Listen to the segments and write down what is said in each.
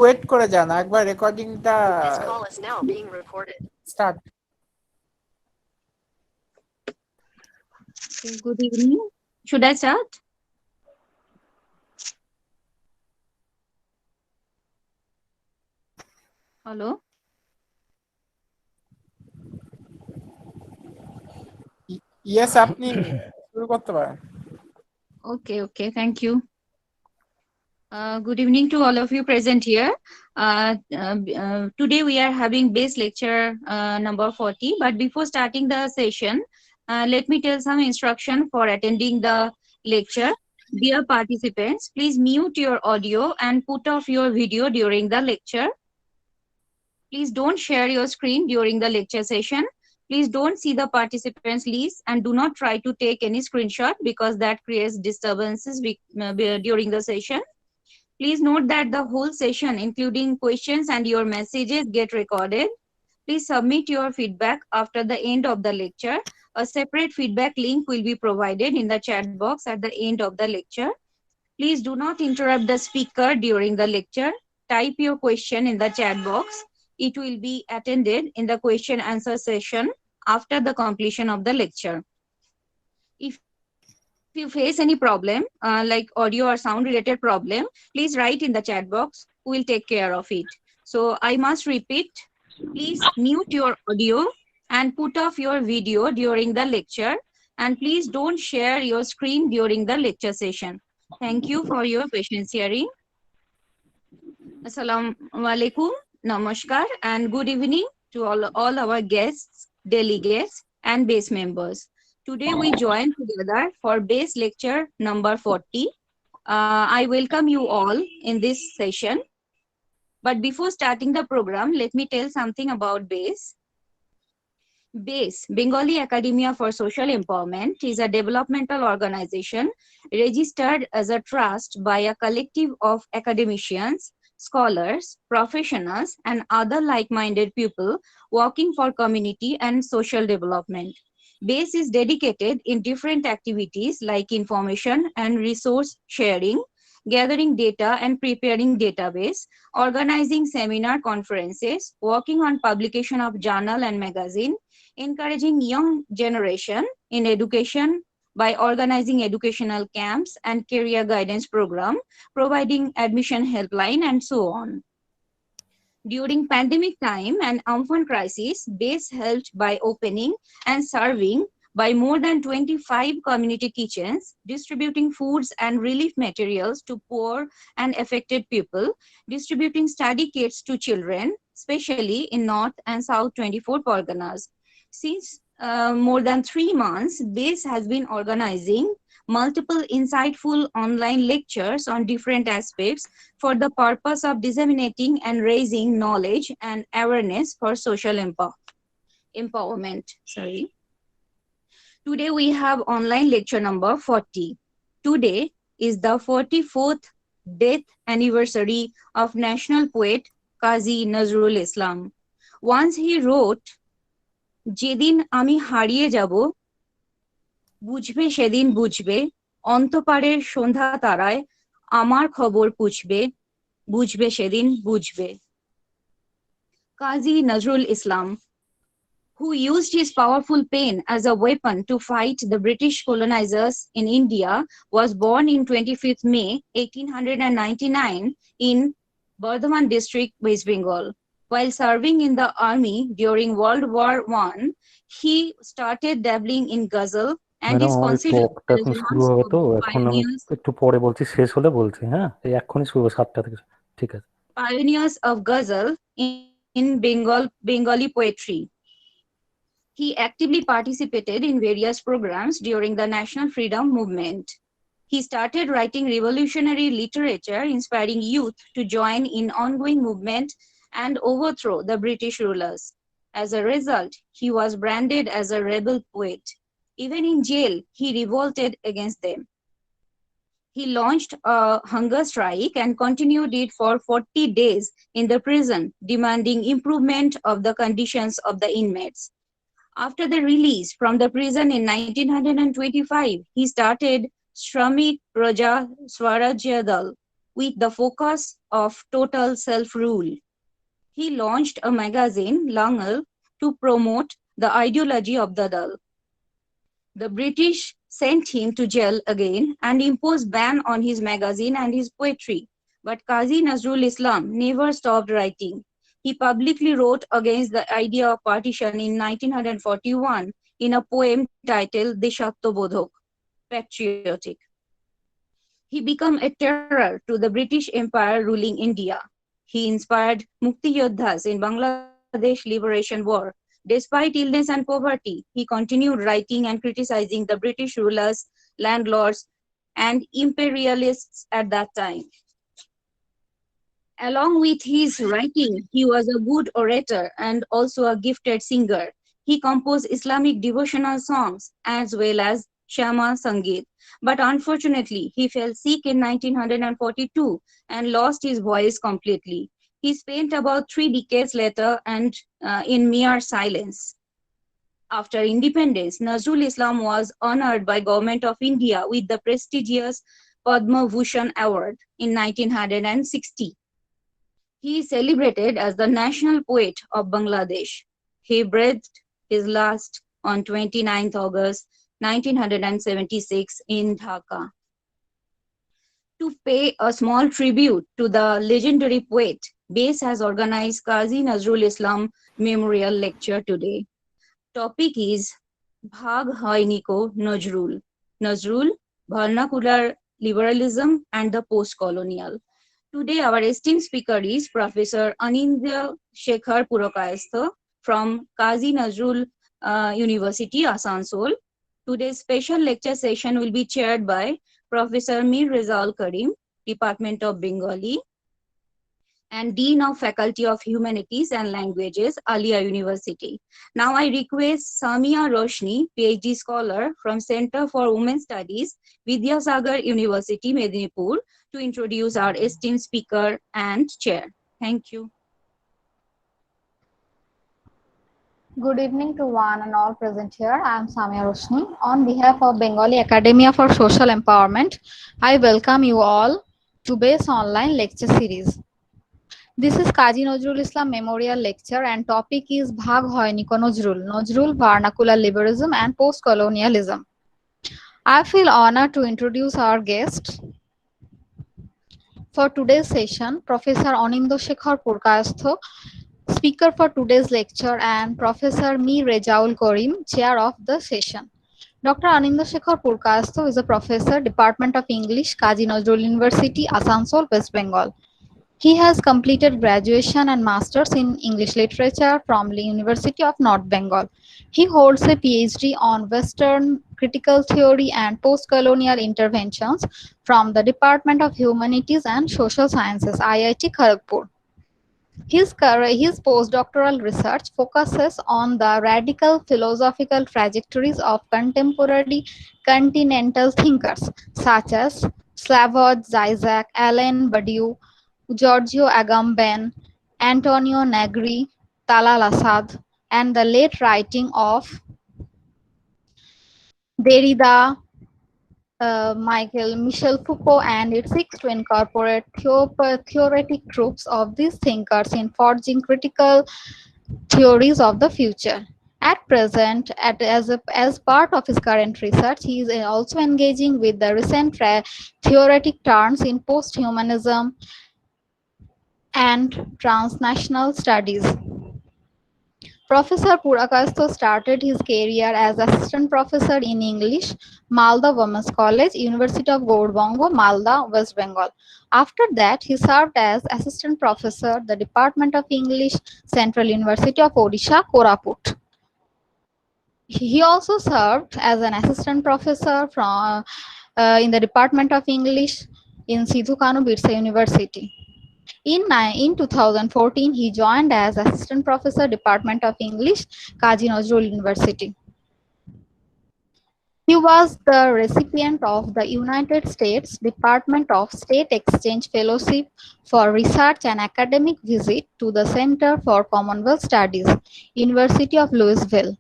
Wait করে যান একবার রেকর্ডিংটা start. Good evening. Should I start? Hello. Yes, আপনি শুরু করতে পারেন। Okay, thank you. Good evening to all of you present here. Today we are having base lecture number 40, but before starting the session, let me tell some instruction for attending the lecture. Dear participants, please mute your audio and put off your video during the lecture. Please don't share your screen during the lecture session. Please don't see the participants' list and do not try to take any screenshot because that creates disturbances during the session. Please note that the whole session, including questions and your messages, get recorded. Please submit your feedback after the end of the lecture. A separate feedback link will be provided in the chat box at the end of the lecture. Please do not interrupt the speaker during the lecture. Type your question in the chat box. It will be attended in the question answer session after the completion of the lecture. If you face any problem like audio or sound related problem, please write in the chat box. We'll take care of it. So I must repeat, please mute your audio and put off your video during the lecture, and please don't share your screen during the lecture session. Thank you for your patience hearing. Assalamu alaikum, namaskar, and good evening to all our guests, delegates, and base members. Today we join together for base lecture number 40. I welcome you all in this session. But before starting the program, let me tell something about base. BASE, Bengali Academia for Social Empowerment, is a developmental organization registered as a trust by a collective of academicians, scholars, professionals, and other like-minded people working for community and social development. BASE is dedicated in different activities like information and resource sharing, gathering data and preparing database, organizing seminar conferences, working on publication of journal and magazine, encouraging young generation in education by organizing educational camps and career guidance program, providing admission helpline, and so on. During pandemic time and Amphan crisis, BASE helped by opening and serving by more than 25 community kitchens, distributing foods and relief materials to poor and affected people, distributing study kits to children, especially in North and South 24 Parganas. Since more than 3 months, BASE has been organizing multiple insightful online lectures on different aspects for the purpose of disseminating and raising knowledge and awareness for social empowerment. Today we have online lecture number 40. Today is the 44th death anniversary of national poet Kazi Nazrul Islam. Once he wrote, যেদিন আমি হারিয়ে যাব বুঝবে সেদিন বুঝবে অন্তপারের সন্ধ্যা তারায় আমার খবর পুছবে বুঝবে সেদিন বুঝবে। Kazi Nazrul Islam, who used his powerful pen as a weapon to fight the British colonizers in India, was born in 25th May 1899 in Bardhaman district, West Bengal. While serving in the army during World War I, he started dabbling in ghazal and is considered as one of the pioneers. একটু পরে বলছি, শেষ হলে বলছি। হ্যাঁ, এই এক্ষুনি শুরু 7টা থেকে। ঠিক আছে। Pioneers of ghazal in Bengali poetry. He actively participated in various programs during the national freedom movement. He started writing revolutionary literature, inspiring youth to join in ongoing movement and overthrow the British rulers. As a result, he was branded as a rebel poet. Even in jail, he revolted against them. He launched a hunger strike and continued it for 40 days in the prison, demanding improvement of the conditions of the inmates. After the release from the prison in 1925, he started Shramik Praja Swarajya Dal, with the focus of total self-rule. He launched a magazine, Langal, to promote the ideology of the Dal. The British sent him to jail again and imposed ban on his magazine and his poetry. But Kazi Nazrul Islam never stopped writing. He publicly wrote against the idea of partition in 1941 in a poem titled Deshattobodhok, patriotic. He became a terror to the British Empire ruling India. He inspired Mukti Yoddhas in Bangladesh Liberation War. Despite illness and poverty, he continued writing and criticizing the British rulers, landlords, and imperialists at that time. Along with his writing, he was a good orator and also a gifted singer. He composed Islamic devotional songs as well as Shama Sangeet. But unfortunately, he fell sick in 1942 and lost his voice completely. He spent about 3 decades later and in mere silence. After independence, Nazrul Islam was honored by Government of India with the prestigious Padma Bhushan Award in 1960. He is celebrated as the national poet of Bangladesh. He breathed his last on 29th August 1976 in Dhaka. To pay a small tribute to the legendary poet, BASE has organized Kazi Nazrul Islam Memorial Lecture today. Topic is Bhag Hai Niko Nazrul. Nazrul, Vernacular Liberalism and the Postcolonial. Today, our esteemed speaker is Professor Anindya Sekhar Purakayastha from Kazi Nazrul University, Asansol. Today's special lecture session will be chaired by Professor Mir Rezaul Karim, Department of Bengali, and Dean of Faculty of Humanities and Languages, Alia University. Now I request Samia Roshni, PhD scholar from Center for Women Studies, Vidyasagar University, Medinipur, to introduce our esteemed speaker and chair. Thank you. Good evening to one and all present here. I am Samia Roshni. On behalf of Bengali Academia for Social Empowerment, I welcome you all to BASE online lecture series. This is Kazi Nazrul Islam Memorial Lecture and topic is Bhag Hoy Niko Nazrul, Vernacular Liberalism and Postcolonialism. I feel honored to introduce our guest. For today's session, Professor Anindya Sekhar Purakayastha, speaker for today's lecture, and Professor Mir Rezaul Karim, chair of the session. Dr. Anindya Sekhar Purakayastha is a professor, Department of English, Kazi Nazrul University, Asansol, West Bengal. He has completed graduation and masters in English literature from the University of North Bengal. He holds a PhD on Western critical theory and post-colonial interventions from the Department of Humanities and Social Sciences, IIT Kharagpur. His postdoctoral research focuses on the radical philosophical trajectories of contemporary continental thinkers such as Slavoj Zizek, Alain Badiou, Giorgio Agamben, Antonio Negri, Talal Asad, and the late writing of Derrida, Michel Foucault, and it seeks to incorporate theoretic groups of these thinkers in forging critical theories of the future. At present, as part of his current research, he is also engaging with the recent theoretic turns in post-humanism and transnational studies. Professor Purakayastha started his career as assistant professor in English, Malda Women's College, University of Gaurbanga, Malda, West Bengal. After that, he served as assistant professor, the Department of English, Central University of Odisha, Koraput. He also served as an assistant professor in the Department of English in Sidhu Kanu Birsa University. In 2014, he joined as Assistant Professor, Department of English, Kazi Nazrul University. He was the recipient of the United States Department of State Exchange Fellowship for Research and Academic Visit to the Center for Commonwealth Studies, University of Louisville.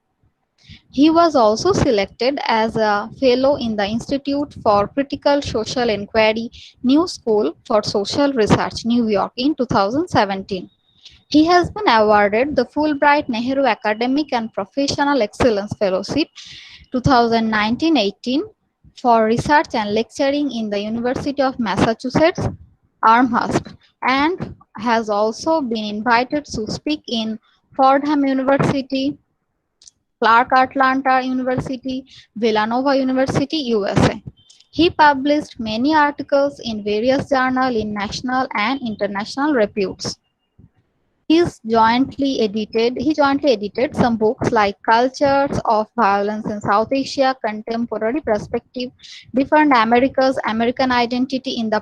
He was also selected as a fellow in the Institute for Critical Social Inquiry New School for Social Research, New York in 2017. He has been awarded the Fulbright Nehru Academic and Professional Excellence Fellowship 2019-18 for research and lecturing in the University of Massachusetts, Amherst, and has also been invited to speak in Fordham University, Clark Atlanta University, Villanova University, USA. He published many articles in various journals in national and international reputes. He jointly edited some books like Cultures of Violence in South Asia, Contemporary Perspective, Different Americas, American Identity in the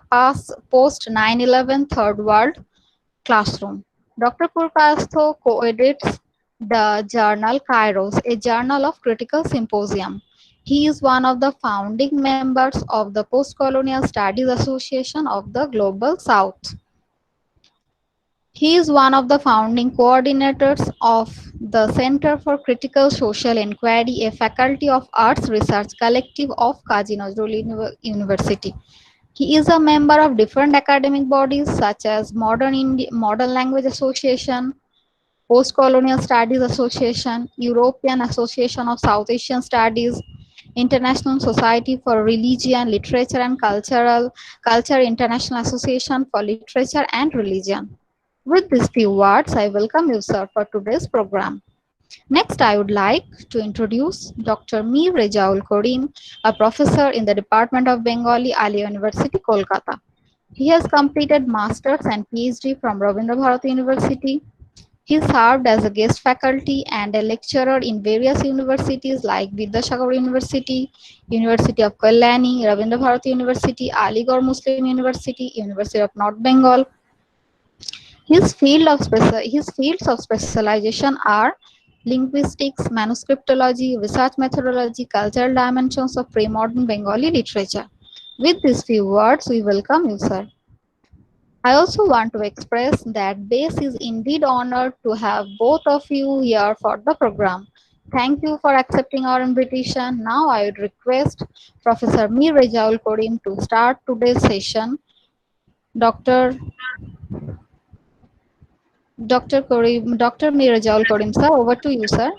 Post 9/11 Third World Classroom. Dr. Purakayastha co-edits the journal Kairos, a journal of critical symposium. He is one of the founding members of the Postcolonial Studies Association of the Global South. He is one of the founding coordinators of the Center for Critical Social Inquiry, a Faculty of Arts Research collective of Kazi Nazrul University. He is a member of different academic bodies such as Modern Language Association, Postcolonial Studies Association, European Association of South Asian Studies, International Society for Religion, Literature and Culture, International Association for Literature and Religion. With these few words, I welcome you, sir, for today's program. Next, I would like to introduce Dr. Mir Rejaul Karim, a professor in the Department of Bengali, Alia University, Kolkata. He has completed Masters and PhD from Rabindra Bharati University. He served as a guest faculty and a lecturer in various universities like Vidyasagar University, University of Kalyani, Rabindra Bharati University, Aligarh Muslim University, University of North Bengal. His fields of specialization are linguistics, manuscriptology, research methodology, cultural dimensions of pre-modern Bengali literature. With these few words, we welcome you, sir. I also want to express that BASE is indeed honored to have both of you here for the program. Thank you for accepting our invitation. Now I would request Professor Mir Rejaul Karim to start today's session. Dr. Mir Rejaul Karim, sir, over to you, sir.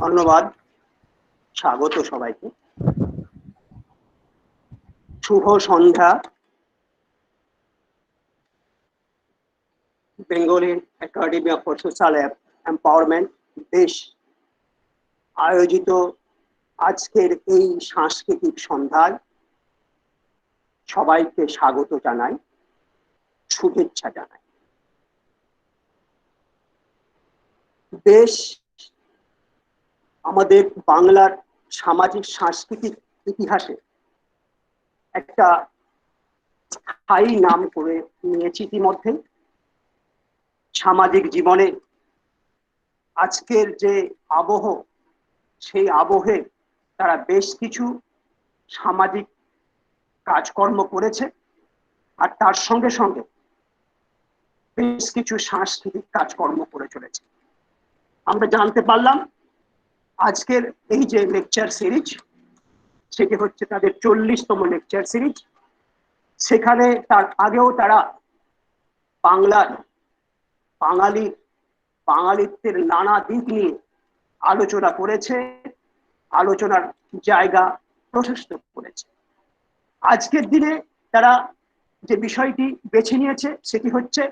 ধন্যবাদ, স্বাগত সবাইকে। শুভ সন্ধ্যা। Bengali academy for social empowerment দেশ আয়োজিত আজকের এই সাংস্কৃতিক সন্ধ্যায় সবাইকে স্বাগত জানাই, শুভেচ্ছা জানাই। দেশ আমাদের বাংলার সামাজিক সাংস্কৃতিক ইতিহাসে একটা স্থায়ী নাম করে নিয়েছে ইতিমধ্যে। সামাজিক জীবনে আজকের যে আবহ, সেই আবহে তারা বেশ কিছু সামাজিক কাজকর্ম করেছে, আর তার সঙ্গে সঙ্গে বেশ কিছু সাংস্কৃতিক কাজকর্ম করে চলেছে। আমরা জানতে পারলাম আজকের এই যে লেকচার সিরিজ, সেটি হচ্ছে তাদের 40তম লেকচার সিরিজ। সেখানে তার আগেও তারা বাঙালিত্বের নানা দিক নিয়ে আলোচনা করেছে, আলোচনার জায়গা প্রশস্ত করেছে। আজকের দিনে তারা যে বিষয়টি বেছে নিয়েছে সেটি হচ্ছে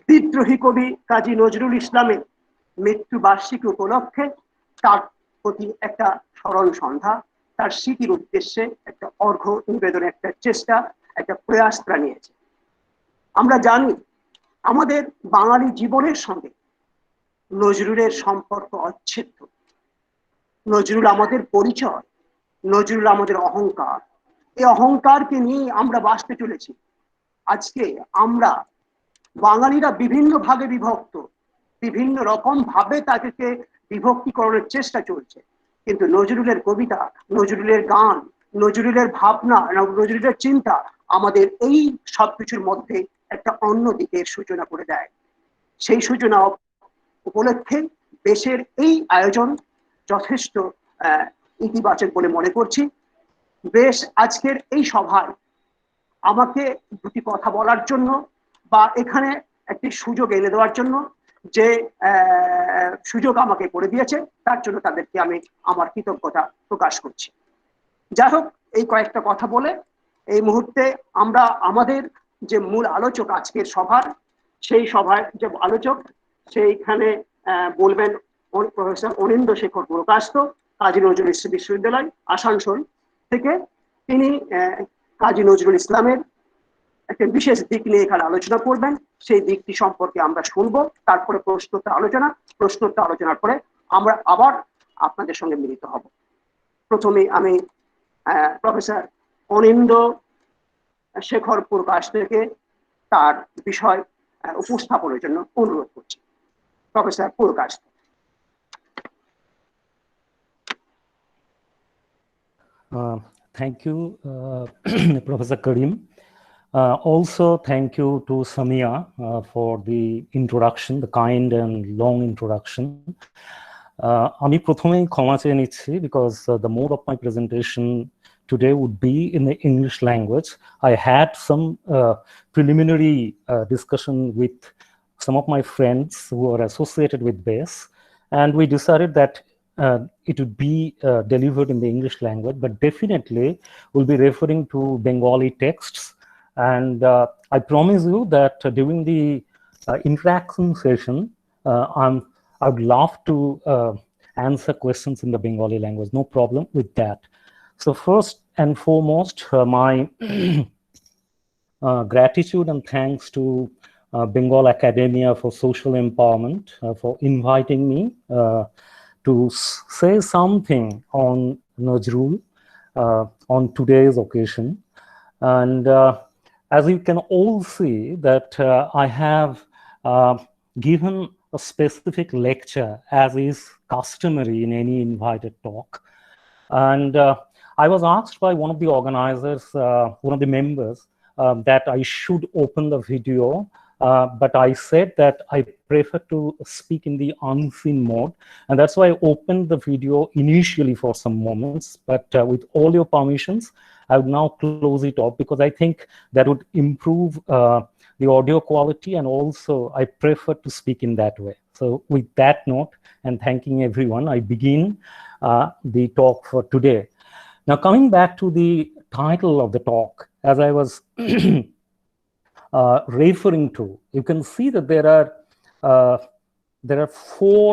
বিদ্রোহী কবি কাজী নজরুল ইসলামের মৃত্যুবার্ষিকী উপলক্ষে তার প্রতি একটা স্মরণ সন্ধ্যা, তার স্মৃতির উদ্দেশ্যে একটা অর্ঘ্য নিবেদনের একটা চেষ্টা, একটা প্রয়াস তারা নিয়েছে। আমরা জানি আমাদের বাঙালি জীবনের সঙ্গে নজরুলের সম্পর্ক অচ্ছেদ্য। নজরুল আমাদের পরিচয়, নজরুল আমাদের অহংকার। এই অহংকারকে নিয়ে আমরা বাঁচতে চলেছি। আজকে আমরা বাঙালিরা বিভিন্ন ভাগে বিভক্ত, বিভিন্ন রকম ভাবে তাদেরকে বিভক্তিকরণের চেষ্টা চলছে, কিন্তু নজরুলের কবিতা, নজরুলের গান, নজরুলের ভাবনা, নজরুলের চিন্তা আমাদের এই সবকিছুর মধ্যে একটা অন্য দিকের সূচনা করে দেয়। সেই সূচনা উপলক্ষে দেশের এই আয়োজন যথেষ্ট ইতিবাচক বলে মনে করছি। বেশ আজকের এই সভায় আমাকে দুটি কথা বলার জন্য বা এখানে একটি সুযোগ এনে দেওয়ার জন্য যে সুযোগ আমাকে করে দিয়েছে তার জন্য তাদেরকে আমি আমার কৃতজ্ঞতা প্রকাশ করছি। যাই হোক, এই কয়েকটা কথা বলে এই মুহূর্তে আমরা আমাদের যে মূল আলোচক আজকের সভার, সেই সভায় যে আলোচক সেইখানে বলবেন প্রফেসর অনিন্দ্য শেখর পুরকায়স্থ, কাজী নজরুল বিশ্ববিদ্যালয় আসানসোল থেকে। তিনি কাজী নজরুল ইসলামের একটা বিশেষ দিক নিয়ে এখানে আলোচনা করবেন। সেই দিকটি সম্পর্কে আমরা শুনবো, তারপরে প্রশ্নোত্তর আলোচনার পরে আমরা আবার আপনাদের সঙ্গে মিলিত হব। প্রথমে আমি প্রফেসর অনিন্দ্য শেখর পুরকায়স্থ থেকে তার বিষয় উপস্থাপনের জন্য অনুরোধ করছি। Professor Purkayastha. Thank you, Professor Karim. Also, thank you to Samia for the introduction, the kind and long introduction. আমি প্রথমেই ক্ষমা চেয়ে নিচ্ছি because the mode of my presentation today would be in the English language. I had some preliminary discussion with some of my friends who are associated with BASE, and we decided that it would be delivered in the English language, but definitely we'll be referring to Bengali texts. And I promise you that during the interaction session, I would love to answer questions in the Bengali language, no problem with that. So first and foremost, my gratitude and thanks to Bengal Academia for Social Empowerment for inviting me to say something on Nazrul on today's occasion. And as you can all see that I have given a specific lecture as is customary in any invited talk. And I was asked by one of the organizers, one of the members, that I should open the video, but I said that I prefer to speak in the unseen mode, and that's why I opened the video initially for some moments, but with all your permissions, I would now close it off because I think that would improve the audio quality, and also I prefer to speak in that way. So with that note, and thanking everyone, I begin the talk for today. Now, coming back to the title of the talk, as I was referring to, you can see that there are four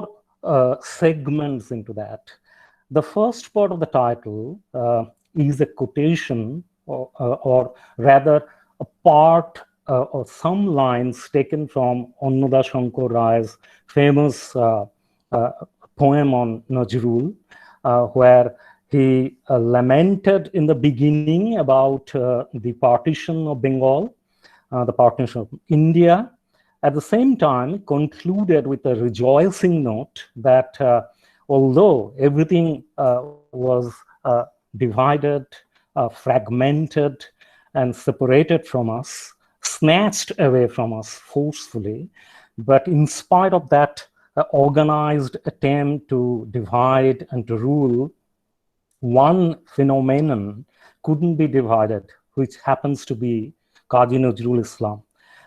segments into that. The first part of the title is a quotation, or rather a part or some lines taken from Annoda Shankar Rai's famous poem on Nazrul, where he lamented in the beginning about the partition of Bengal, the partition of India. At the same time, concluded with a rejoicing note that although everything was divided, fragmented, and separated from us, snatched away from us forcefully, but in spite of that organized attempt to divide and to rule, one phenomenon couldn't be divided, which happens to be Kazi Nazrul Islam.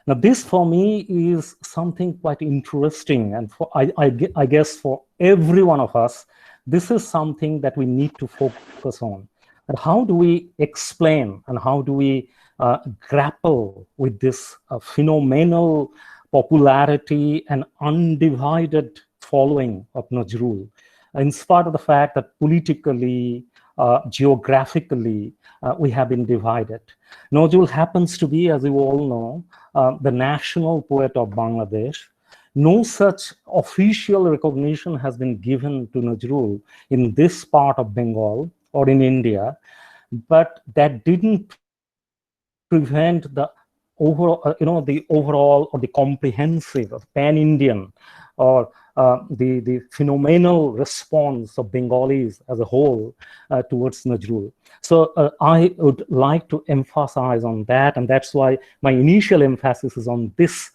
Now, this for me is something quite interesting, and for I guess for every one of us, this is something that we need to focus on. And how do we explain and how do we grapple with this phenomenal popularity and undivided following of Nazrul, in spite of the fact that politically, geographically, we have been divided. Nazrul happens to be, as you all know, the national poet of Bangladesh. No such official recognition has been given to Nazrul in this part of Bengal or in India, but that didn't prevent the overall, the overall or the comprehensive pan-Indian or the phenomenal response of Bengalis as a whole towards Nazrul. So I would like to emphasize on that, and that's why my initial emphasis is on this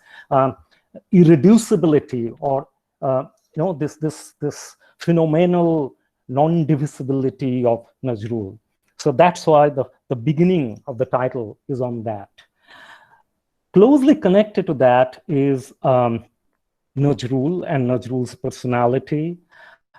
irreducibility or this phenomenal non-divisibility of Nazrul. So that's why the beginning of the title is on that. Closely connected to that is Nazrul and Nazrul's personality,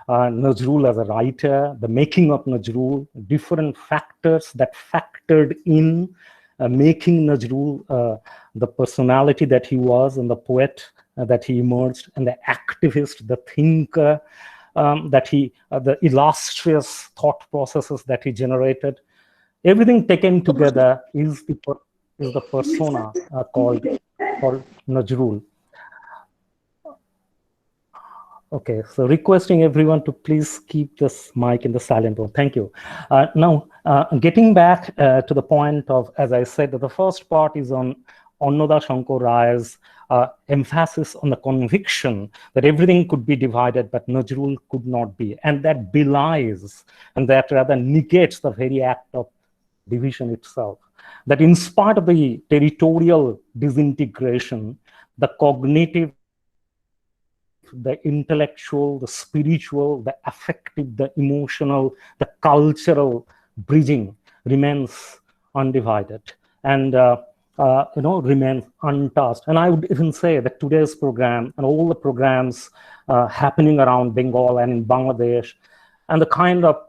Nazrul as a writer, the making of Nazrul, different factors that factored in making Nazrul the personality that he was and the poet that he emerged, and the activist, the thinker, the illustrious thought processes that he generated. Everything taken together is the persona called Nazrul. Okay, so requesting everyone to please keep this mic in the silent mode. Thank you. Now, getting back to the point of, as I said, that the first part is on Annoda Shankar Ray's emphasis on the conviction that everything could be divided, but Nazrul could not be. And that belies, and that rather negates the very act of division itself. That in spite of the territorial disintegration, the cognitive, the intellectual, the spiritual, the affective, the emotional, the cultural bridging remains undivided and remains untouched. And I would even say that today's program and all the programs happening around Bengal and in Bangladesh, and the kind of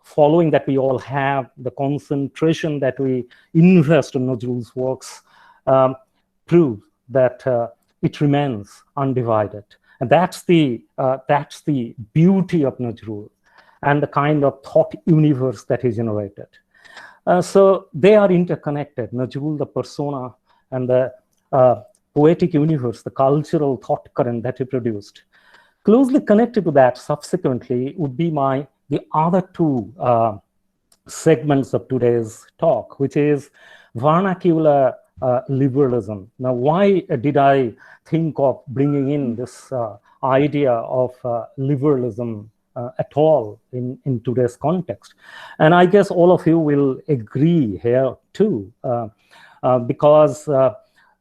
following that we all have, the concentration that we invest in Nazrul's works, prove that it remains undivided. And that's the beauty of Nazrul and the kind of thought universe that he generated. So they are interconnected, Nazrul, the persona, and the poetic universe, the cultural thought current that he produced. Closely connected to that subsequently would be the other two segments of today's talk, which is vernacular liberalism. Now, why did I think of bringing in this idea of liberalism at all in today's context? And I guess all of you will agree here too, because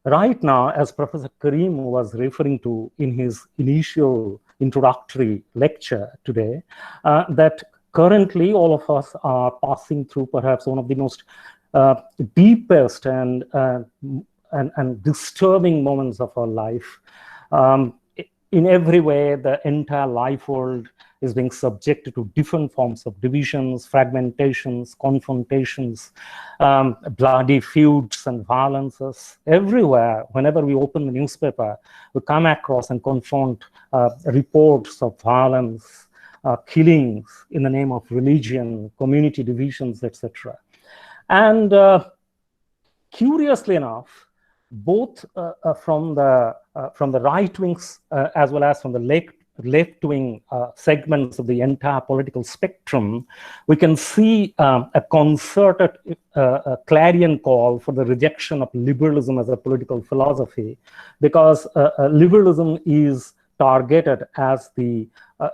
right now, as Professor Karim was referring to in his initial introductory lecture today, that currently all of us are passing through perhaps one of the most deepest and disturbing moments of our life. In every way, the entire life world is being subjected to different forms of divisions, fragmentations, confrontations, bloody feuds and violences. Everywhere, whenever we open the newspaper, we come across and confront reports of violence, killings in the name of religion, community divisions, etc. And curiously enough, both from the right wings as well as from the left-wing segments of the entire political spectrum, we can see a concerted clarion call for the rejection of liberalism as a political philosophy, because liberalism is targeted as the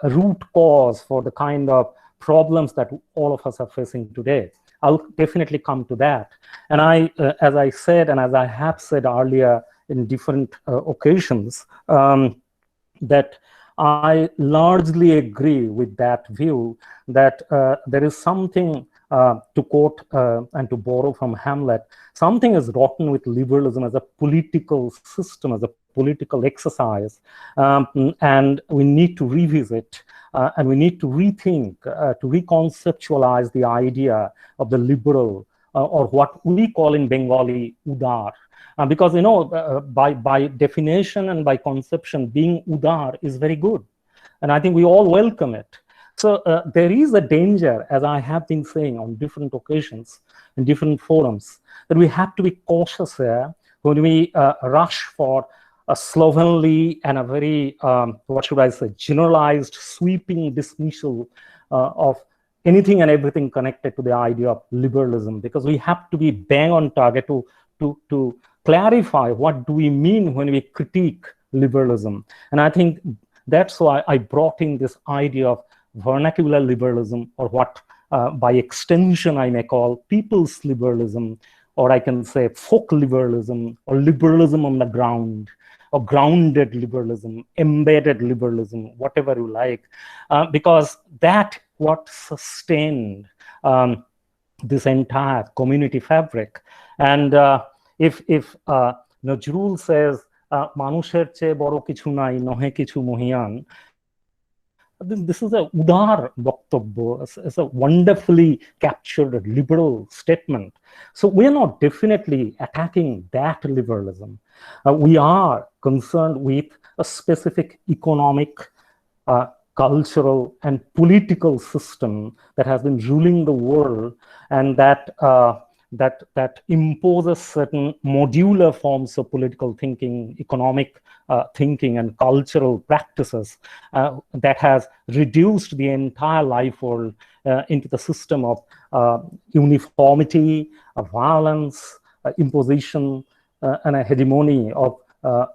root cause for the kind of problems that all of us are facing today. I'll definitely come to that. And as I said, and as I have said earlier in different occasions, that I largely agree with that view, that there is something, to quote and to borrow from Hamlet, something is rotten with liberalism as a political system, as a political exercise, and we need to revisit and we need to rethink, to reconceptualize the idea of the liberal, or what we call in Bengali, udar. Because, by definition and by conception, being udar is very good. And I think we all welcome it. So there is a danger, as I have been saying on different occasions, in different forums, that we have to be cautious here when we rush for a slovenly and a very, generalized, sweeping dismissal of anything and everything connected to the idea of liberalism, because we have to be bang on target to clarify what do we mean when we critique liberalism. And I think that's why I brought in this idea of vernacular liberalism, or what by extension I may call people's liberalism, or I can say folk liberalism, or liberalism on the ground, or grounded liberalism, embedded liberalism, whatever you like, because that what sustained this entire community fabric. And if Nazrul says, "Manusher che boro kichu nai, nohe kichu mohiyan," this is a udar boktobbo. It's a wonderfully captured liberal statement. So we are not definitely attacking that liberalism. We are concerned with a specific economic, cultural, and political system that has been ruling the world, and that imposes certain modular forms of political thinking, economic thinking, and cultural practices that has reduced the entire life world into the system of uniformity, violence, imposition, and a hegemony of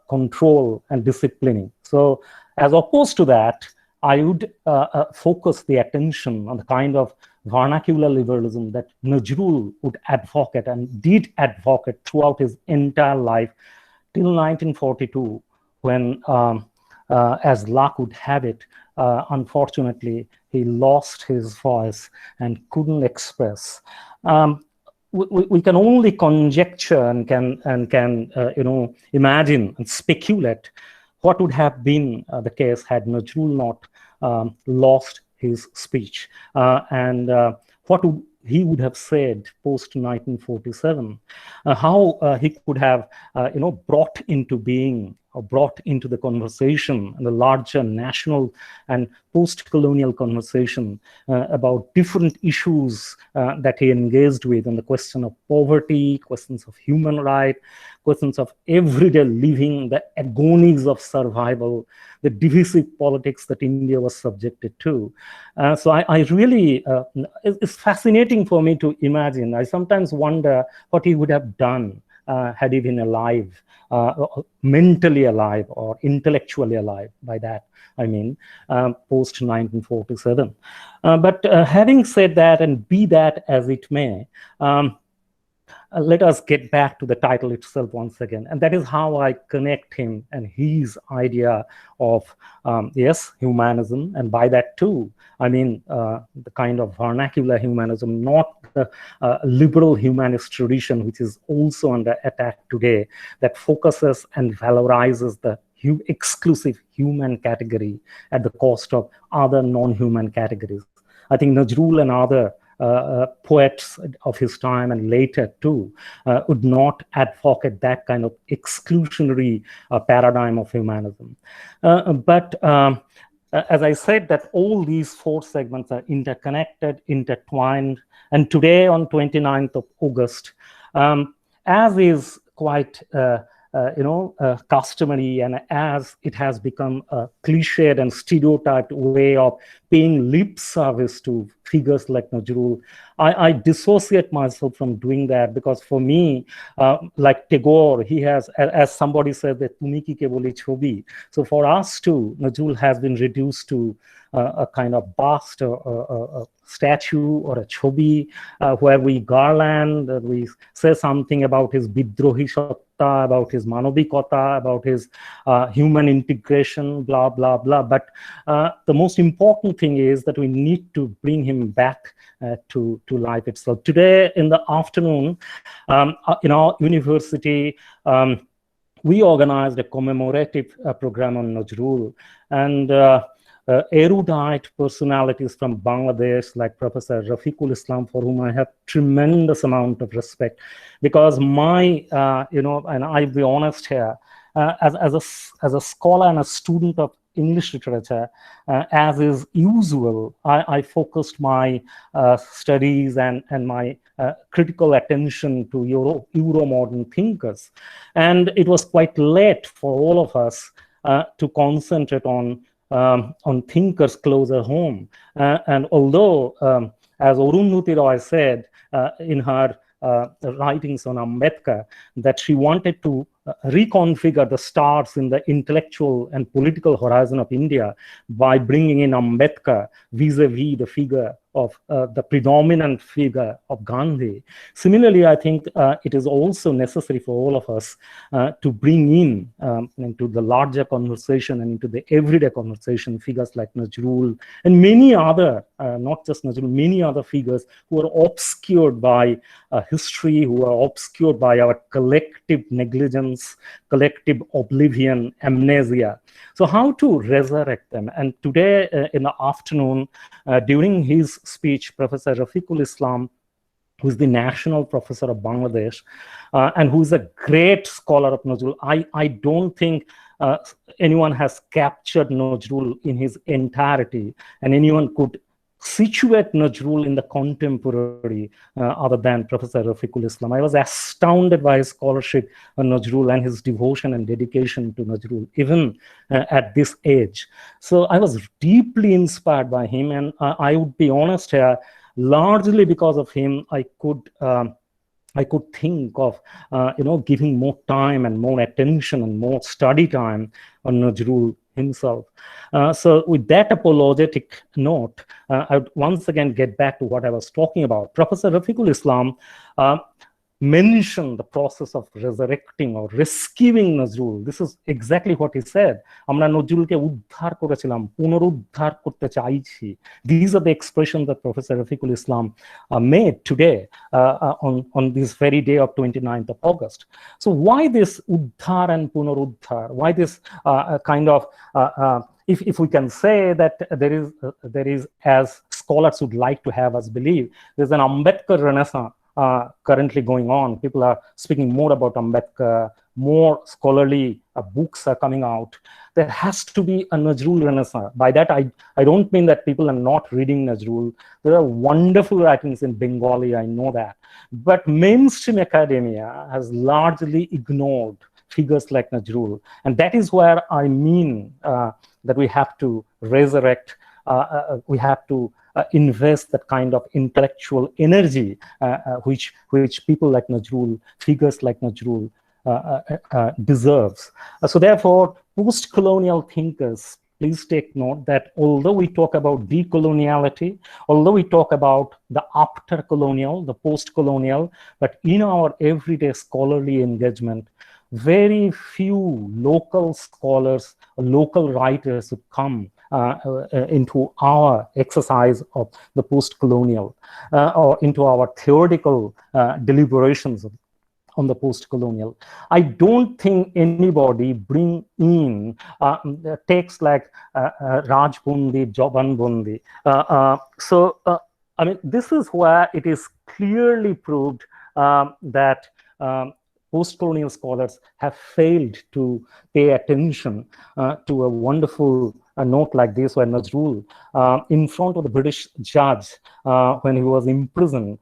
control and disciplining. So as opposed to that, I would focus the attention on the kind of vernacular liberalism that Nazrul would advocate and did advocate throughout his entire life till 1942, when, as luck would have it, unfortunately, he lost his voice and couldn't express. We can only conjecture and can imagine and speculate what would have been the case had Nazrul not lost his speech, and what he would have said post 1947, how he could have brought into being, or brought into the conversation, the larger national and post-colonial conversation about different issues that he engaged with, on the question of poverty, questions of human rights, questions of everyday living, the agonies of survival, the divisive politics that India was subjected to. So I really, it's fascinating for me to imagine. I sometimes wonder what he would have done had he been alive, mentally alive or intellectually alive. By that I mean post 1947. But having said that, and be that as it may, let us get back to the title itself once again. And that is how I connect him and his idea of, yes, humanism. And by that too, I mean the kind of vernacular humanism, not the liberal humanist tradition, which is also under attack today, that focuses and valorizes the exclusive human category at the cost of other non-human categories. I think Nazrul and other poets of his time and later too would not advocate that kind of exclusionary paradigm of humanism. But as I said, that all these four segments are interconnected, intertwined, and today on 29th of August, as is quite customary, and as it has become a cliched and stereotyped way of paying lip service to figures like Nazrul, I dissociate myself from doing that, because for me, like Tagore, he has, as somebody said, that "Tumi ki ke boli chobi." So for us too, Nazrul has been reduced to a kind of bust, a statue, or a chobi, where we garland, we say something about his bidrohi satta, about his manobikota, about his human integration, blah, blah, blah. But the most important thing is that we need to bring him back to life itself. Today in the afternoon, in our university, we organized a commemorative program on Nazrul, and erudite personalities from Bangladesh, like Professor Rafiqul Islam, for whom I have tremendous amount of respect, because my, and I'll be honest here, as a scholar and a student of English literature, as is usual, I focused my studies and my critical attention to Euro-modern thinkers. And it was quite late for all of us to concentrate on thinkers closer home. And although, as Arundhati Roy said in her writings on Ambedkar, that she wanted to reconfigure the stars in the intellectual and political horizon of India by bringing in Ambedkar vis-a-vis the figure of the predominant figure of Gandhi. Similarly, I think it is also necessary for all of us to bring in into the larger conversation and into the everyday conversation figures like Nazrul and many other, not just Nazrul, many other figures who are obscured by history, who are obscured by our collective negligence, collective oblivion, amnesia. So how to resurrect them? And today in the afternoon, during his speech, Professor Rafiqul Islam, who is the national professor of Bangladesh, and who is a great scholar of Nazrul. I don't think anyone has captured Nazrul in his entirety, and anyone could situate Nazrul in the contemporary other than Professor Rafiqul Islam. I was astounded by his scholarship on Nazrul and his devotion and dedication to Nazrul, even at this age. So I was deeply inspired by him, and I would be honest here, largely because of him, I could think of giving more time and more attention and more study time on Nazrul himself. So with that apologetic note, I would once again get back to what I was talking about. Professor Rafiqul Islam mentioned the process of resurrecting or rescuing Nazrul. This is exactly what he said. Amra Nazrulke uddhar korechilam, punoruddhar korte chaichi. These are the expressions that Professor Rafiqul Islam made today on this very day of 29th of August. So why this uddhar and punoruddhar? Why this kind of if we can say that there is, as scholars would like to have us believe, there's an Ambedkar renaissance currently going on. People are speaking more about Ambedkar, more scholarly books are coming out. There has to be a Nazrul renaissance. By that, I don't mean that people are not reading Nazrul. There are wonderful writings in Bengali, I know that. But mainstream academia has largely ignored figures like Nazrul. And that is where I mean that we have to resurrect, we have to invest that kind of intellectual energy which people like Nazrul, figures like Nazrul deserves. So therefore, post-colonial thinkers, please take note that although we talk about decoloniality, although we talk about the after-colonial, the post-colonial, but in our everyday scholarly engagement, very few local scholars, local writers who come into our exercise of the post-colonial or into our theoretical deliberations on the post-colonial. I don't think anybody bring in texts like Rajbundi, Jobanbundi. So, I mean, this is where it is clearly proved that post-colonial scholars have failed to pay attention to a wonderful note like this, where Nazrul, in front of the British judge, when he was imprisoned,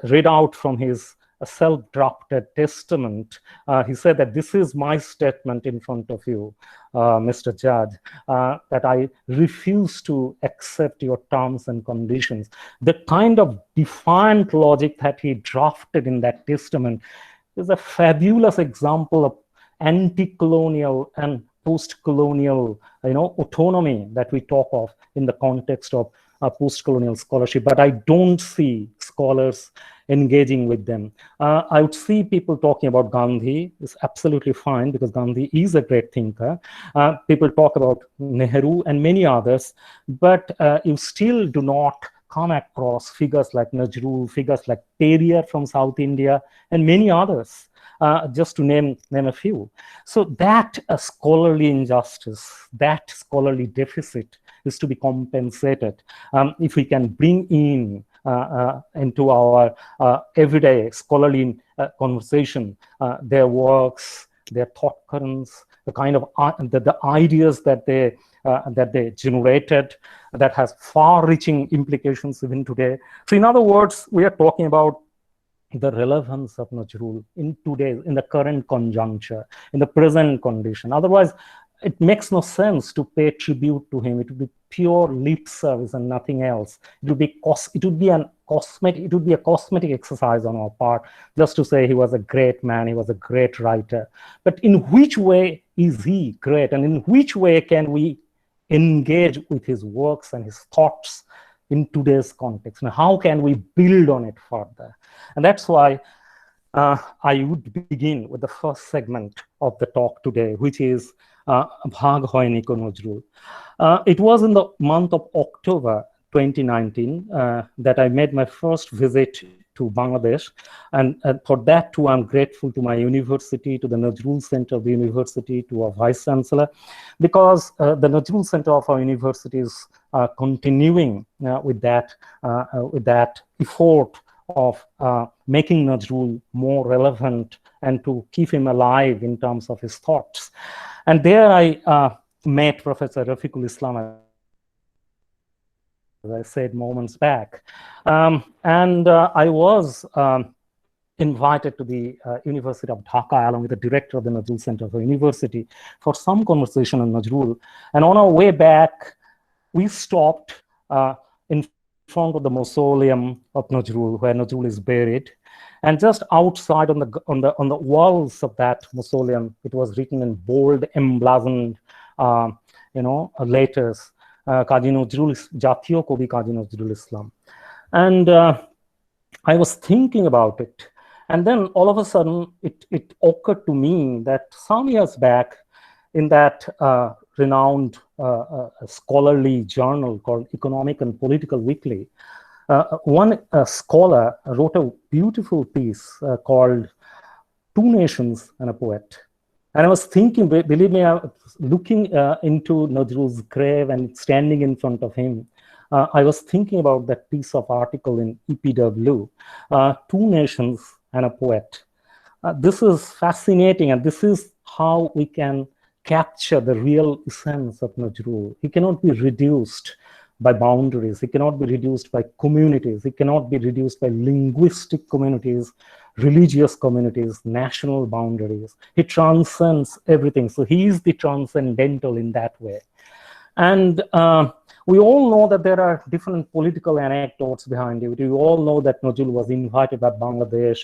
read out from his self-drafted testament. He said that this is my statement in front of you, Mr. Judge, that I refuse to accept your terms and conditions. The kind of defiant logic that he drafted in that testament is a fabulous example of anti-colonial and post-colonial, autonomy that we talk of in the context of post-colonial scholarship. But I don't see scholars engaging with them. I would see people talking about Gandhi. It's absolutely fine because Gandhi is a great thinker. People talk about Nehru and many others, but you still do not come across figures like Nazrul, figures like Periyar from South India, and many others, just to name a few. So that scholarly injustice, that scholarly deficit is to be compensated if we can bring in into our everyday scholarly conversation their works, their thought currents, the kind of the ideas that they generated, that has far-reaching implications even today. So in other words, we are talking about the relevance of Nazrul in the current conjuncture, in the present condition. Otherwise, it makes no sense to pay tribute to him. It would be pure lip service and nothing else. It would be a cosmetic exercise on our part, just to say he was a great man, he was a great writer. But in which way is he great, and in which way can we engage with his works and his thoughts in today's context, and how can we build on it further? And that's why I would begin with the first segment of the talk today, which is Bhag Hoyni Ko Nazrul. It was in the month of October 2019 that I made my first visit to Bangladesh, and for that too I'm grateful to my university, to the Nazrul Center of the university, to our Vice Chancellor, because the Nazrul Center of our university is continuing with that effort of making Nazrul more relevant and to keep him alive in terms of his thoughts. And there I met Professor Rafiqul Islam, as I said moments back. And I was invited to the University of Dhaka along with the director of the Nazrul Center for University for some conversation on Nazrul. And on our way back, we stopped in front of the mausoleum of Nazrul, where Nazrul is buried. And just outside on the walls of that mausoleum, it was written in bold, emblazoned, letters, Kazi Nazrul, Jatiyo Kobi Kazi Nazrul Islam. And I was thinking about it. And then all of a sudden, it occurred to me that some years back, in that renowned scholarly journal called Economic and Political Weekly, one scholar wrote a beautiful piece called Two Nations and a Poet. And I was thinking, believe me, I was looking into Nazrul's grave and standing in front of him. I was thinking about that piece of article in EPW, Two Nations and a Poet. This is fascinating, and this is how we can capture the real essence of Nazrul. He cannot be reduced by boundaries. He cannot be reduced by communities. He cannot be reduced by linguistic communities, religious communities, national boundaries. He transcends everything. So he is the transcendental in that way. And we all know that there are different political anecdotes behind it. We all know that Nazrul was invited by Bangladesh,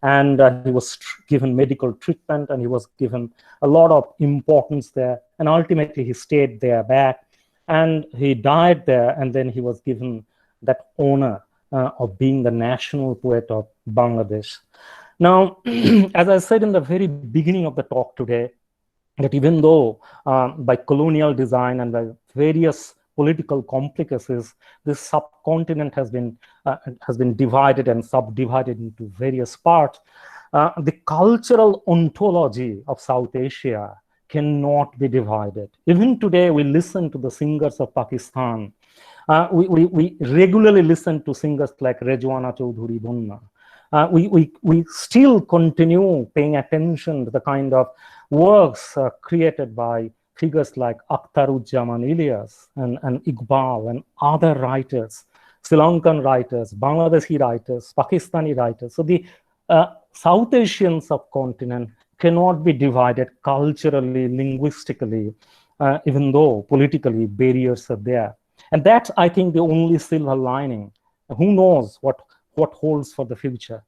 and he was given medical treatment, and he was given a lot of importance there. And ultimately, he stayed there back, and he died there, and then he was given that honor of being the national poet of Bangladesh. Now, as I said in the very beginning of the talk today, that even though by colonial design and by various political complications, this subcontinent has been divided and subdivided into various parts, the cultural ontology of South Asia cannot be divided. Even today, we listen to the singers of Pakistan. We regularly listen to singers like Rejwana Chowdhury Bonna. We still continue paying attention to the kind of works created by figures like Akhtaruজ্জামান Ilyas and Iqbal and other writers, Sri Lankan writers, Bangladeshi writers, Pakistani writers. So the South Asian subcontinent cannot be divided culturally, linguistically, even though politically barriers are there. And that's, I think, the only silver lining. Who knows what holds for the future.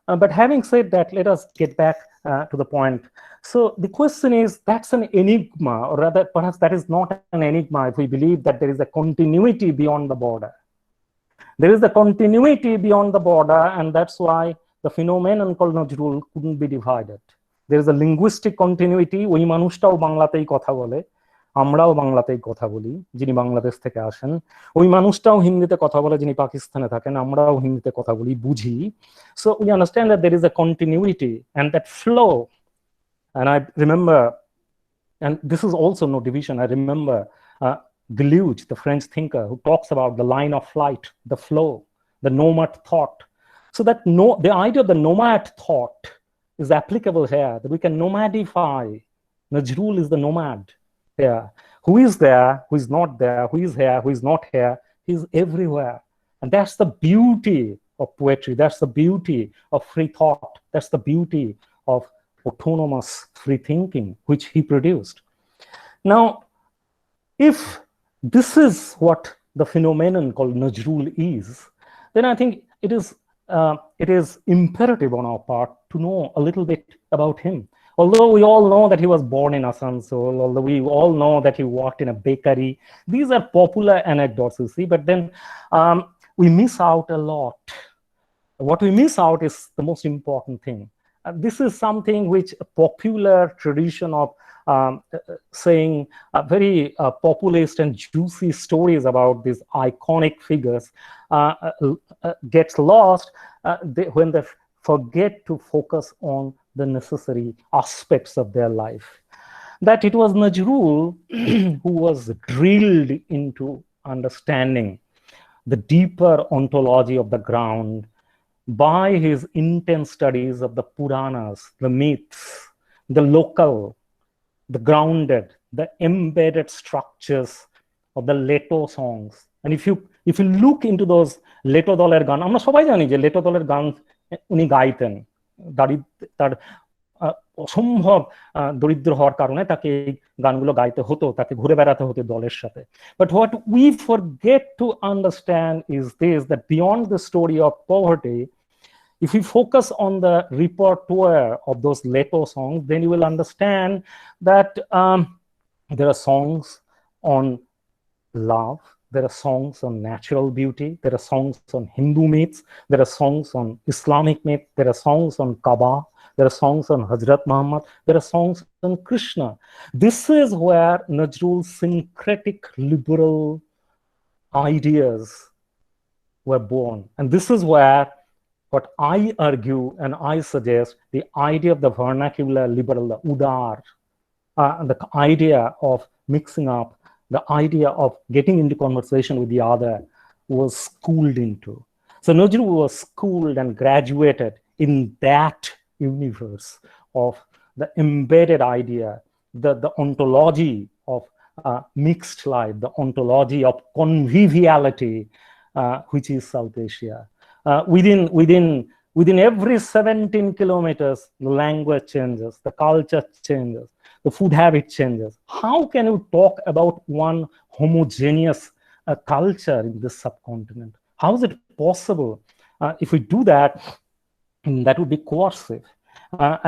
But having said that, let us get back to the point. So the question is, that's an enigma, or rather, perhaps that is not an enigma if we believe that there is a continuity beyond the border. There is a continuity beyond the border, and that's why the phenomenon called Nazrul couldn't be divided. There is a linguistic continuity. ওই মানুষটাও বাংলাতেই কথা বলে, আমরাও বাংলাতেই কথা বলি, যিনি বাংলাদেশ থেকে আসেন। ওই মানুষটাও হিন্দিতে কথা বলে, যিনি পাকিস্তানে থাকেন, আমরাও হিন্দিতে কথা বলি, বুঝি। So we understand that there is a continuity and that flow. And I remember, and this is also no division, I remember Deleuze, the French thinker, who talks about the line of flight, the flow, the nomad thought. So that the idea of the nomad thought is applicable here, that we can nomadify. Nazrul is the nomad here. Who is there, who is not there, who is here, who is not here, he is everywhere. And that's the beauty of poetry, that's the beauty of free thought, that's the beauty of autonomous free thinking, which he produced. Now, if this is what the phenomenon called Nazrul is, then I think it is imperative on our part to know a little bit about him. Although we all know that he was born in Asansol, although we all know that he worked in a bakery, these are popular anecdotes, you see, but then we miss out a lot. What we miss out is the most important thing. This is something which a popular tradition of saying very populist and juicy stories about these iconic figures gets lost when they forget to focus on the necessary aspects of their life. That it was Nazrul who was drilled into understanding the deeper ontology of the ground by his intense studies of the Puranas, the myths, the local, the grounded, the embedded structures of the Leto songs. And if you look into those Leto doler গান, আমরা সবাই জানি যে লেটো দলের গান উনি গাইতেন, তার অসম্ভব দরিদ্র হওয়ার কারণে তাকে এই গানগুলো গাইতে হতো, তাকে ঘুরে বেড়াতে হতো দলের সাথে। But what we forget to understand is this, that beyond the story of poverty, if you focus on the repertoire of those Leto songs, then you will understand that there are songs on love, there are songs on natural beauty, there are songs on Hindu myths, there are songs on Islamic myth, there are songs on Kaaba, there are songs on Hazrat Muhammad, there are songs on Krishna. This is where Nazrul's syncretic liberal ideas were born. And this is where what I argue and I suggest, the idea of the vernacular liberal, the udar, the idea of mixing up, the idea of getting into conversation with the other was schooled into. So Nazrul was schooled and graduated in that universe of the embedded idea, the ontology of mixed life, the ontology of conviviality, which is South Asia. Within every 17 kilometers, the language changes, the culture changes, the food habit changes. How can you talk about one homogeneous culture in this subcontinent? How is it possible? If we do that, that would be coercive.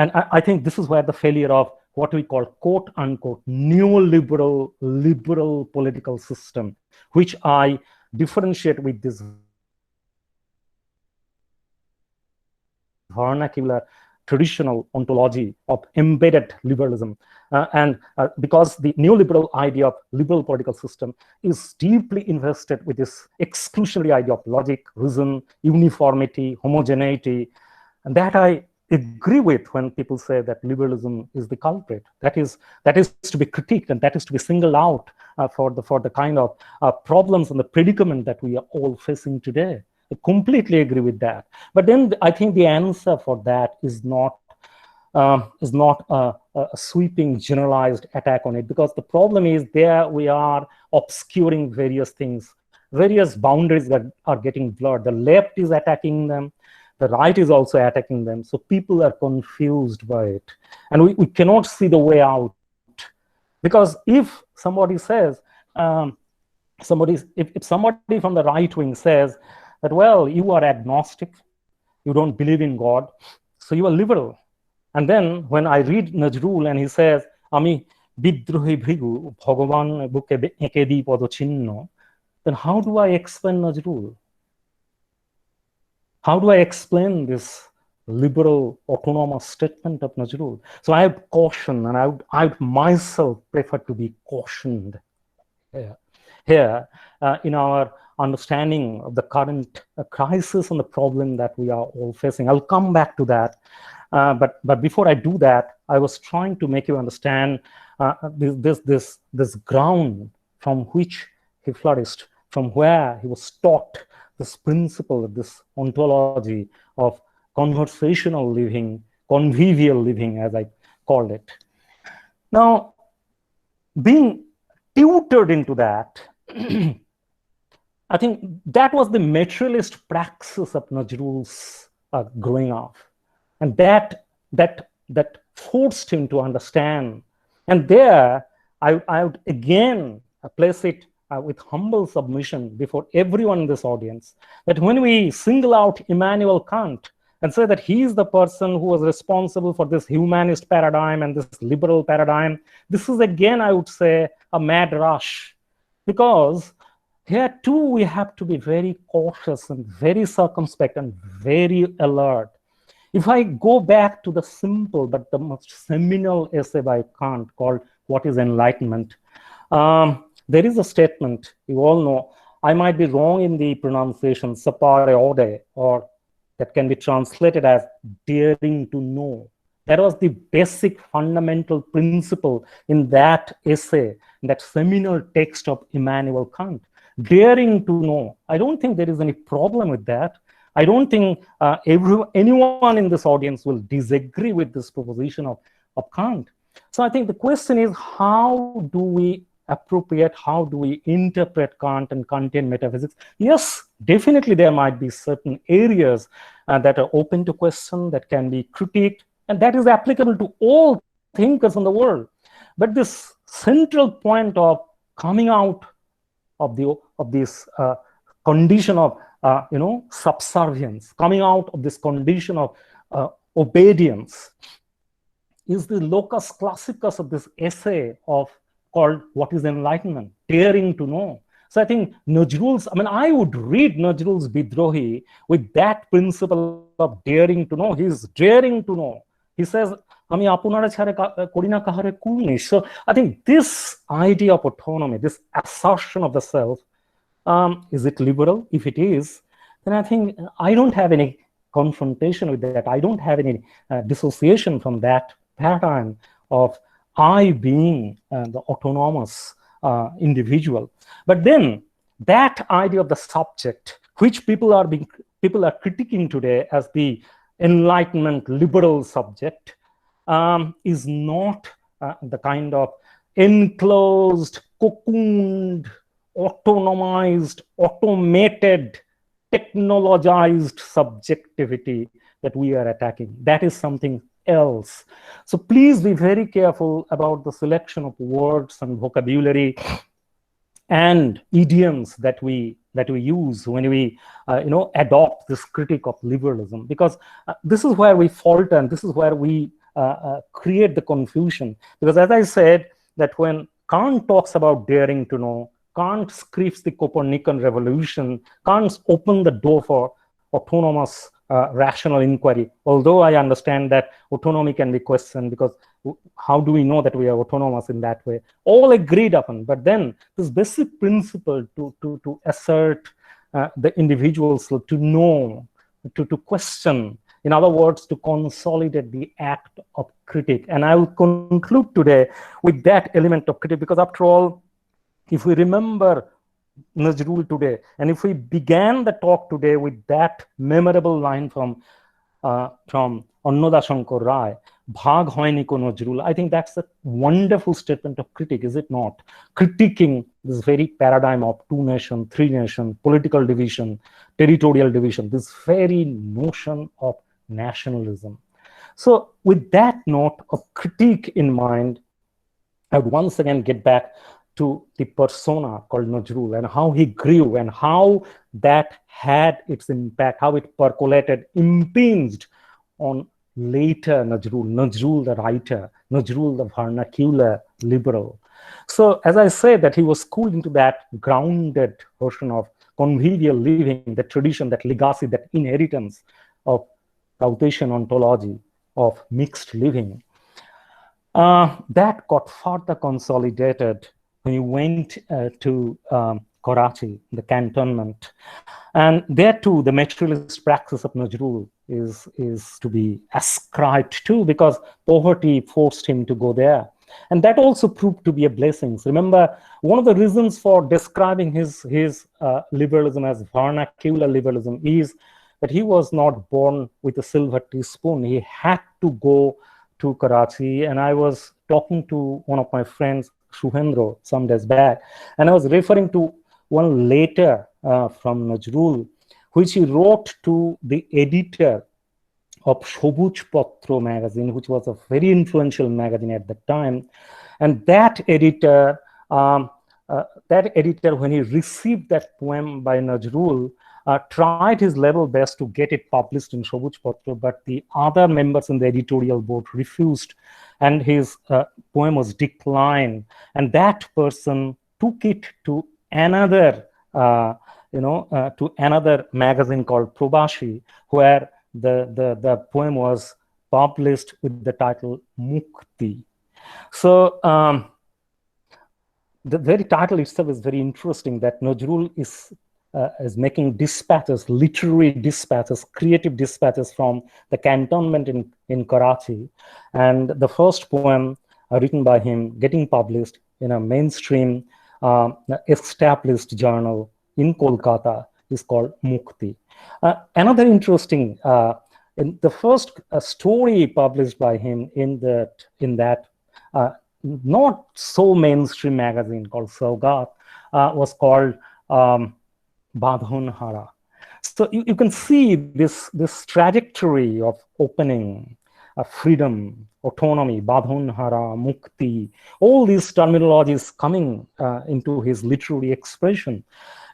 And I think this is where the failure of what we call quote unquote neoliberal liberal political system, which I differentiate with this vernacular traditional ontology of embedded liberalism. Because the neoliberal idea of liberal political system is deeply invested with this exclusionary idea of logic, reason, uniformity, homogeneity, and that I agree with when people say that liberalism is the culprit. That is to be critiqued, and that is to be singled out for the kind of problems and the predicament that we are all facing today. I completely agree with that. But then I think the answer for that is not a sweeping generalized attack on it, because the problem is there we are obscuring various things, various boundaries that are getting blurred. The left is attacking them, the right is also attacking them. So people are confused by it. And we cannot see the way out. Because if somebody says, if somebody from the right wing says that, well, you are agnostic, you don't believe in God, so you are liberal. And then when I read Nazrul and he says, Ami bidrohi bhigu bhagavan buke eke di podo chinno, then how do I explain Nazrul? How do I explain this liberal autonomous statement of Nazrul? So I would caution, and I would myself prefer to be cautioned here in our understanding of the current crisis and the problem that we are all facing. I'll come back to that. But before I do that, I was trying to make you understand this ground from which he flourished, from where he was taught this principle, this ontology of conversational living, convivial living, as I called it. Now, being tutored into that, I think that was the materialist praxis of Nazrul's growing up. And that forced him to understand. And there, I would again place it with humble submission before everyone in this audience, that when we single out Immanuel Kant and say that he is the person who was responsible for this humanist paradigm and this liberal paradigm, this is again, I would say, a mad rush. Because here too, we have to be very cautious and very circumspect and very alert. If I go back to the simple but the most seminal essay by Kant called What is Enlightenment? There is a statement, you all know, I might be wrong in the pronunciation, sapere ode, or that can be translated as daring to know. That was the basic fundamental principle in that essay, in that seminal text of Immanuel Kant. Daring to know. I don't think there is any problem with that. I don't think anyone in this audience will disagree with this proposition of Kant. So I think the question is, how do we appropriate, how do we interpret Kant and Kantian metaphysics? Yes, definitely there might be certain areas that are open to question, that can be critiqued, and that is applicable to all thinkers in the world. But this central point of coming out of this condition of subservience, coming out of this condition of obedience, is the locus classicus of this essay called What is Enlightenment? Daring to know. So I think Nazrul's, I would read Nazrul's Bidrohi with that principle of daring to know. He's daring to know. He says, Ami apunara chhare korina kahare kulni. So I think this idea of autonomy, this assertion of the self, is it liberal? If it is, then I think I don't have any confrontation with that. I don't have any dissociation from that paradigm of I being the autonomous individual. But then that idea of the subject, which people are critiquing today as the Enlightenment liberal subject, is not the kind of enclosed, cocooned, autonomized, automated, technologized subjectivity that we are attacking. That is something else. So please be very careful about the selection of words and vocabulary and idioms that we use when we adopt this critique of liberalism, because this is where we falter and this is where we create the confusion. Because as I said, that when Kant talks about daring to know, Kant scripts the Copernican revolution, Kant's opened the door for autonomous rational inquiry, although I understand that autonomy can be questioned, because how do we know that we are autonomous in that way? All agreed upon, but then this basic principle to assert the individuals to know, to question, in other words, to consolidate the act of critique. And I will conclude today with that element of critique, because after all, if we remember Nazrul today, and if we began the talk today with that memorable line from Annoda Shankar Rai, Bhag hoyni ko Nazrul, I think that's a wonderful statement of critique, is it not? Critiquing this very paradigm of two nation, three nation, political division, territorial division, this very notion of nationalism. So with that note of critique in mind, I would once again get back to the persona called Nazrul and how he grew and how that had its impact, how it percolated, impinged on later Nazrul the writer, Nazrul the vernacular liberal. So as I said, that he was schooled into that grounded version of convivial living, the tradition, that legacy, that inheritance of Cartesian ontology, of mixed living. That got further consolidated when he went to Karachi, the cantonment. And there too, the materialist praxis of Nazrul is to be ascribed to, because poverty forced him to go there. And that also proved to be a blessing. So remember, one of the reasons for describing his liberalism as vernacular liberalism is that he was not born with a silver teaspoon. He had to go to Karachi. And I was talking to one of my friends, Shuhendra, some days back, and I was referring to one letter from Nazrul, which he wrote to the editor of Shobuj Patro magazine, which was a very influential magazine at the time. And that editor, when he received that poem by Nazrul, tried his level best to get it published in Sobuj Patro, but the other members in the editorial board refused, and his poem was declined. And that person took it to another, to another magazine called Probashi, where the poem was published with the title Mukti. So the very title itself is very interesting, that Nazrul is making dispatches, literary dispatches, creative dispatches from the cantonment in Karachi. And the first poem written by him getting published in a mainstream established journal in Kolkata is called Mukti. Another interesting, in the first story published by him in that not so mainstream magazine called Saugat was called Badhon Hara. So you can see this trajectory of opening, freedom, autonomy, Badhon Hara, Mukti, all these terminologies coming into his literary expression.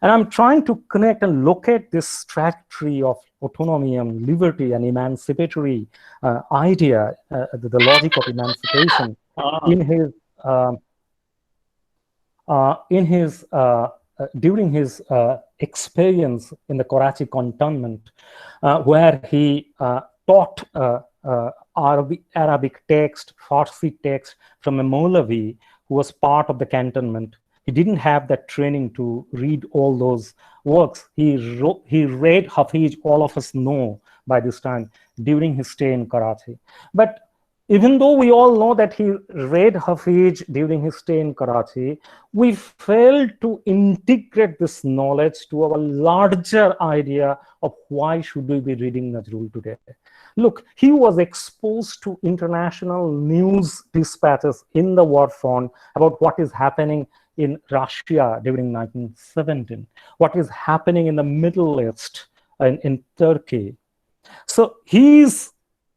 And I'm trying to connect and locate this trajectory of autonomy and liberty and emancipatory idea, the logic of emancipation during his experience in the Karachi cantonment, where he taught Arabic text, Farsi text from a Maulavi who was part of the cantonment. He didn't have that training to read all those works. He read Hafiz, all of us know by this time, during his stay in Karachi. But even though we all know that he read Hafiz during his stay in Karachi, we failed to integrate this knowledge to our larger idea of why should we be reading Nazrul today. Look, he was exposed to international news dispatches in the war front about what is happening in Russia during 1917, what is happening in the Middle East, in Turkey. So his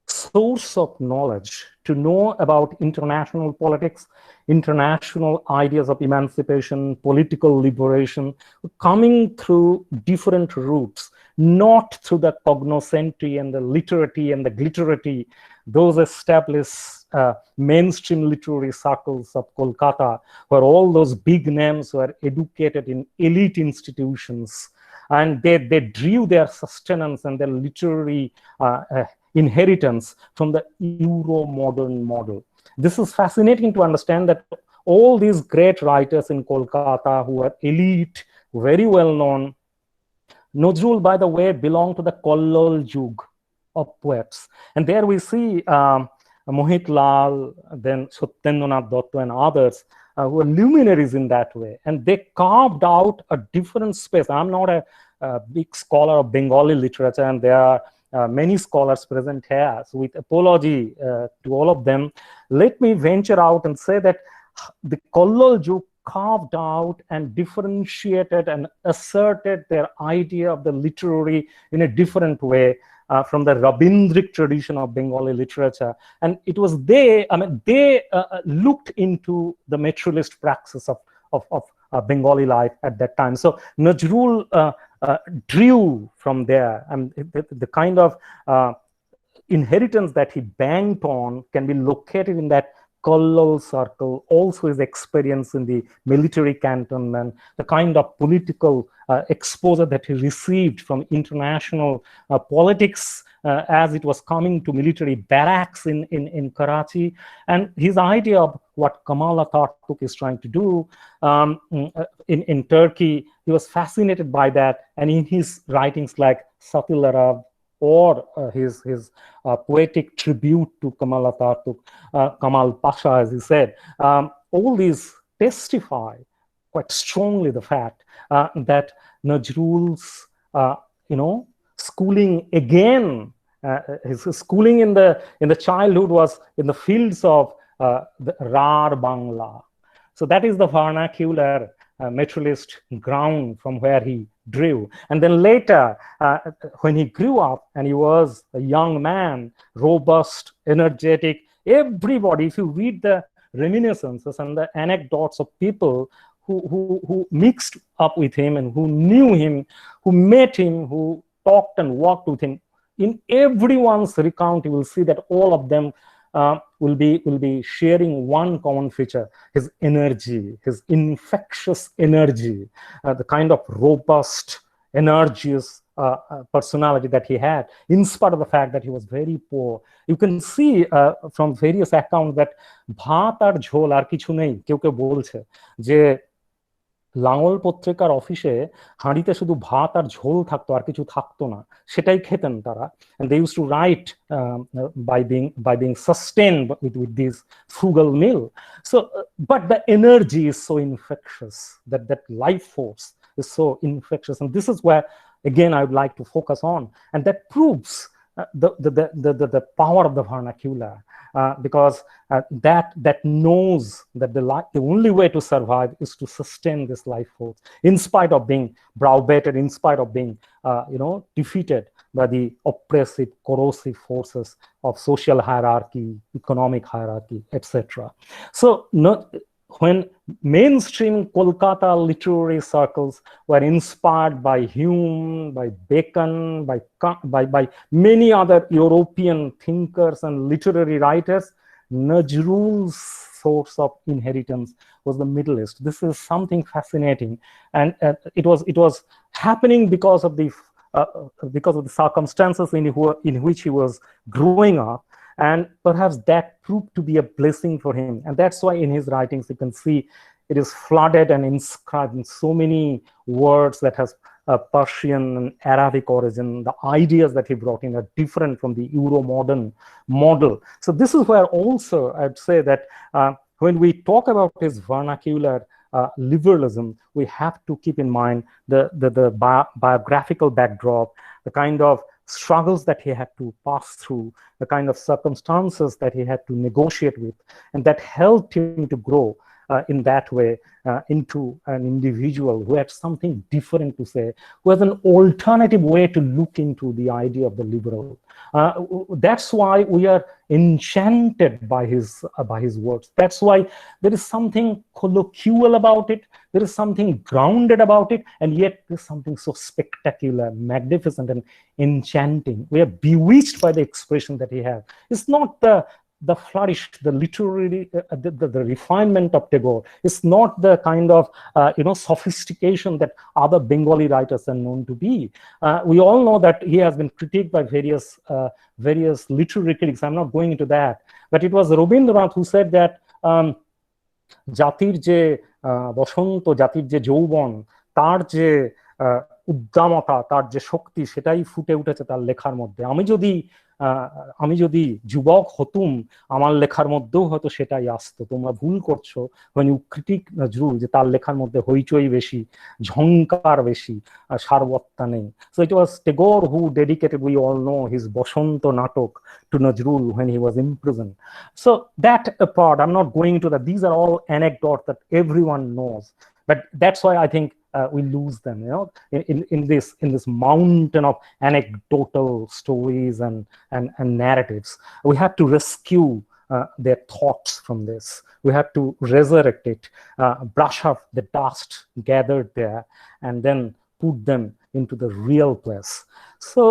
source of knowledge to know about international politics, international ideas of emancipation, political liberation, coming through different routes, not through the cognoscenti and the literati and the glitterati, those established mainstream literary circles of Kolkata, where all those big names were educated in elite institutions, and they drew their sustenance and their literary inheritance from the Euro-modern model. This is fascinating to understand, that all these great writers in Kolkata who are elite, very well known. Nazrul, by the way, belonged to the Kollol Jug of poets. And there we see Mohit Lal, then Satyendranath Dotto and others who were luminaries in that way. And they carved out a different space. I'm not a big scholar of Bengali literature, and there are many scholars present here. So with apology to all of them, let me venture out and say that the Kollol Jug carved out and differentiated and asserted their idea of the literary in a different way from the Rabindric tradition of Bengali literature. And it was they looked into the materialist praxis of Bengali life at that time. So Nazrul drew from there, and the kind of inheritance that he banked on can be located in that Kollol circle, also his experience in the military cantonment, the kind of political exposure that he received from international politics as it was coming to military barracks in Karachi, and his idea of what Kemal Atatürk is trying to do in Turkey. He was fascinated by that, and in his writings like Satil Arab, or his poetic tribute to Kemal Atatürk, Kemal Pasha, as he said, all these testify quite strongly the fact that Nazrul's, schooling again, his schooling in the childhood was in the fields of the Rar Bangla. So that is the vernacular materialist ground from where he drew. And then later, when he grew up and he was a young man, robust, energetic, everybody, if you read the reminiscences and the anecdotes of people who mixed up with him and who knew him, who met him, who talked and walked with him, in everyone's recount, you will see that all of them will be sharing one common feature: his energy, his infectious energy, the kind of robust, energious personality that he had, in spite of the fact that he was very poor. You can see from various accounts that ভাত আর ঝোল আর কিছু নেই, কেউ কেউ বলছে যে লাঙল পত্রিকার অফিসে হাঁড়িতে শুধু ভাত আর ঝোল থাকতো, আর কিছু থাকতো না, সেটাই খেতেন তারা। And they used to write by being sustained with this frugal meal. So, but the energy is so infectious, that life force is so infectious, and this is where again I would like to focus on, and that proves the power of the vernacular. Because that knows that the only way to survive is to sustain this life force, in spite of being browbeaten, in spite of being defeated by the oppressive, corrosive forces of social hierarchy, economic hierarchy, etc. So when mainstream Kolkata literary circles were inspired by Hume, by Bacon, by many other European thinkers and literary writers, Nazrul's source of inheritance was the Middle East. This is something fascinating, and it was happening because of the circumstances in which he was growing up. And perhaps that proved to be a blessing for him. And that's why in his writings, you can see it is flooded and inscribed in so many words that has Persian and Arabic origin. The ideas that he brought in are different from the Euro-modern model. So this is where also I'd say that when we talk about his vernacular liberalism, we have to keep in mind the biographical backdrop, the kind of struggles that he had to pass through, the kind of circumstances that he had to negotiate with, and that helped him to grow in that way into an individual who had something different to say, who has an alternative way to look into the idea of the liberal. That's why we are enchanted by his words. That's why there is something colloquial about it, there is something grounded about it, and yet there's something so spectacular, magnificent, and enchanting. We are bewitched by the expression that he has. It's not the flourish, the literary, the refinement of Tagore. It's not the kind of sophistication that other Bengali writers are known to be. We all know that he has been critiqued by various literary critics. I'm not going into that, but it was Rabindranath who said that জাতির যে বসন্ত, জাতির যে যৌবন, তার যে উদ্দামতা, তার যে শক্তি, সেটাই ফুটে উঠেছে তার লেখার মধ্যে। আমি যদি যুবক হতুম, আমার লেখার মধ্যেও হয়তো সেটাই আসতো। তোমরা ভুল করছো when you critique Nazrul, যে তার লেখার মধ্যে হইচই বেশি, ঝংকার বেশি, সারবত্তা নেই। So it was Tagore who dedicated, we all know, his Boshanto Natok to Nazrul when he was imprisoned. So that apart, I'm not going into that. These are all anecdotes that everyone knows, but that's why I think we lose them, in this mountain of anecdotal stories and narratives. We have to rescue their thoughts from this. We have to resurrect it, brush off the dust gathered there, and then put them into the real place. So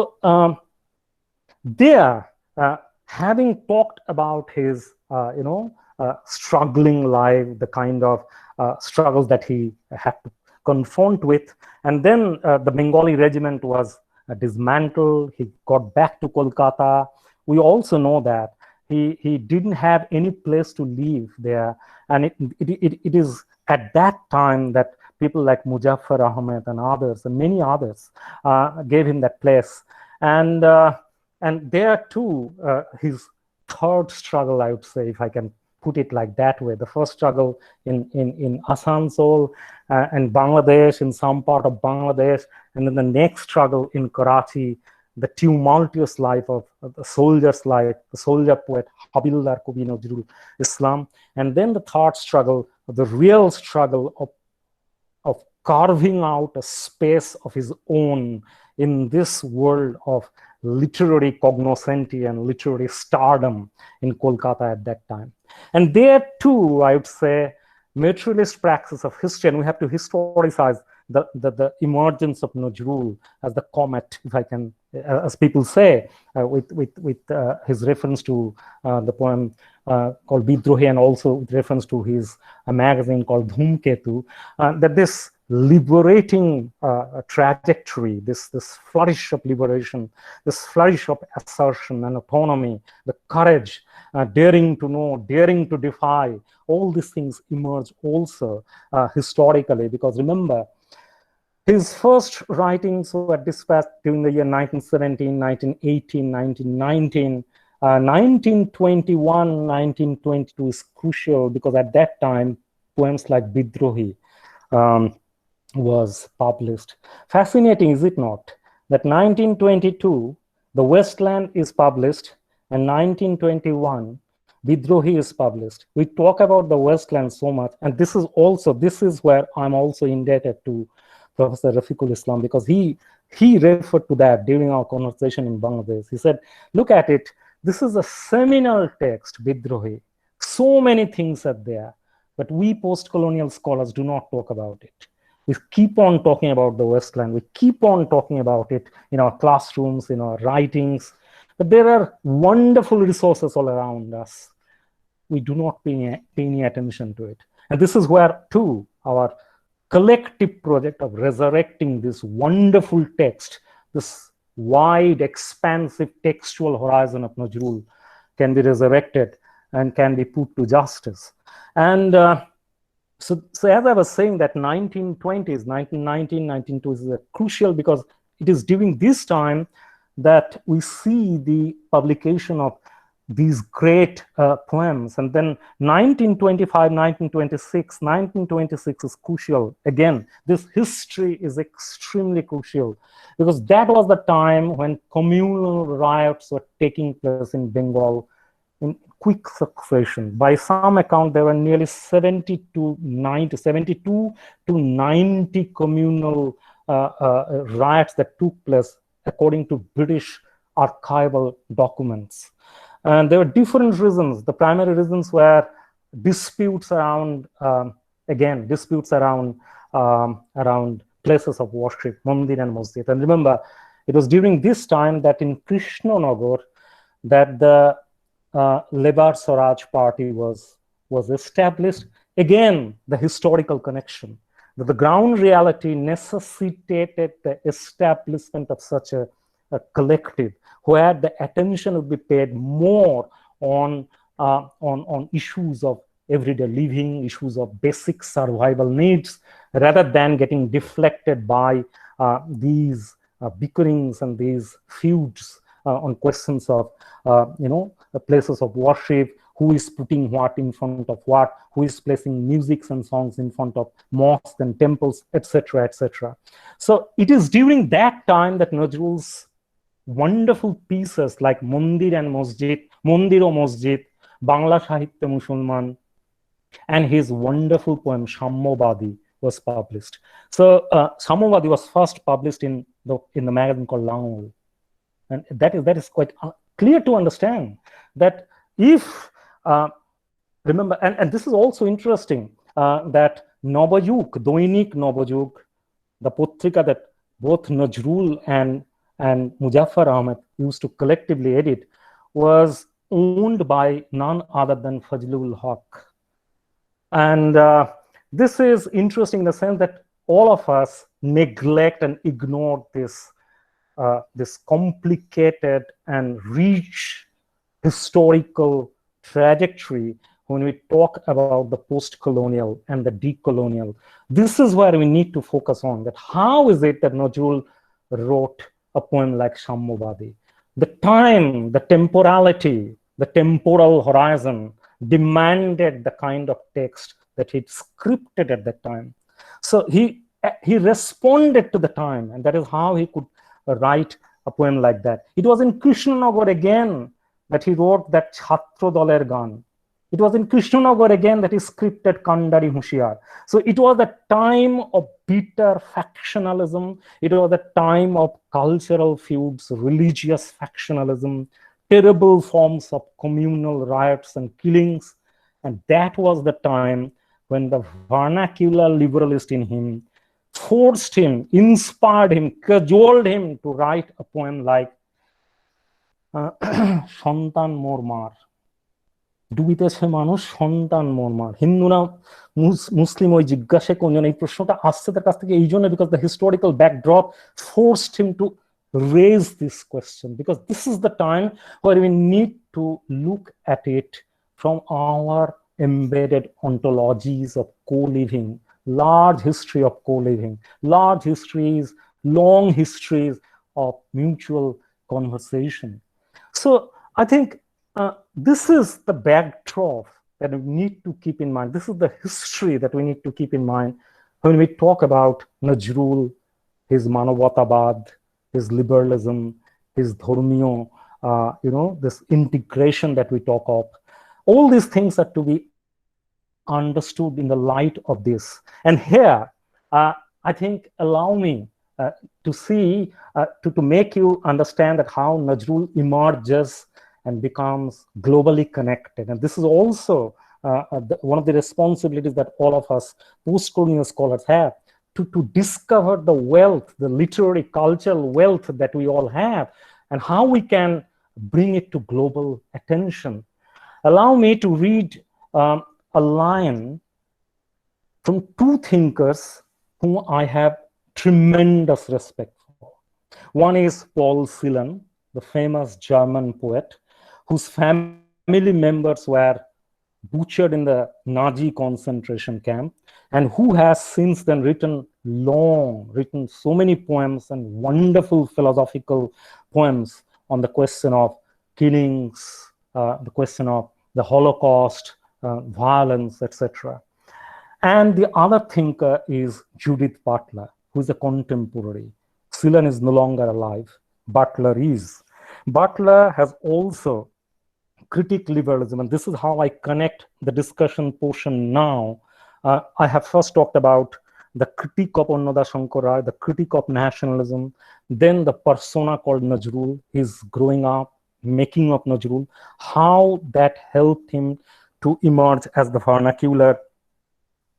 there, having talked about his struggling life, the kind of struggles that he had to confront with, and then the Bengali regiment was dismantled. He got back to Kolkata. We also know that he didn't have any place to live there, and it is at that time that people like Muzaffar Ahmed and others, and many others, gave him that place. And there too, his third struggle, I would say, if I can put it like that way, the first struggle in Asansol and Bangladesh, in some part of Bangladesh, and then the next struggle in Karachi, the tumultuous life of the soldier's life, the soldier poet Habildar Kabi Nazrul Islam, and then the third struggle, the real struggle of carving out a space of his own in this world of literary cognoscenti and literary stardom in Kolkata at that time. And there too, I would say, materialist praxis of history, and we have to historicize the emergence of Nazrul as the comet, if I can, as people say, with his reference to the poem called Bidrohi, and also with reference to his magazine called Dhumketu, that this liberating trajectory, this flourish of liberation, this flourish of assertion and autonomy, the courage, daring to know, daring to defy, all these things emerge also historically, because remember, his first writings were dispatched during the year 1917, 1918, 1919. 1921, 1922 is crucial, because at that time, poems like Bidrohi was published. Fascinating, is it not? That 1922, The Westland is published, and 1921, Bidrohi is published. We talk about the Westland so much, and this is where I'm also indebted to Professor Rafiqul Islam, because he referred to that during our conversation in Bangladesh. He said, look at it, this is a seminal text, Bidrohi. So many things are there, but we post-colonial scholars do not talk about it. We keep on talking about the Westland. We keep on talking about it in our classrooms, in our writings, but there are wonderful resources all around us. We do not pay any attention to it. And this is where, too, our collective project of resurrecting this wonderful text, this wide, expansive textual horizon of Nazrul can be resurrected and can be put to justice. And so as I was saying, that 1920s, 1919, 1920s is crucial, because it is during this time that we see the publication of these great poems. And then 1925, 1926 is crucial. Again, this history is extremely crucial, because that was the time when communal riots were taking place in Bengal in quick succession. By some account, there were nearly 72 to 90 communal riots that took place, according to British archival documents. And there were different reasons. The primary reasons were disputes around, around places of worship, mandir and masjid. And remember, it was during this time that in Krishnanagar, that the Lebar Swaraj Party was established. Again, the historical connection. The ground reality necessitated the establishment of such a collective, where the attention would be paid more on issues of everyday living, issues of basic survival needs, rather than getting deflected by these bickerings and these feuds on questions of, places of worship, who is putting what in front of what, who is placing music and songs in front of mosques and temples, etc., etc. So it is during that time that Nazrul's wonderful pieces like Mandir and Masjid, Mandir o Masjid, Bangla Sahitya Musulman, and his wonderful poem Sammyabadi was published. So Sammyabadi was first published in the magazine called Langul, and that is quite clear to understand that if remember, and this is also interesting, that Nabajug, Doinik Nabajug, the Potrika that both Nazrul and Muzaffar Ahmed used to collectively edit, was owned by none other than Fazlul Haq. And this is interesting in the sense that all of us neglect and ignore this complicated and rich historical trajectory when we talk about the post-colonial and the decolonial. This is where we need to focus on, that how is it that Nazrul wrote a poem like Sammyabadi? The time, the temporality, the temporal horizon demanded the kind of text that he'd scripted at that time. So he responded to the time, and that is how he could write a poem like that. It was in Krishnanagar again that he wrote that Chhatro Daler Gan. It was in Krishnanagar again that he scripted Kandari Hushiyar. So it was a time of bitter factionalism. It was a time of cultural feuds, religious factionalism, terrible forms of communal riots and killings. And that was the time when the vernacular liberalist in him forced him, inspired him, cajoled him to write a poem like Shantan Mormar. ডুবিতেছে মানুষ সন্তান মর্মার। হিন্দুরা মুসলিম ওই জিজ্ঞাসা কোনজন, এই প্রশ্নটা আসছে তার কাছ থেকে এই জন্য, because the historical backdrop forced him to raise this question, because this is the time where we need to look at it from our embedded ontologies of co-living, large history of co-living, large histories, long histories of mutual conversation. So I think this is the backdrop that we need to keep in mind. This is the history that we need to keep in mind when we talk about Nazrul, his Manovatabad, his liberalism, his dharmiyo, this integration that we talk of. All these things are to be understood in the light of this. And here, I think, allow me to see, to make you understand that how Nazrul emerges and becomes globally connected. And this is also one of the responsibilities that all of us post-colonial scholars have, to discover the wealth, the literary cultural wealth that we all have, and how we can bring it to global attention. Allow me to read a line from two thinkers whom I have tremendous respect for. One is Paul Celan, the famous German poet, whose family members were butchered in the Nazi concentration camp, and who has since then written so many poems and wonderful philosophical poems on the question of killings, the question of the Holocaust, violence, etc. And the other thinker is Judith Butler, who is a contemporary. Celan is no longer alive. Butler is. Butler has also critiqued liberalism, and this is how I connect the discussion portion now. I have first talked about the critique of Annoda Shankar Rai, the critique of nationalism, then the persona called Nazrul, his growing up, making of Nazrul, how that helped him to emerge as the vernacular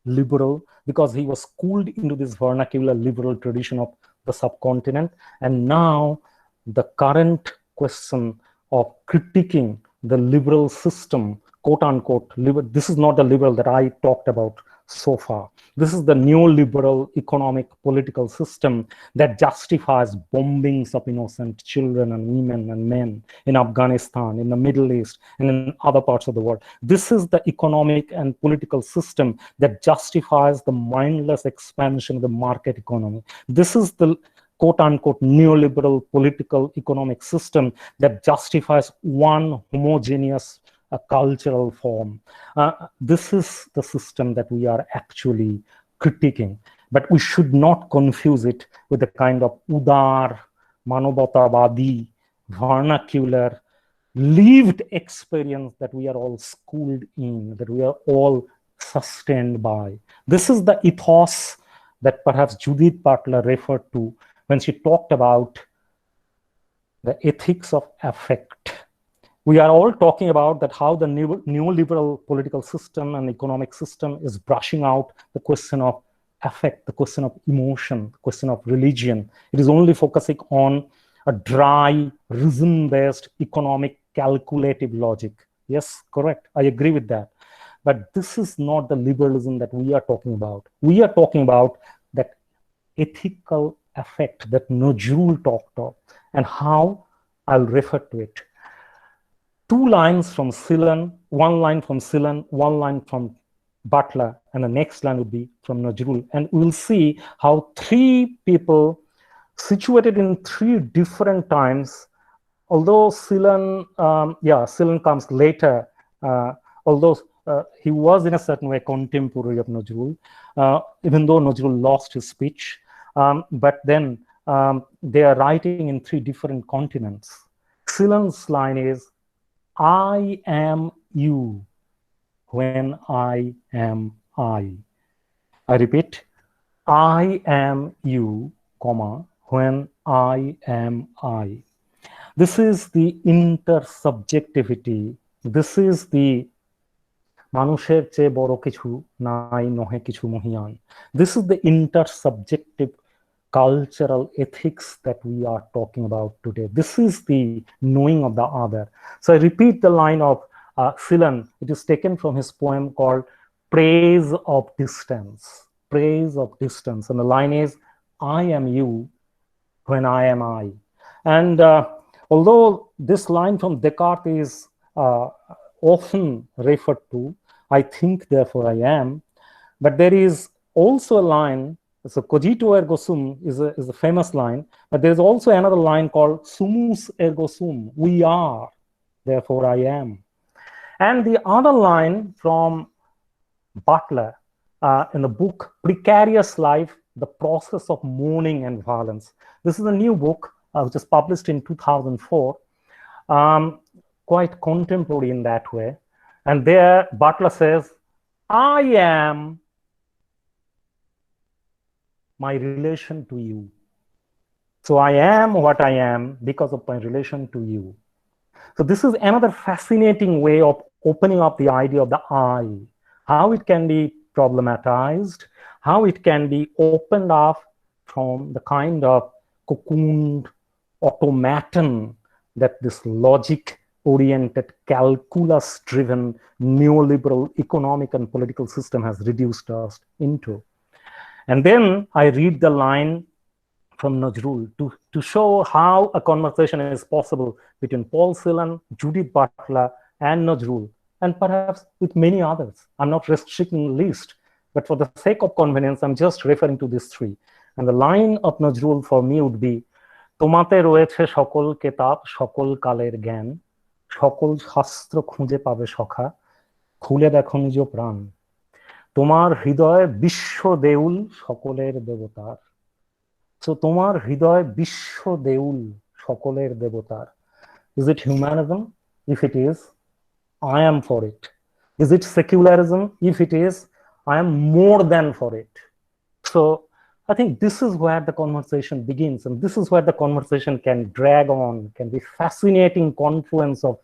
liberal, because he was schooled into this vernacular liberal tradition of the subcontinent. And now the current question of critiquing the liberal system, quote unquote, this is not the liberal that I talked about so far. This is the neoliberal economic political system that justifies bombings of innocent children and women and men in Afghanistan, in the Middle East, and in other parts of the world. This is the economic and political system that justifies the mindless expansion of the market economy. This is the quote unquote neoliberal political economic system that justifies one homogeneous cultural form. This is the system that we are actually critiquing, but we should not confuse it with the kind of udar, manovatabadi, vernacular, lived experience that we are all schooled in, that we are all sustained by. This is the ethos that perhaps Judith Butler referred to when she talked about the ethics of affect. We are all talking about that how the neoliberal political system and economic system is brushing out the question of affect, the question of emotion, the question of religion. It is only focusing on a dry, reason-based economic calculative logic. Yes, correct. I agree with that. But this is not the liberalism that we are talking about. We are talking about that ethical affect that Nazrul talked of, and how I'll refer to it. Two lines from Celan, one line from Celan, one line from Butler, and the next line would be from Nazrul. And we'll see how three people situated in three different times, although Celan, Celan comes later, although he was in a certain way contemporary of Nazrul, even though Nazrul lost his speech, but then they are writing in three different continents. Celan's line is, I am you when I am I. I repeat, I am you, comma, when I am I. This is the intersubjectivity. This is the মানুষের চেয়ে বড় কিছু নাই নহে কিছু মহিয়ান. This is the intersubjective cultural ethics that we are talking about today. This is the knowing of the other. So I repeat the line of Silan. It is taken from his poem called Praise of Distance. Praise of Distance. And the line is, I am you when I am I. And although this line from Descartes is often referred to, I think therefore I am, but there is also a line, so cogito ergo sum is a famous line, but there's also another line called sumus ergo sum, we are, therefore I am. And the other line from Butler in the book Precarious Life, The Process of Mourning and Violence. This is a new book which was published in 2004, quite contemporary in that way. And there Butler says, I am my relation to you. So I am what I am because of my relation to you. So this is another fascinating way of opening up the idea of the I, how it can be problematized, how it can be opened up from the kind of cocooned automaton that this logic-oriented, calculus-driven neoliberal economic and political system has reduced us into. And then I read the line from Nazrul to show how a conversation is possible between Paul Celan, Judith Butler, and Nazrul, and perhaps with many others. I'm not restricting the list, but for the sake of convenience, I'm just referring to these three. And the line of Nazrul for me would be, তোমাতে রয়েছে সকল কেতাব, সকল কালের জ্ঞান, সকল শাস্ত্র খুঁজে পাবে সখা, খুলে দেখো নিজ প্রাণ, তোমার হৃদয় বিশ্ব দেউল সকলের দেবতার. So তোমার হৃদয় বিশ্ব দেউল সকলের দেবতার. Is it humanism? If it is, I am for it. Is it secularism? If it is, I am more than for it. So I think this is where the conversation begins, and this is where the conversation can drag on, can be fascinating confluence of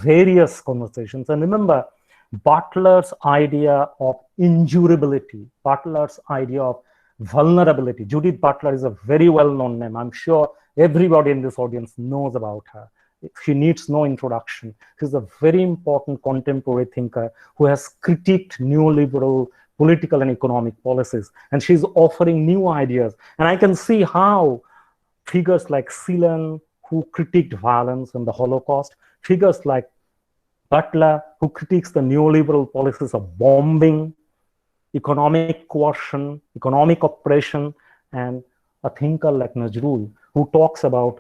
various conversations. And remember, Butler's idea of indurability, Butler's idea of vulnerability. Judith Butler is a very well-known name. I'm sure everybody in this audience knows about her. She needs no introduction. She's a very important contemporary thinker who has critiqued neoliberal political and economic policies, and she's offering new ideas. And I can see how figures like Celan, who critiqued violence and the Holocaust, figures like Butler, who critiques the neoliberal policies of bombing, economic coercion, economic oppression, and a thinker like Nazrul, who talks about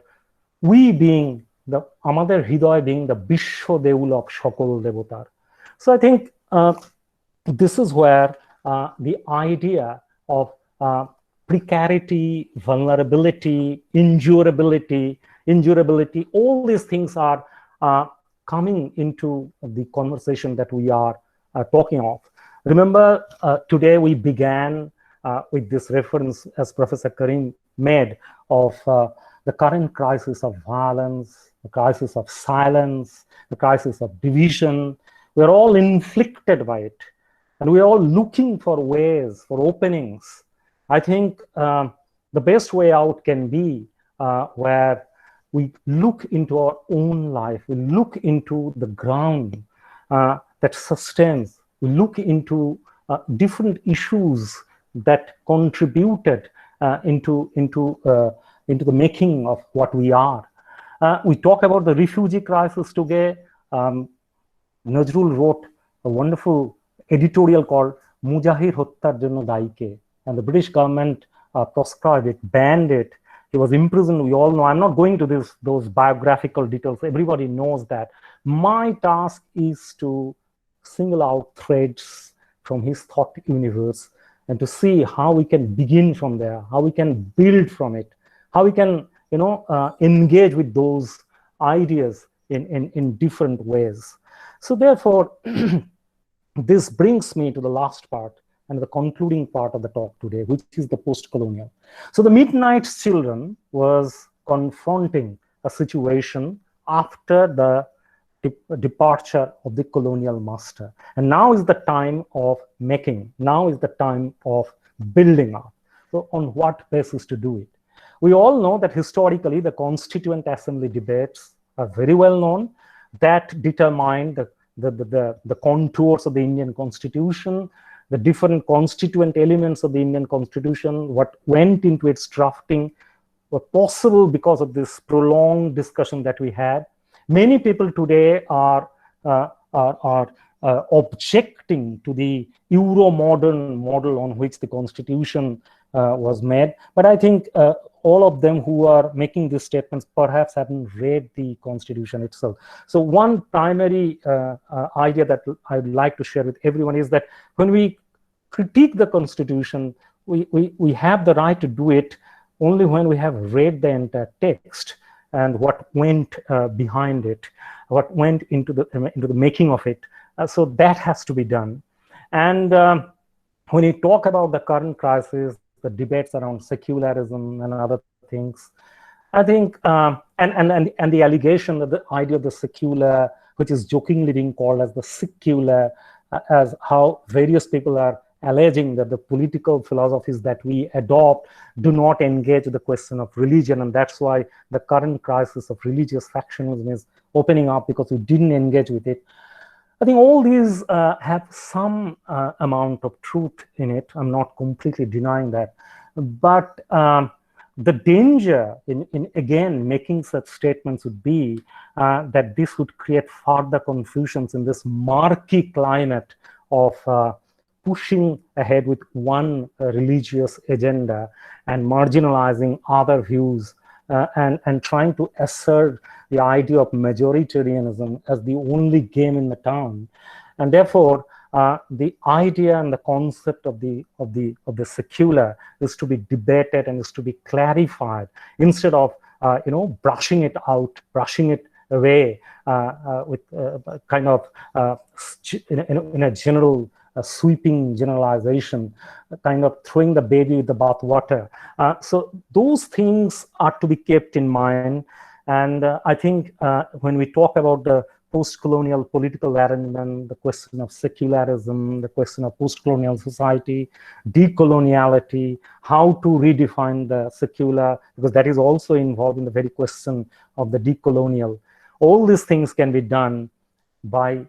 we being the Amader Hridoy being the Bishwa Deul of Shokol Devotar. So I think this is where the idea of precarity, vulnerability, indurability, all these things are coming into the conversation that we are talking of. Remember, today we began with this reference, as Professor Karim made, of the current crisis of violence, the crisis of silence, the crisis of division. We're all inflicted by it. And we're all looking for ways, for openings. I think the best way out can be where we look into our own life, we look into the ground that sustains, we look into different issues that contributed into the making of what we are. We talk about the refugee crisis today. Nazrul wrote a wonderful editorial called Mujahir Hottar Jonno Daike, and the British government proscribed it, banned it. He was imprisoned, we all know. I'm not going to those biographical details. Everybody knows that. My task is to single out threads from his thought universe and to see how we can begin from there, how we can build from it, how we can, engage with those ideas in different ways. So therefore, this brings me to the last part and the concluding part of the talk today, which is the post-colonial. So the Midnight Children was confronting a situation after the departure of the colonial master. And now is the time of making. Now is the time of building up. So on what basis to do it? We all know that historically the Constituent Assembly debates are very well known. That determined the contours of the Indian Constitution, the different constituent elements of the Indian Constitution, what went into its drafting, were possible because of this prolonged discussion that we had. Many people today are objecting to the Euro-modern model on which the Constitution was made. But I think all of them who are making these statements perhaps haven't read the Constitution itself. So one primary idea that I'd like to share with everyone is that when we critique the Constitution, we have the right to do it only when we have read the entire text and what went behind it, what went into the making of it. So that has to be done. And when you talk about the current crisis, the debates around secularism and other things, I think, and the allegation that the idea of the secular, which is jokingly being called as the secular, as how various people are alleging that the political philosophies that we adopt do not engage the question of religion, and that's why the current crisis of religious factionalism is opening up, because we didn't engage with it. I think all these have some amount of truth in it. I'm not completely denying that. But the danger in again making such statements would be that this would create further confusions in this murky climate of pushing ahead with one religious agenda and marginalizing other views, and trying to assert the idea of majoritarianism as the only game in the town. And therefore, the idea and the concept of the secular is to be debated and is to be clarified, instead of brushing it out, brushing it away with kind of in a general sweeping generalization, kind of throwing the baby with the bathwater. So those things are to be kept in mind. And I think when we talk about the post-colonial political arrangement, the question of secularism, the question of post-colonial society, decoloniality, how to redefine the secular, because that is also involved in the very question of the decolonial. All these things can be done by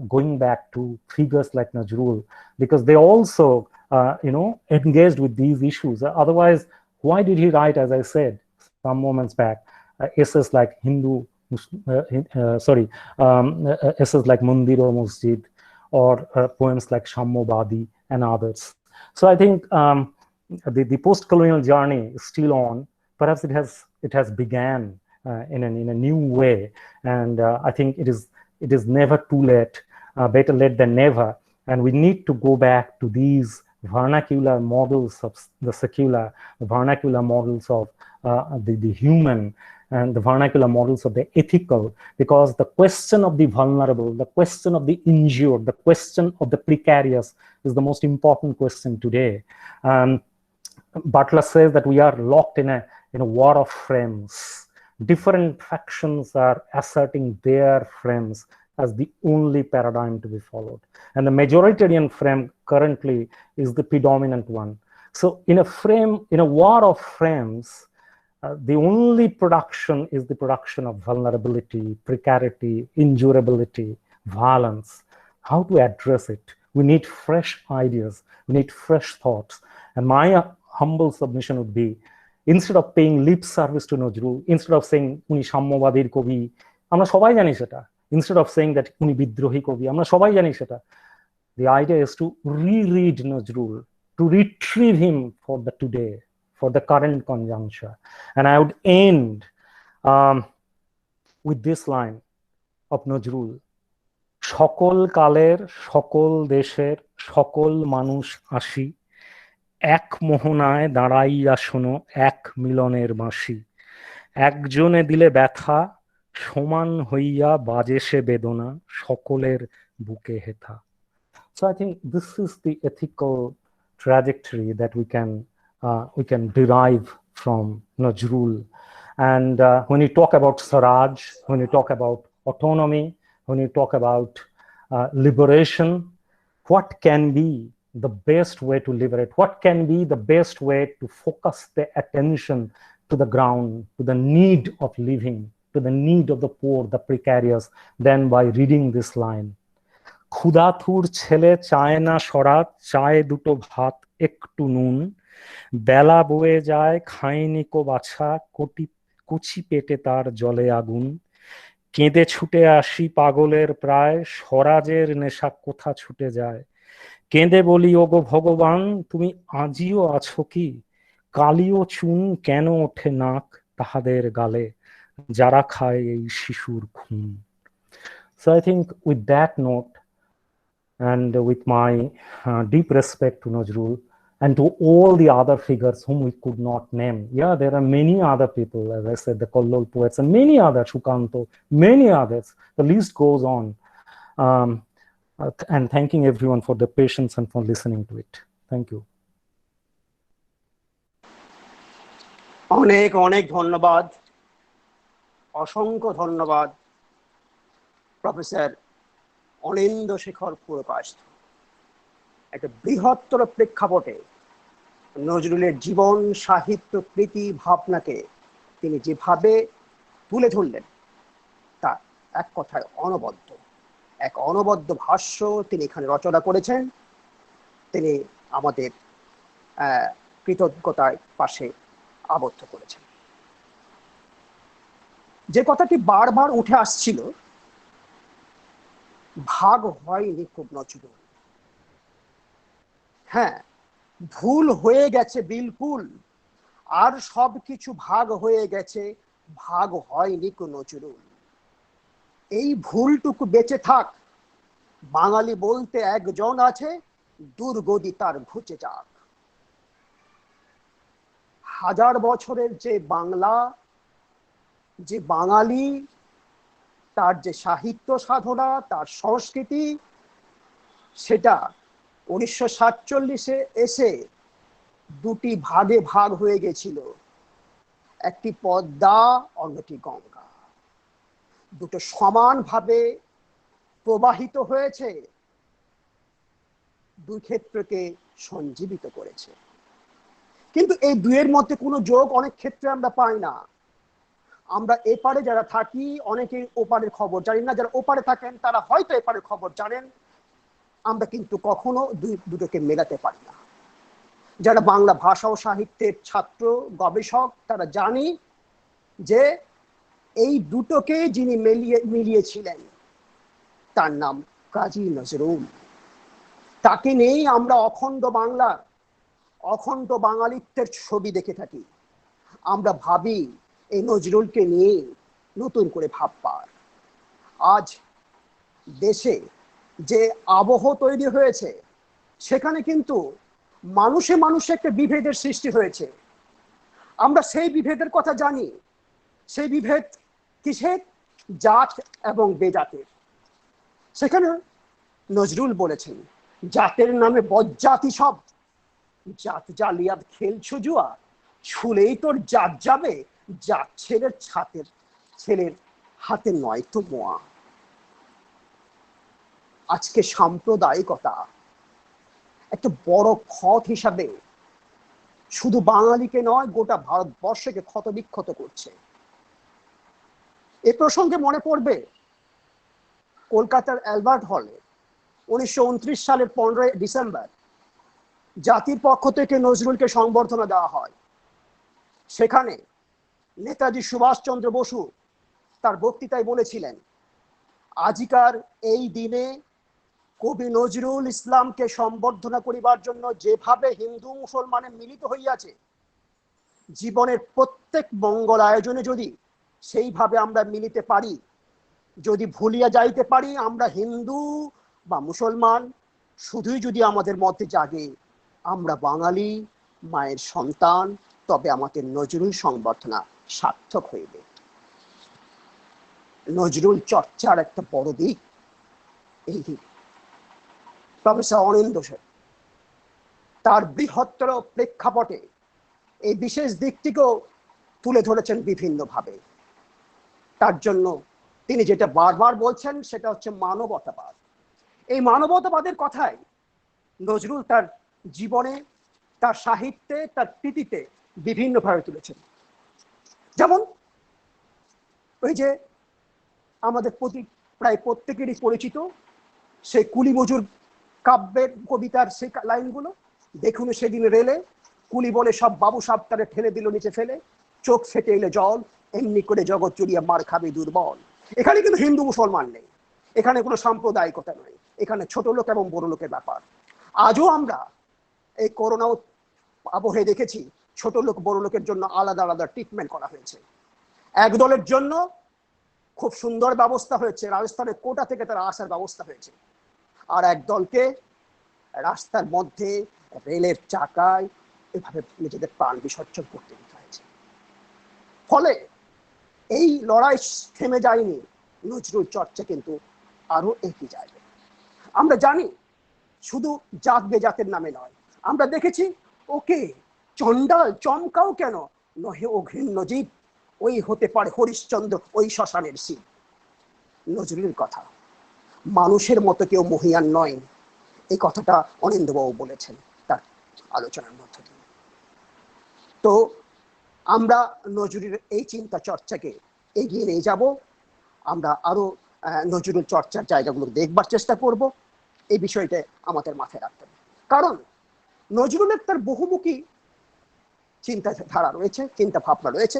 going back to figures like Nazrul, because they also, engaged with these issues. Otherwise, why did he write, as I said some moments back, essays like essays like Mandir or Masjid, or poems like Shammobadi and others? So I think the post-colonial journey is still on. Perhaps it has began in a new way, and I think it is never too late, better late than never. And we need to go back to these vernacular models of the secular, the vernacular models of the human, and the vernacular models of the ethical, because the question of the vulnerable, the question of the injured, the question of the precarious is the most important question today. Butler says that we are locked in a war of frames. Different factions are asserting their frames as the only paradigm to be followed. And the majoritarian frame currently is the predominant one. So in a war of frames, the only production is the production of vulnerability, precarity, injurability, violence. How to address it? We need fresh ideas. We need fresh thoughts. And my humble submission would be, instead of paying lip service to Nazrul, instead of saying uni সাম্যবাদীর কবি, আমরা সবাই জানি সেটা, instead of saying that uni বিদ্রোহী কবি, আমরা সবাই জানি সেটা, the idea is to reread Nazrul, to retrieve him for the today, for the current conjuncture. And I would end with this line of Nazrul: সকল কালের সকল দেশের সকল মানুষ আসি, এক মোহনায় দাঁড়াইয়া শোনো এক মিলনের বাঁশি, একজনে দিলে ব্যথা সমান হইয়া বাজে সে বেদনা সকলের বুকে হেথা. So I think this is the ethical trajectory that we can derive from Nazrul. And when you talk about Swaraj, when you talk about autonomy, when you talk about liberation, what can be the best way to liberate? What can be the best way to focus the attention to the ground, to the need of living, to the need of the poor, the precarious, than by reading this line? ক্ষুধাতুর ছেলে চায় না সরাত, চায় দুটো ভাত একটু নুন, বেলা বয়ে যায় খায়নি কো বাছা, কচি পেটে তার জলে আগুন, কেঁদে ছুটে আসি পাগলের প্রায়, স্বরাজের নেশা কোথা ছুটে যায়, কেঁদে বলি ওগো ভগবান তুমি আজিও আছো কি, কালিও চুন কেন ওঠে নাক তাহাদের গালে, যারা খায় এই শিশুর খুন. So I think with that note, and with my deep respect to Nazrul and to all the other figures whom we could not name. Yeah, there are many other people, as I said, the Kollol poets and many others, Shukanto, many others. The list goes on. And thanking everyone for the patience and for listening to it. Thank you. অনেক অনেক ধন্যবাদ, অসংখ্য ধন্যবাদ professor অনিন্দ শেখর পুরকায়স্থ। একটা বৃহত্তর প্রেক্ষাপটে নজরুলের জীবন, সাহিত্য, কৃতি, ভাবনাকে তিনি যেভাবে তুলে ধরলেন তা এক কথায় অনবদ্য, এক অনবদ্য ভাষ্য তিনি এখানে রচনা করেছেন। তিনি আমাদের কৃতজ্ঞতার পাশে আবদ্ধ করেছেন। যে কথাটি বারবার উঠে আসছিল, ভাগ হয়নি খুব নজরুল। হ্যাঁ, ভুল হয়ে গেছে বিলকুল, আর সবকিছু ভাগ হয়ে গেছে, ভাগ হয়নি কোন নজরুল। এই ভুলটুকু বেঁচে থাক, বাঙালি বলতে একজন আছে, দুর্গতি তার ঘুচে যাক। হাজার বছরের যে বাংলা, যে বাঙালি, তার যে সাহিত্য সাধনা, তার সংস্কৃতি, সেটা 1947-এ এসে দুটি ভাগে ভাগ হয়ে গেছিল, একটি পদ্মা, অন্যটি গঙ্গা। দুটো সমানভাবে প্রবাহিত হয়েছে, দুই ক্ষেত্রকে সঞ্জীবিত করেছে। কিন্তু এই দুয়ের মধ্যে কোনো যোগ অনেক ক্ষেত্রে আমরা পাই না। আমরা এপারে যারা থাকি অনেকে ওপারের খবর জানি না, যারা ওপারে থাকেন তারা হয়তো এপারের খবর জানেন, আমরা কিন্তু কখনো দুটোকে মেলাতে পারি না। যারা বাংলা ভাষা ও সাহিত্যের ছাত্র, গবেষক, তারা জানি যে এই দুটোকে যিনি মিলিয়েছিলেন তার নাম কাজী নজরুল। তাকে নিয়েই আমরা অখণ্ড বাংলার, অখণ্ড বাঙালিত্বের ছবি দেখে থাকি। আমরা ভাবি এই নজরুলকে নিয়ে নতুন করে ভাববার। আজ দেশে যে আবহ তৈরি হয়েছে, সেখানে কিন্তু মানুষে মানুষে একটা বিভেদের সৃষ্টি হয়েছে। আমরা সেই বিভেদের কথা জানি। সেই বিভেদ কিসের? জাত এবং বেজাতের। সেখানে নজরুল বলেছেন, জাতের নামে বজ্জাতি সব, জাত জালিয়াত খেলছো জুয়া, ছুলেই তোর জাত যাবে, জাত ছেলের হাতে নয় তো মোয়া। আজকে সাম্প্রদায়িকতা একটা বড় ক্ষত হিসাবে শুধু বাঙালিকে নয়, গোটা ভারতবর্ষকে ক্ষতবিক্ষত করছে। এ প্রসঙ্গে মনে পড়বে কলকাতার অ্যালবার্ট হলে 1929 সালের 15 ডিসেম্বর জাতির পক্ষ থেকে নজরুলকে সংবর্ধনা দেওয়া হয়। সেখানে নেতাজি সুভাষচন্দ্র বসু তার বক্তৃতায় বলেছিলেন, আজিকার এই দিনে কবি নজরুল ইসলামকে সম্বর্ধনা করিবার জন্য যেভাবে হিন্দু মুসলমানে মিলিত হইয়াছে, জীবনের প্রত্যেক মঙ্গল আয়োজনে যদি সেইভাবে আমরা মিলিতে পারি, যদি ভুলিয়া যাইতে পারি আমরা হিন্দু বা মুসলমান, শুধুই যদি আমাদের মধ্যে জাগে আমরা বাঙালি মায়ের সন্তান, তবে আমাদের নজরুল সংবর্ধনা সার্থক হইবে। নজরুল চর্চার একটা বড় দিক এই দিক। প্রফেসর অনিন্দ তার বৃহত্তর প্রেক্ষাপটে এই বিশেষ দিকটিকেও তুলে ধরেছেন বিভিন্নভাবে। তার জন্য তিনি যেটা বারবার বলছেন সেটা হচ্ছে মানবতাবাদ। এই মানবতাবাদের কথাই নজরুল তার জীবনে, তার সাহিত্যে, তার কৃতিতে বিভিন্নভাবে তুলেছেন। যেমন ওই যে আমাদের প্রায় প্রত্যেকেরই পরিচিত সেই কুলি মজুর কাব্যের কবিতার সেই লাইনগুলো, দেখুন সেদিন রেলে কুলি বলে সব বাবু সাব তারে ঠেলে দিল নিচে ফেলে, চোখ ফেটে এলে জল, এমনি করে জগৎ চুরিয়া মার খাবে দুর্বল। এখানে কিন্তু হিন্দু মুসলমান নেই, এখানে কোনো সাম্প্রদায়িকতা নয়, এখানে ছোট লোক এবং বড় লোকের ব্যাপার। আজও আমরা এই করোনা আবহে দেখেছি ছোট লোক বড় লোকের জন্য আলাদা আলাদা ট্রিটমেন্ট করা হয়েছে। এক দলের জন্য খুব সুন্দর ব্যবস্থা হয়েছে, রাজস্থানের কোটা থেকে তারা আসার ব্যবস্থা হয়েছে, আর এক দলকে রাস্তার মধ্যে রেলের চাকায় এভাবে নিজেদের প্রাণ বিসর্জন করতে দিতে হয়েছে। ফলে এই লড়াই থেমে যায়নি, নজরুল চর্চা কিন্তু আরো এগিয়ে যাবে। আমরা জানি শুধু জাত বেজাতের নামে নয়, আমরা দেখেছি ওকে চণ্ডাল চমকাও কেন নহে ও ঘৃণ্য জীব, ওই হতে পারে হরিশ্চন্দ্র ওই শ্মশানের শিব। নজরুলের কথা, মানুষের মতো কেউ মহিয়ান নয়, এই কথাটা অনিন্দ্যবাবু বলেছেন তার আলোচনার মধ্য দিয়ে। তো আমরা নজরুলের এই চিন্তা চর্চাকে এগিয়ে নিয়ে যাব, আমরা আরো নজরুল চর্চার জায়গাগুলো দেখবার চেষ্টা করব। এই বিষয়টা আমাদের মাথায় রাখতে হবে, কারণ নজরুলের তার বহুমুখী চিন্তাধারা রয়েছে, চিন্তা ভাবনা রয়েছে।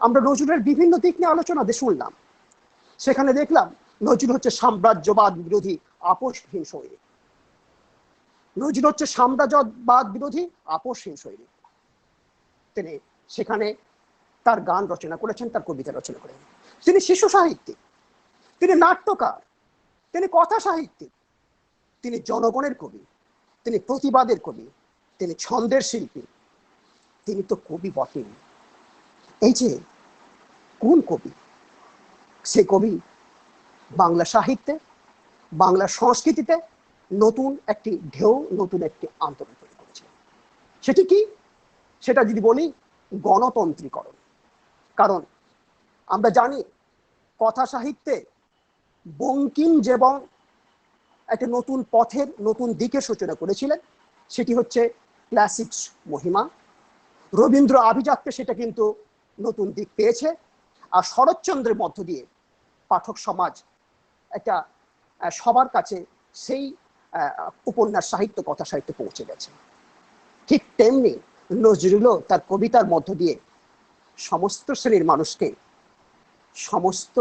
আমরা নজরুলের বিভিন্ন দিক নিয়ে আলোচনা শুনলাম, সেখানে দেখলাম নজরুল হচ্ছে সাম্রাজ্যবাদ বিরোধী আপোষহীন সৈনিক। নজরুল হচ্ছে সাম্রাজ্যবাদ বিরোধী আপোষহীন সৈনিক। তিনি সেখানে তার গান রচনা করেছেন, তার কবিতা রচনা করেছেন। তিনি শিশু সাহিত্যিক, তিনি নাট্যকার, তিনি কথা সাহিত্যিক, তিনি জনগণের কবি, তিনি প্রতিবাদের কবি, তিনি ছন্দের শিল্পী, তিনি তো কবি বটেন। এই যে কোন কবি, সে কবি বাংলা সাহিত্যে, বাংলা সংস্কৃতিতে নতুন একটি ঢেউ, নতুন একটি আন্দোলন তৈরি করেছে। সেটি কি? সেটা যদি বলি, গণতন্ত্রীকরণ। কারণ আমরা জানি কথা সাহিত্যে বঙ্কিম যেমন একটা নতুন পথের, নতুন দিকের সূচনা করেছিলেন, সেটি হচ্ছে ক্লাসিক্স মহিমা। রবীন্দ্র আভিজাত্যে সেটা কিন্তু নতুন দিক পেয়েছে, আর শরৎচন্দ্রের মধ্য দিয়ে পাঠক সমাজ একটা সবার কাছে সেই উপন্যাস সাহিত্য, কথা সাহিত্য পৌঁছে গেছে। ঠিক তেমনি নজরুলও তার কবিতার মধ্য দিয়ে সমস্ত শ্রেণীর মানুষকে, সমস্ত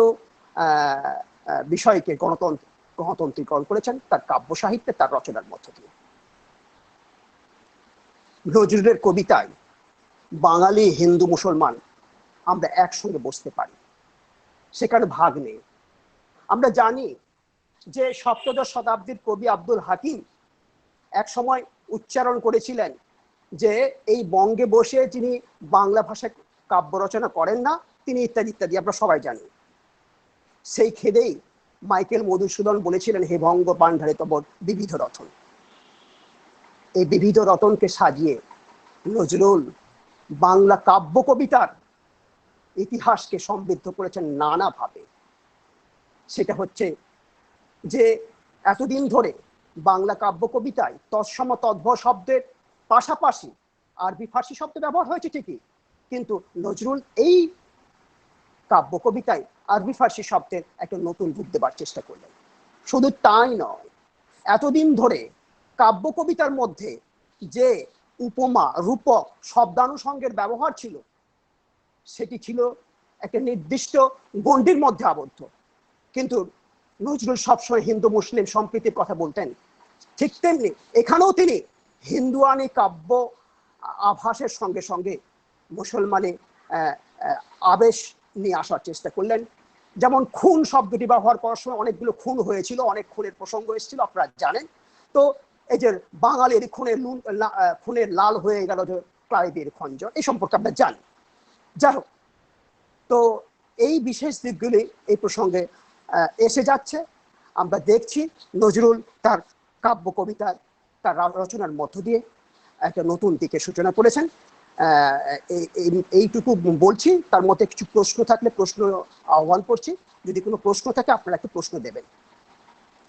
বিষয়কে গণতন্ত্রীকরণ করেছেন তার কাব্য সাহিত্যে, তার রচনার মধ্য দিয়ে। নজরুলের কবিতায় বাঙালি, হিন্দু, মুসলমান আমরা একসঙ্গে বসতে পারি, সেখানে ভাগ নেই। আমরা জানি যে সপ্তদশ শতাব্দীর কবি আব্দুল হাকিম এক সময় উচ্চারণ করেছিলেন যে এই বঙ্গে বসে যিনি বাংলা ভাষায় কাব্য রচনা করেন না, তিনি ইত্যাদি ইত্যাদি, আমরা সবাই জানি। সেই খেদেই মাইকেল মধুসূদন বলেছিলেন, হে বঙ্গ পান্ডারে তব বিবিধ রতন। এই বিবিধ রতনকে সাজিয়ে নজরুল বাংলা কাব্য কবিতার ইতিহাসকে সমৃদ্ধ করেছেন নানাভাবে। সেটা হচ্ছে যে এতদিন ধরে বাংলা কাব্য কবিতায় তৎসম তদ্ভব শব্দের পাশাপাশি আরবি ফার্সি শব্দ ব্যবহার হয়েছে ঠিকই, কিন্তু নজরুল এই কাব্য কবিতায় আরবি ফার্সি শব্দের একটা নতুন রূপ দেবার চেষ্টা করলেন। শুধু তাই নয়, এতদিন ধরে কাব্য কবিতার মধ্যে যে উপমা, রূপক, শব্দানুষঙ্গের ব্যবহার ছিল, সেটি ছিল একটা নির্দিষ্ট গণ্ডির মধ্যে আবদ্ধ। কিন্তু নজরুল সবসময় হিন্দু মুসলিম সম্প্রীতির কথা বলতেন, ঠিক তেমনি এখানেও তিনি হিন্দুয়ানি কাব্য আভাসের সঙ্গে সঙ্গে মুসলমানে আবেশ নিয়ে আসার চেষ্টা করলেন। যেমন খুন শব্দটি ব্যবহার করার সময় অনেকগুলো খুন হয়েছিল, অনেক খুনের প্রসঙ্গ এসেছিল, আপনারা জানেন। তো এই যে বাঙালির খুনের লাল হয়ে গেল যে ক্লাইবের খঞ্জর, এই সম্পর্কে আমরা জানি। যাই হোক, তো এই বিশেষ দিকগুলি এই প্রসঙ্গে এসে যাচ্ছে। আমরা দেখছি নজরুল তার কাব্য কবিতার, তার রচনার মধ্য দিয়ে একটা নতুন দিকের সূচনা করেছেন। এইটুকু বলছি, তার মধ্যে কিছু প্রশ্ন থাকলে প্রশ্ন আহ্বান করছি। যদি কোনো প্রশ্ন থাকে আপনারা একটু প্রশ্ন দেবেন।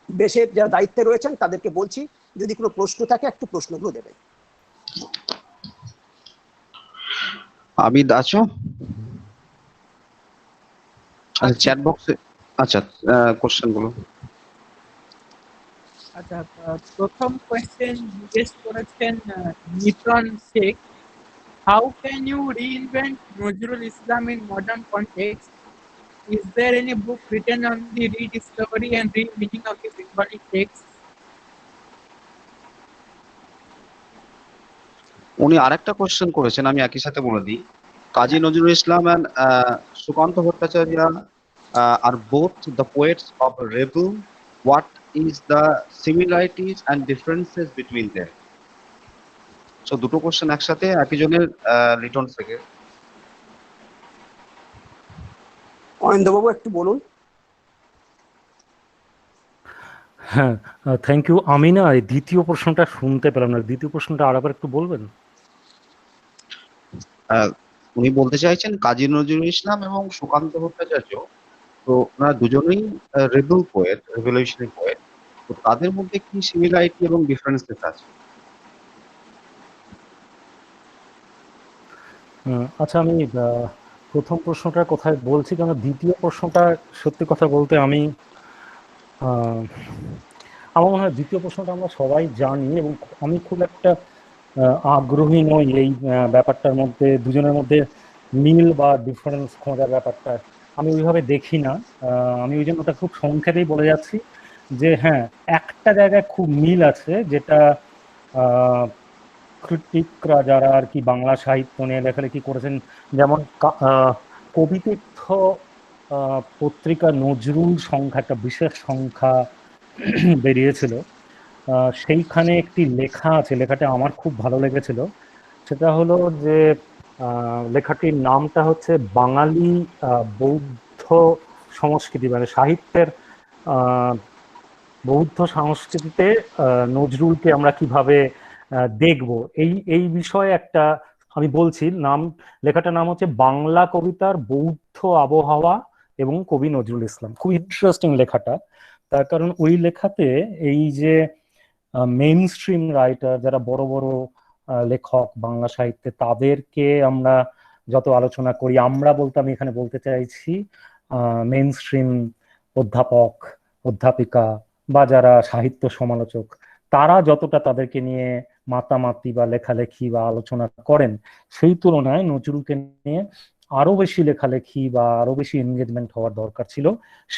দেশের যারা দায়িত্বে রয়েছেন তাদেরকে বলছি, যদি কোনো প্রশ্ন থাকে একটু প্রশ্নগুলো দেবেন। আবিদ আছো? আচ্ছা, চ্যাট বক্সে আচ্ছা কোশ্চেন গুলো। আচ্ছা, প্রথম কোয়েশ্চেন জিজ্ঞেস করেছেন Newton Sheikh, how can you reinvent Nazrul Islam in modern context? Is there any book written on the rediscovery and re-meaning of the Bengali text? উনি আরেকটা কোশ্চেন করেছেন, আমি একই সাথে বলে দিই। Kazi Nazrul Islam and Sukanta Bhattacharya are both the poets of a rebel. What is the similarities and differences between them? So দুটো question একসাথে একই জনের লিটন থেকে। অনিন্দ্যবাবু একটু বলুন। হ্যাঁ, থ্যাংক ইউ। আমি না এই দ্বিতীয় প্রশ্নটা শুনতে পেলাম না, দ্বিতীয় প্রশ্নটা আরেকবার একটু বলবেন? উনি বলতে চাইছেন কাজী নজরুল ইসলাম এবং সুকান্ত ভট্টাচার্য, তো ওনারা দুজনেই রেবেল পোয়েট, রেভলিউশনারি পোয়েট, তো তাদের মধ্যে কি সিমিলারিটি এবং ডিফারেন্সেস আছে? আচ্ছা, আমি প্রথম প্রশ্নটার কথায় বলছি, কারণ দ্বিতীয় প্রশ্নটা সত্যি কথা বলতে আমি আমার মনে হয় দ্বিতীয় প্রশ্নটা আমরা সবাই জানি, এবং আমি খুব একটা আগ্রহী নই এই ব্যাপারটার মধ্যে, দুজনের মধ্যে মিল বা ডিফারেন্স খোঁজার ব্যাপারটা আমি ওইভাবে দেখি না। আমি ওই জন্য ওটা খুব সংক্ষেপেই বলে যাচ্ছি যে হ্যাঁ, একটা জায়গায় খুব মিল আছে, যেটা ক্রিটিকরা যারা আর কি বাংলা সাহিত্য নিয়ে লেখালেখি করেছেন, যেমন কবিতীর্থ পত্রিকা নজরুল সংখ্যা, একটা বিশেষ সংখ্যা বেরিয়েছিল, সেইখানে একটি লেখা আছে, লেখাটা আমার খুব ভালো লেগেছিল। সেটা হলো যে লেখাটির নামটা হচ্ছে বাঙালি বৌদ্ধ সংস্কৃতি, মানে সাহিত্যের বৌদ্ধ সংস্কৃতিতে নজরুলকে আমরা কিভাবে দেখব, এই বিষয়ে একটা আমি বলছি। লেখাটার নাম হচ্ছে বাংলা কবিতার বৌদ্ধ আবহাওয়া এবং কবি নজরুল ইসলাম। খুব ইন্টারেস্টিং লেখাটা, তার কারণ ওই লেখাতে এই যে মেইন স্ট্রিম রাইটার, যারা বড় বড় লেখক বাংলা সাহিত্যে, তাদেরকে আমরা যত আলোচনা করি, আমরা বলতে আমি এখানে বলতে চাইছি মেইন স্ট্রিম অধ্যাপক অধ্যাপিকা বা যারা সাহিত্য সমালোচক, তারা যতটা তাদেরকে নিয়ে মাতামাতি বা লেখালেখি বা আলোচনা করেন, সেই তুলনায় নজরুলকে নিয়ে আরো বেশি লেখালেখি বা আরো বেশি এনগেজমেন্ট হওয়ার দরকার ছিল,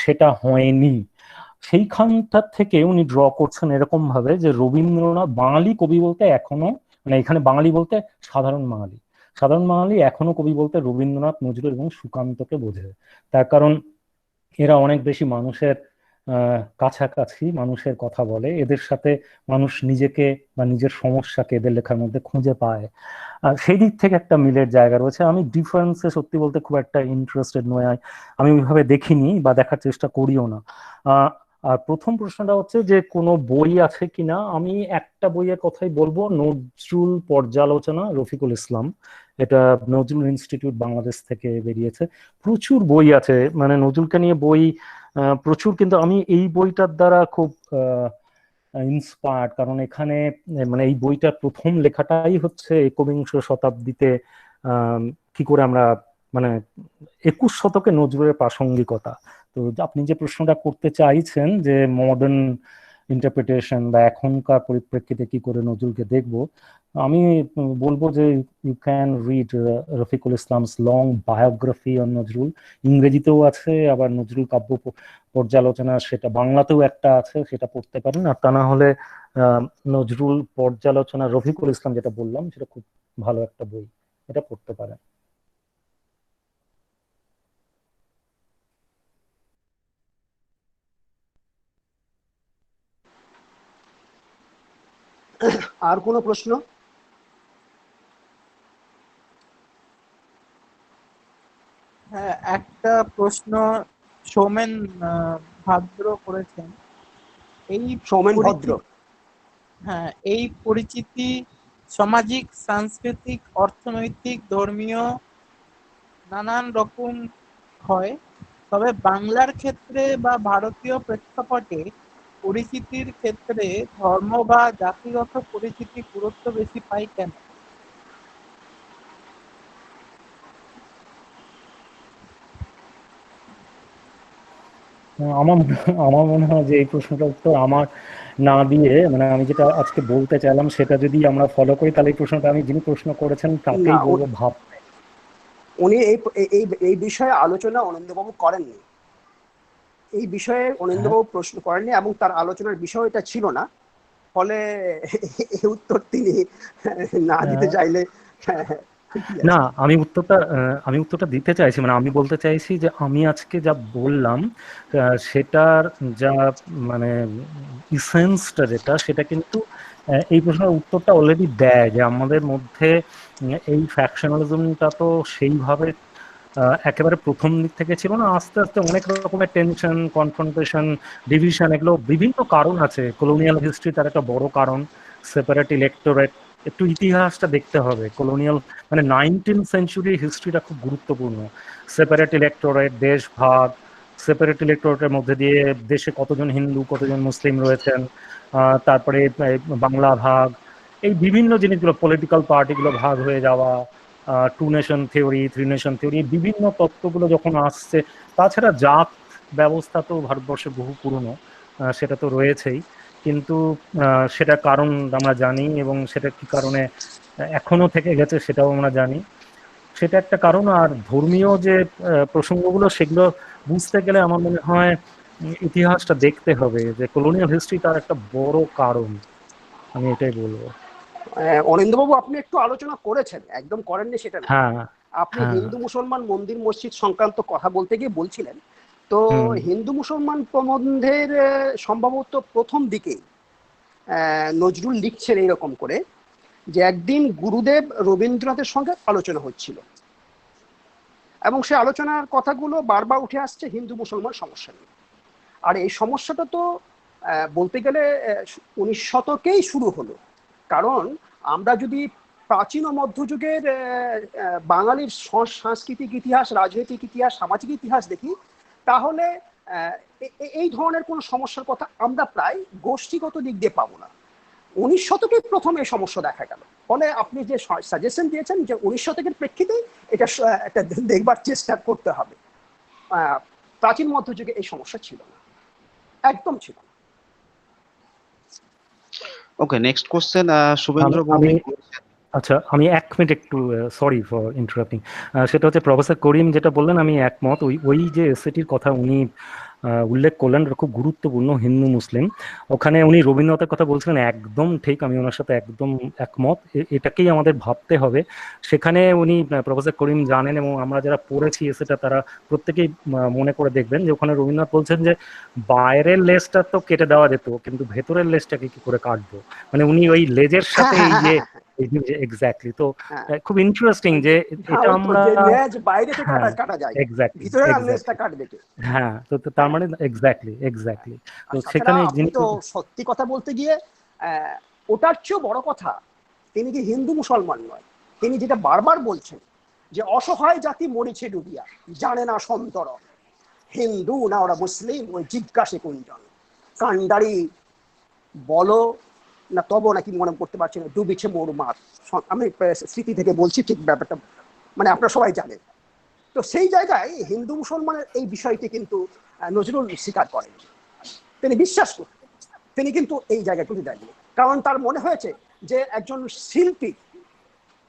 সেটা হয়নি। সেইখানটার থেকে উনি ড্র করছেন এরকম ভাবে যে রবীন্দ্রনাথ বাঙালি কবি বলতে এখনো, মানে এখানে বাঙালি বলতে সাধারণ বাঙালি এখনো কবি বলতে রবীন্দ্রনাথ, নজরুল এবং সুকান্তকে বোঝে। তার কারণ এরা অনেক বেশি মানুষের কাছাকাছি, মানুষের কথা বলে, এদের সাথে মানুষ নিজেকে বা নিজের সমস্যাকে এদের লেখার মধ্যে খুঁজে পায়। সেই দিক থেকে একটা মিলের জায়গা রয়েছে। আমি ডিফারেন্সে সত্যি বলতে খুব একটা ইন্টারেস্টেড নয়, আমি ওইভাবে দেখিনি বা দেখার চেষ্টা করিও না। আর প্রথম প্রশ্নটা হচ্ছে যে কোনো বই আছে কিনা, আমি একটা বইয়ের কথাই বলবো, নজরুল পর্যালোচনা, রফিকুল ইসলাম, এটা নজরুল ইনস্টিটিউট বাংলাদেশ থেকে বেরিয়েছে। প্রচুর বই আছে, মানে নজরুলকে নিয়ে বই প্রচুর, কিন্তু আমি এই বইটার দ্বারা খুব ইন্সপায়ার্ড, কারণ এখানে মানে এই বইটার প্রথম লেখাটাই হচ্ছে একবিংশ শতাব্দীতে কি করে আমরা, মানে 21 শতকে নজরুলের প্রাসঙ্গিকতা। তো আপনি যে প্রশ্নটা করতে চাইছেন যে মডার্ন ইন্টারপ্রিটেশন বা এখনকার পরিপ্রেক্ষিতে কি করে নজরুলকে দেখবো, আমি বলবো যে you can read Rafiqul Islam's long biography on Nazrul. ইংরেজিতেও আছে, আবার নজরুল কাব্য পর্যালোচনা সেটা বাংলাতেও একটা আছে, সেটা পড়তে পারেন। আর তা না হলে নজরুল পর্যালোচনা রফিকুল ইসলাম যেটা বললাম, সেটা খুব ভালো একটা বই, এটা পড়তে পারেন। আর কোনো প্রশ্ন? হ্যাঁ, একটা প্রশ্ন সৌমেন ভাদ্র করেছেন। এই সৌমেন ভদ্র। হ্যাঁ, এই পরিচিতি সামাজিক, সাংস্কৃতিক, অর্থনৈতিক, ধর্মীয় নানান রকম হয়, তবে বাংলার ক্ষেত্রে বা ভারতীয় প্রেক্ষাপটে পরিচিতির ক্ষেত্রে ধর্ম বা জাতিগত পরিচিতি গুরুত্ব বেশি পায় কেন? আমার আমার মনে হয় যে এই প্রশ্নটার উত্তর আমার না দিয়ে, মানে আমি যেটা আজকে বলতে চাইলাম সেটা যদি আমরা ফলো করি, তাহলে এই প্রশ্নটা আমি যিনি প্রশ্ন করেছেন তাকেই না, বলবো ভাব। উনি এই এই এই বিষয়ে আলোচনা অনিন্দ্যবাবু করেননি। এই বিষয়ে হ্যাঁ, অনিন্দ্যবাবু প্রশ্ন করেননি এবং তার আলোচনার বিষয় এটা ছিল না। ফলে এই উত্তর তিনি না দিতে চাইলে ঠিকই না, আছে। আমি উত্তরটা দিতে চাইছি, মানে আমি বলতে চাইছি যে আমি আজকে যা বললাম সেটার যা মানে ইসেন্সটা যেটা, সেটা কিন্তু এই প্রশ্নের উত্তরটা অলরেডি দেয় যে আমাদের মধ্যে এই ফ্যাকশনালিজমটা তো সেইভাবে একেবারে প্রথম দিক থেকে ছিল না, আস্তে আস্তে অনেক রকমের টেনশন, কনফ্রন্টেশন, ডিভিশন, এগুলো বিভিন্ন কারণ আছে। কলোনিয়াল হিস্ট্রি তার একটা বড় কারণ, সেপারেট ইলেক্টোরেট। একটু ইতিহাসটা দেখতে হবে। কলোনিয়াল মানে 19th সেঞ্চুরি হিস্ট্রিটা খুব গুরুত্বপূর্ণ। সেপারেট ইলেক্টোরেট, দেশ ভাগ, সেপারেট ইলেক্টোরেটের মধ্যে দিয়ে দেশে কতজন হিন্দু কতজন মুসলিম রয়েছেন, তারপরে বাংলা ভাগ, এই বিভিন্ন জিনিসগুলো, পলিটিক্যাল পার্টিগুলো ভাগ হয়ে যাওয়া, two nation theory, three nation theory, বিভিন্ন তত্ত্বগুলো যখন আসছে। তাছাড়া জাত ব্যবস্থা তো ভারতবর্ষে বহু পুরনো, সেটা তো রয়েছেই, কিন্তু সেটা কারণ আমরা জানি, এবং সেটা কি কারণে এখনো থেকে গেছে সেটাও আমরা জানি। সেটা একটা কারণ। আর ধর্মীয় যে প্রসঙ্গগুলো, সেগুলো বুঝতে গেলে আমার মনে হয় ইতিহাসটা দেখতে হবে, যে কলোনিয়াল হিস্ট্রি তার একটা বড় কারণ। আমি এটাই বলবো। অনিন্দ্যবাবু, আপনি একটু আলোচনা করেছেন, একদম করেননি সেটা না। হ্যাঁ, আপনি হ্যাঁ। হিন্দু মুসলমান মন্দির মসজিদ সংক্রান্ত কথা বলতে গিয়ে বলছিলেন, তো হুম। হিন্দু মুসলমান প্রবন্ধের সম্ভবত প্রথম দিকে নজরুল লিখছেন এইরকম করে যে একদিন গুরুদেব রবীন্দ্রনাথের সঙ্গে আলোচনা হচ্ছিল এবং সে আলোচনার কথাগুলো বারবার উঠে আসছে হিন্দু মুসলমান সমস্যা নিয়ে। আর এই সমস্যাটা তো বলতে গেলে 19 শতকেই শুরু হলো। কারণ আমরা যদি প্রাচীন ও মধ্যযুগের বাঙালির সাংস্কৃতিক ইতিহাস, রাজনৈতিক ইতিহাস, সামাজিক ইতিহাস দেখি, তাহলে এই ধরনের কোনো সমস্যার কথা আমরা প্রায় গোষ্ঠীগত দিক দিয়ে পাবো না। 19 শতকে প্রথম এই সমস্যা দেখা গেল। ফলে আপনি যে সাজেশন দিয়েছেন যে 19 শতকের প্রেক্ষিতে এটা একটা দেখবার চেষ্টা করতে হবে, প্রাচীন মধ্যযুগে এই সমস্যা ছিল না, একদম ছিল না। ওকে, নেক্সট কোশ্চেন শুভেন্দ্র আমি ভৌমিক। আচ্ছা, আমি 1 মিনিট একটু, সরি ফর ইন্টারাপ্টিং। সেটা হচ্ছে প্রফেসর করিম যেটা বললেন, আমি একমত। ওই ওই যে এসএটির কথা উনি উল্লেখ করলেন, এটা খুব গুরুত্বপূর্ণ, হিন্দু মুসলিম। ওখানে উনি রবীন্দ্রনাথের কথা বলছিলেন, একদম ঠিক, আমি ওনার সাথে একদম একমত। এটাকেই আমাদের ভাবতে হবে। সেখানে উনি, প্রফেসর করিম জানেন, এবং আমরা যারা পড়েছি সেটা তারা প্রত্যেকেই মনে করে দেখবেন যে ওখানে রবীন্দ্রনাথ বলছেন যে বাইরের লেজটা তো কেটে দেওয়া যেত, কিন্তু ভেতরের লেজটাকে কি করে কাটবো। মানে উনি ওই লেজের হ্যাঁ, সাথে হ্যাঁ, এই হ্যাঁ, যে হ্যাঁ, এক্স্যাক্টলি তো হ্যাঁ। খুব ইন্টারেস্টিং যে হ্যাঁ, এটা ওই তো আমরা, যে লেজ বাইরে থেকে হ্যাঁ, কাটা যায়, এক্স্যাক্টলি ভিতরে আর লেজটা এক্স্যাক্টলি কাটবে কে? হ্যাঁ, তো তার হ্যাঁ, মানে এক্স্যাক্টলি এক্স্যাক্টলি তো আর তাছাড়া সেখানে আপনি যিনি, তো সত্যি কথা বলতে গিয়ে ওটার চেয়েও বড় কথা, তিনি কি হিন্দু মুসলমান নয়, তিনি যেটা বারবার বলছেন যে অসহায় জাতি মরিছে ডুবিয়া, জানে না সন্তর, হিন্দু না ওরা মুসলিম ওই জিজ্ঞাসে কুঞ্জন, কান্ডারি বলো না তব নাকি মনে করতে পারছি না, ডুবিছে মোর মাছ। আমি স্মৃতি থেকে বলছি, ঠিক ব্যাপারটা মানে আপনারা সবাই জানেন। তো সেই জায়গায় হিন্দু মুসলমানের এই বিষয়টি কিন্তু নজরুল স্বীকার করেন, তিনি বিশ্বাস করতেন। তিনি কিন্তু এই জায়গায় কিন্তু দেননি, কারণ তার মনে হয়েছে যে একজন শিল্পী,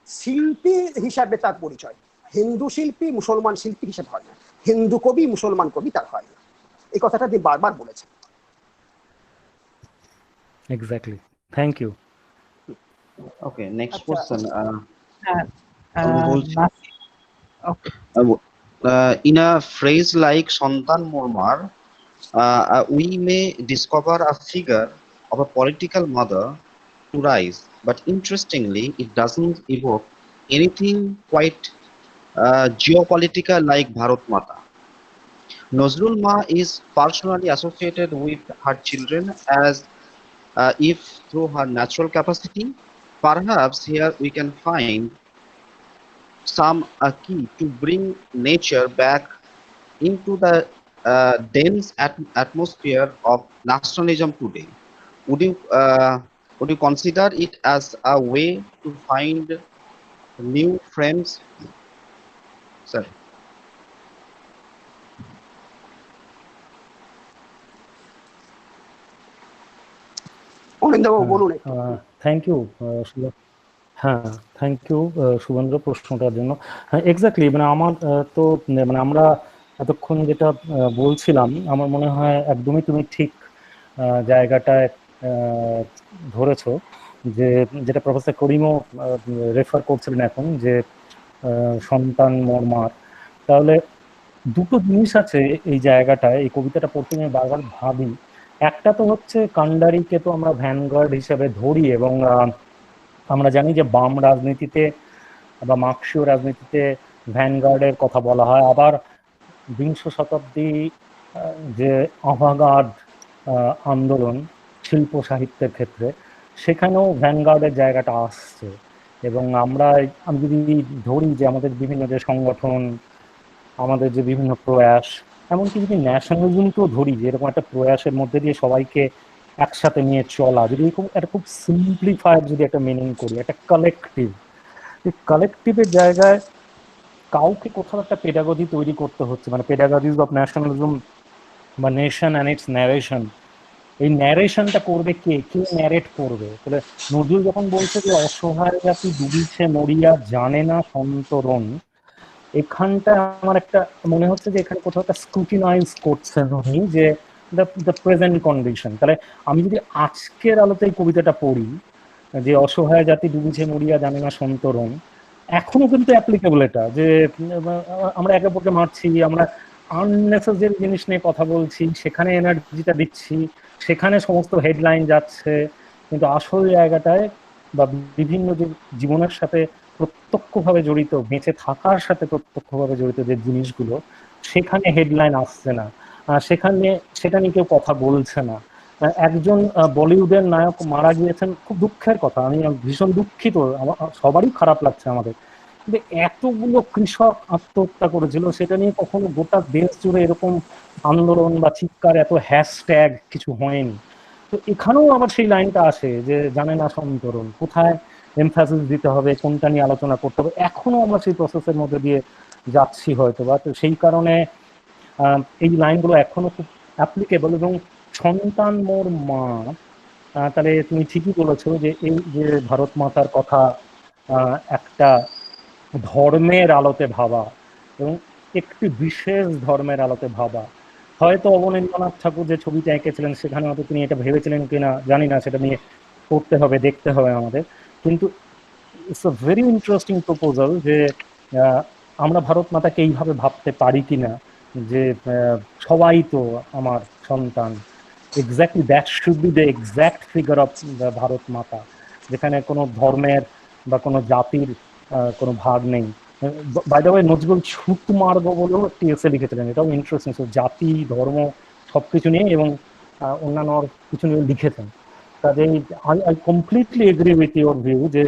শিল্পী হিসাবে তার পরিচয়, হিন্দু শিল্পী মুসলমান শিল্পী হিসেবে হয় না, হিন্দু কবি মুসলমান কবি তার হয় না। এই কথাটা তিনি বারবার বলেছেন। Exactly, thank you. Okay, next আচ্ছা, কোশ্চেন। হ্যাঁ, আমি বলছি, নাসির, ওকে। in a phrase like Santan Mormar, we may discover a figure of a political mother to rise, but interestingly, it doesn't evoke anything quite geopolitical like Bharat Mata. Nazrul Ma is personally associated with her children as if through her natural capacity. Perhaps here we can find some key to bring nature back into the dense atmosphere of nationalism today? Would you consider it as a way to find new frames, sir? অনিন্দ্যবাবু বলুন একটু। Thank you. হ্যাঁ, thank you Shubhendra প্রশ্নটার জন্য। হ্যাঁ, exactly, মানে আমার তো মানে আমরা এতক্ষণ যেটা বলছিলাম, আমার মনে হয় একদমই তুমি ঠিক জায়গাটায় ধরেছো, যে যেটা প্রফেসর করিমও রেফার করছিলেন এখন, যে সন্তান মর্মার। তাহলে দুটো জিনিস আছে এই জায়গাটায়, এই কবিতাটা পড়তে আমি বারবার ভাবি। একটা তো হচ্ছে কান্ডারিকে তো আমরা ভ্যানগার্ড হিসেবে ধরি, এবং আমরা জানি যে বাম রাজনীতিতে বা মার্ক্সীয় রাজনীতিতে ভ্যানগার্ডের কথা বলা হয়। আবার বিংশ শতাব্দী যে অভাগার্ড আন্দোলন শিল্প সাহিত্যের ক্ষেত্রে, সেখানেও ভ্যানগার্ডের জায়গাটা আসছে। এবং আমি যদি ধরি যে আমাদের বিভিন্ন যে সংগঠন, আমাদের যে বিভিন্ন প্রয়াস, এমনকি যদি ন্যাশনালিজমকেও ধরি, যে এরকম একটা প্রয়াসের মধ্যে দিয়ে সবাইকে একসাথে নিয়ে চলা, যদি এরকম একটা খুব সিম্পলিফাইড যদি একটা মিনিং করি, একটা কালেকটিভ, এই কালেকটিভের জায়গায় কাউকে কোথাও একটা পেডাগজি তৈরি করতে হচ্ছে, মানে পেডাগজিস অফ ন্যাশনালিজম বা নেশন অ্যান্ড ইটস ন্যারেশন। এই ন্যারেশনটা করবে কে? কে ন্যারেট করবে? তাহলে নজরুল যখন বলছে যে অসহায় জাতি ডুবিছে মরিয়া জানে না সন্তরণ, এখানটা আমার একটা মনে হচ্ছে যে এখানে কোথাও একটা স্ক্রুটিনাইজ করছেন উনি, যে দ্য প্রেজেন্ট কন্ডিশন। তাহলে আমি যদি আজকের আলোতে এই কবিতাটা পড়ি, যে অসহায় জাতি ডুবিছে মরিয়া জানে না সন্তরণ, এখনো কিন্তু অ্যাপ্লিকেবল এটা, যে আমরা একে অপরকে মারছি, আমরা আননেসেসারি জিনিস নিয়ে কথা বলছি, সেখানে এনার্জিটা দিচ্ছি, সেখানে সমস্ত হেডলাইন যাচ্ছে, কিন্তু আসল জায়গাটায় বা বিভিন্ন যে জীবনের সাথে প্রত্যক্ষভাবে জড়িত, বেঁচে থাকার সাথে প্রত্যক্ষভাবে জড়িত যে জিনিসগুলো, সেখানে হেডলাইন আসছে না, সেখানে সেটা নিয়ে কেউ কথা বলছে না। একজন বলিউডের নায়ক মারা গিয়েছেন, খুব দুঃখের কথা, আমি ভীষণ দুঃখিত, সবারই খারাপ লাগছে আমাদের, কিন্তু এতগুলো কৃষক আত্মহত্যা করেছিল, সেটা নিয়ে কখনো গোটা দেশ জুড়ে এরকম আন্দোলন বা চিৎকার, এত হ্যাশট্যাগ কিছু হয়নি। তো এখানেও আবার সেই লাইনটা আসে যে জানে না সন্তরণ, কোথায় এমফাসিস দিতে হবে, কোনটা নিয়ে আলোচনা করতে হবে, এখনো আমরা সেই প্রসেসের মধ্যে দিয়ে যাচ্ছি হয়তো বা। তো সেই কারণে এই লাইনগুলো এখনো খুব অ্যাপ্লিকেবল। এবং সন্তান মোর মা, তাহলে তুমি ঠিকই বলেছো যে এই যে ভারত মাতার কথা একটা ধর্মের আলোতে ভাবা, এবং একটি বিশেষ ধর্মের আলোতে ভাবা। হয়তো অবনীন্দ্রনাথ ঠাকুর যে ছবিটা এঁকেছিলেন, সেখানে হয়তো তিনি এটা ভেবেছিলেন কিনা জানি না, সেটা নিয়ে পড়তে হবে, দেখতে হবে আমাদের। কিন্তু it's a very interesting proposal যে আমরা ভারত মাতাকে এইভাবে ভাবতে পারি কিনা, যে সবাই তো আমার সন্তান। Exactly that should be the exact figure of the Bharat মাতা, যেখানে কোনো ধর্মের বা কোনো জাতির কোনো ভাগ নেই। বাই দ্য ওয়ে, নজরুল ছুট মার্গ বলেও একটি এসে লিখেছিলেন, এটাও ইন্টারেস্টিং। জাতি ধর্ম সবকিছু নিয়ে, এবং অন্যান্য কিছু নিয়ে লিখেছেন। কাজেই I completely agree with your view যে